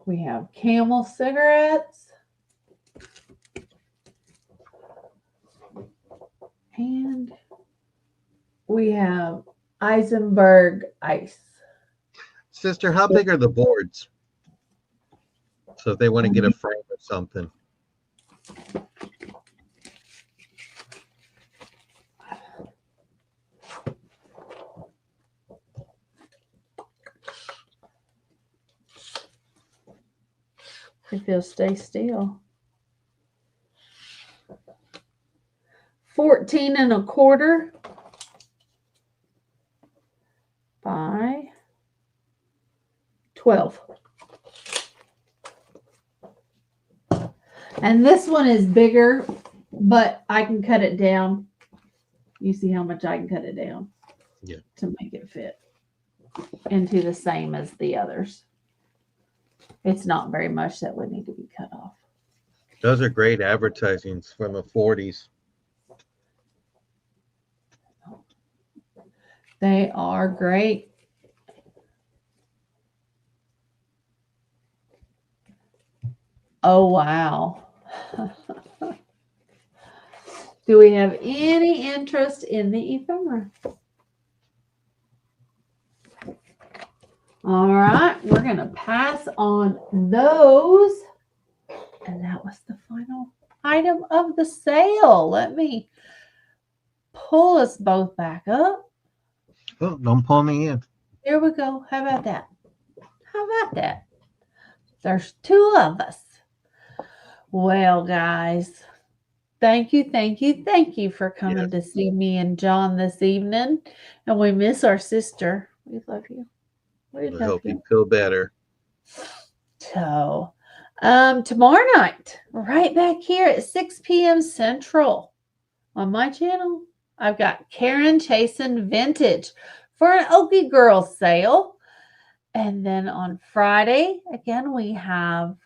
Speaker 2: We have Camel cigarettes. And we have Eisenberg ice.
Speaker 1: Sister, how big are the boards? So if they want to get a frame or something.
Speaker 2: If you'll stay still. 14 1/4 by 12. And this one is bigger, but I can cut it down. You see how much I can cut it down?
Speaker 1: Yeah.
Speaker 2: To make it fit into the same as the others. It's not very much that would need to be cut off.
Speaker 1: Those are great advertisings from the 40s.
Speaker 2: They are great. Oh, wow. Do we have any interest in the ephemera? All right, we're going to pass on those. And that was the final item of the sale. Let me pull us both back up.
Speaker 1: Oh, don't pull me in.
Speaker 2: There we go. How about that? How about that? There's 2 of us. Well, guys, thank you for coming to see me and John this evening. And we miss our sister. We love you.
Speaker 1: I hope you feel better.
Speaker 2: So, tomorrow night, right back here at 6 p.m. Central on my channel, I've got Karen Chasen Vintage for an Okie Girl sale. And then on Friday, again, we have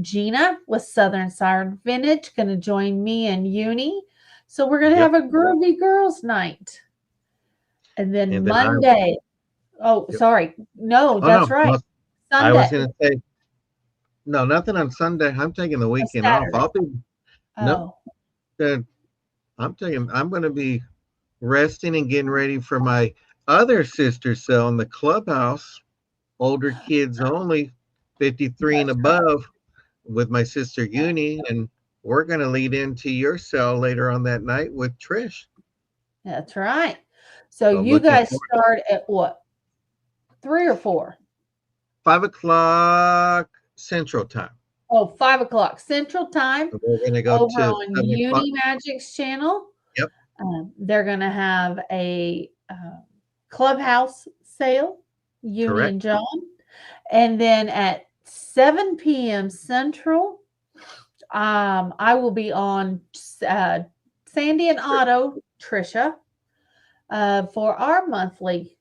Speaker 2: Gina with Southern Siren Vintage going to join me and Uni So we're gonna
Speaker 1: Yep.
Speaker 2: have a groovy girls' night, and then
Speaker 1: And then
Speaker 2: Monday. Oh,
Speaker 1: Yep.
Speaker 2: sorry. No,
Speaker 1: Oh no,
Speaker 2: that's right.
Speaker 1: no, I was
Speaker 2: Sunday,
Speaker 1: gonna say no, nothing on Sunday. I'm taking the
Speaker 2: a
Speaker 1: weekend off.
Speaker 2: Saturday.
Speaker 1: I'll be no.
Speaker 2: Oh,
Speaker 1: I'm gonna be resting and getting ready for my other sister cell in the clubhouse, older kids only, 53 and
Speaker 2: that's right.
Speaker 1: above, with my sister Uni, and we're gonna lead into your cell later on that night with Trish.
Speaker 2: That's right. So
Speaker 1: So
Speaker 2: you
Speaker 1: looking
Speaker 2: guys
Speaker 1: forward.
Speaker 2: start at what? 3 or 4?
Speaker 1: 5 o'clock Central Time.
Speaker 2: Oh, 5 o'clock Central Time
Speaker 1: And we're gonna go
Speaker 2: over
Speaker 1: to
Speaker 2: on
Speaker 1: 7 o'clock.
Speaker 2: Uni Magic's channel.
Speaker 1: Yep,
Speaker 2: They're going to have a clubhouse sale, Uni
Speaker 1: correct.
Speaker 2: and John. And then at 7 p.m. Central, I will be on Sandy and Otto, Trisha, for our monthly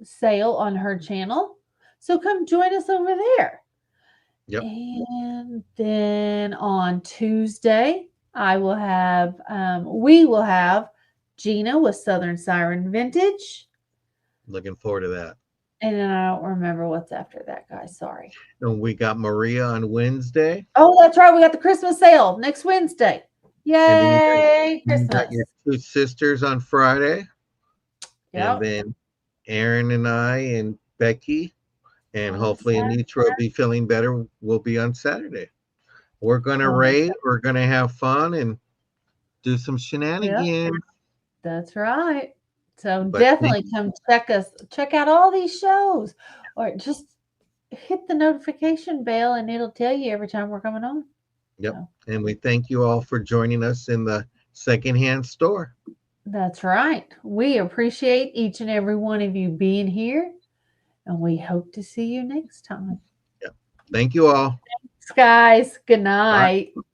Speaker 2: sale on her channel. So come join us over there.
Speaker 1: Yep.
Speaker 2: And then on Tuesday, we will have Gina with Southern Siren Vintage.
Speaker 1: Looking forward to that.
Speaker 2: And then I don't remember what's after that, guys. Sorry.
Speaker 1: And we got Maria on Wednesday.
Speaker 2: Oh, that's right. We got the Christmas sale next Wednesday.
Speaker 1: And then
Speaker 2: Yay,
Speaker 1: you got
Speaker 2: Christmas.
Speaker 1: your two sisters on Friday. And
Speaker 2: Yep.
Speaker 1: then Aaron and I and Becky, and
Speaker 2: On
Speaker 1: hopefully Anitra will be feeling better. We'll be on Saturday. We're gonna
Speaker 2: Oh,
Speaker 1: raid, we're gonna have fun and do some
Speaker 2: Yep,
Speaker 1: shenanigans.
Speaker 2: that's right. So
Speaker 1: But
Speaker 2: definitely come check out all these shows, or just hit the notification bell and it'll tell you every time we're coming on.
Speaker 1: Yep.
Speaker 2: So
Speaker 1: And we thank you all for joining us in the secondhand store.
Speaker 2: that's right. We appreciate each and every one of you being here, and we hope to see you next time.
Speaker 1: Yep. Thanks, guys. Good
Speaker 2: Good
Speaker 1: night.
Speaker 2: night.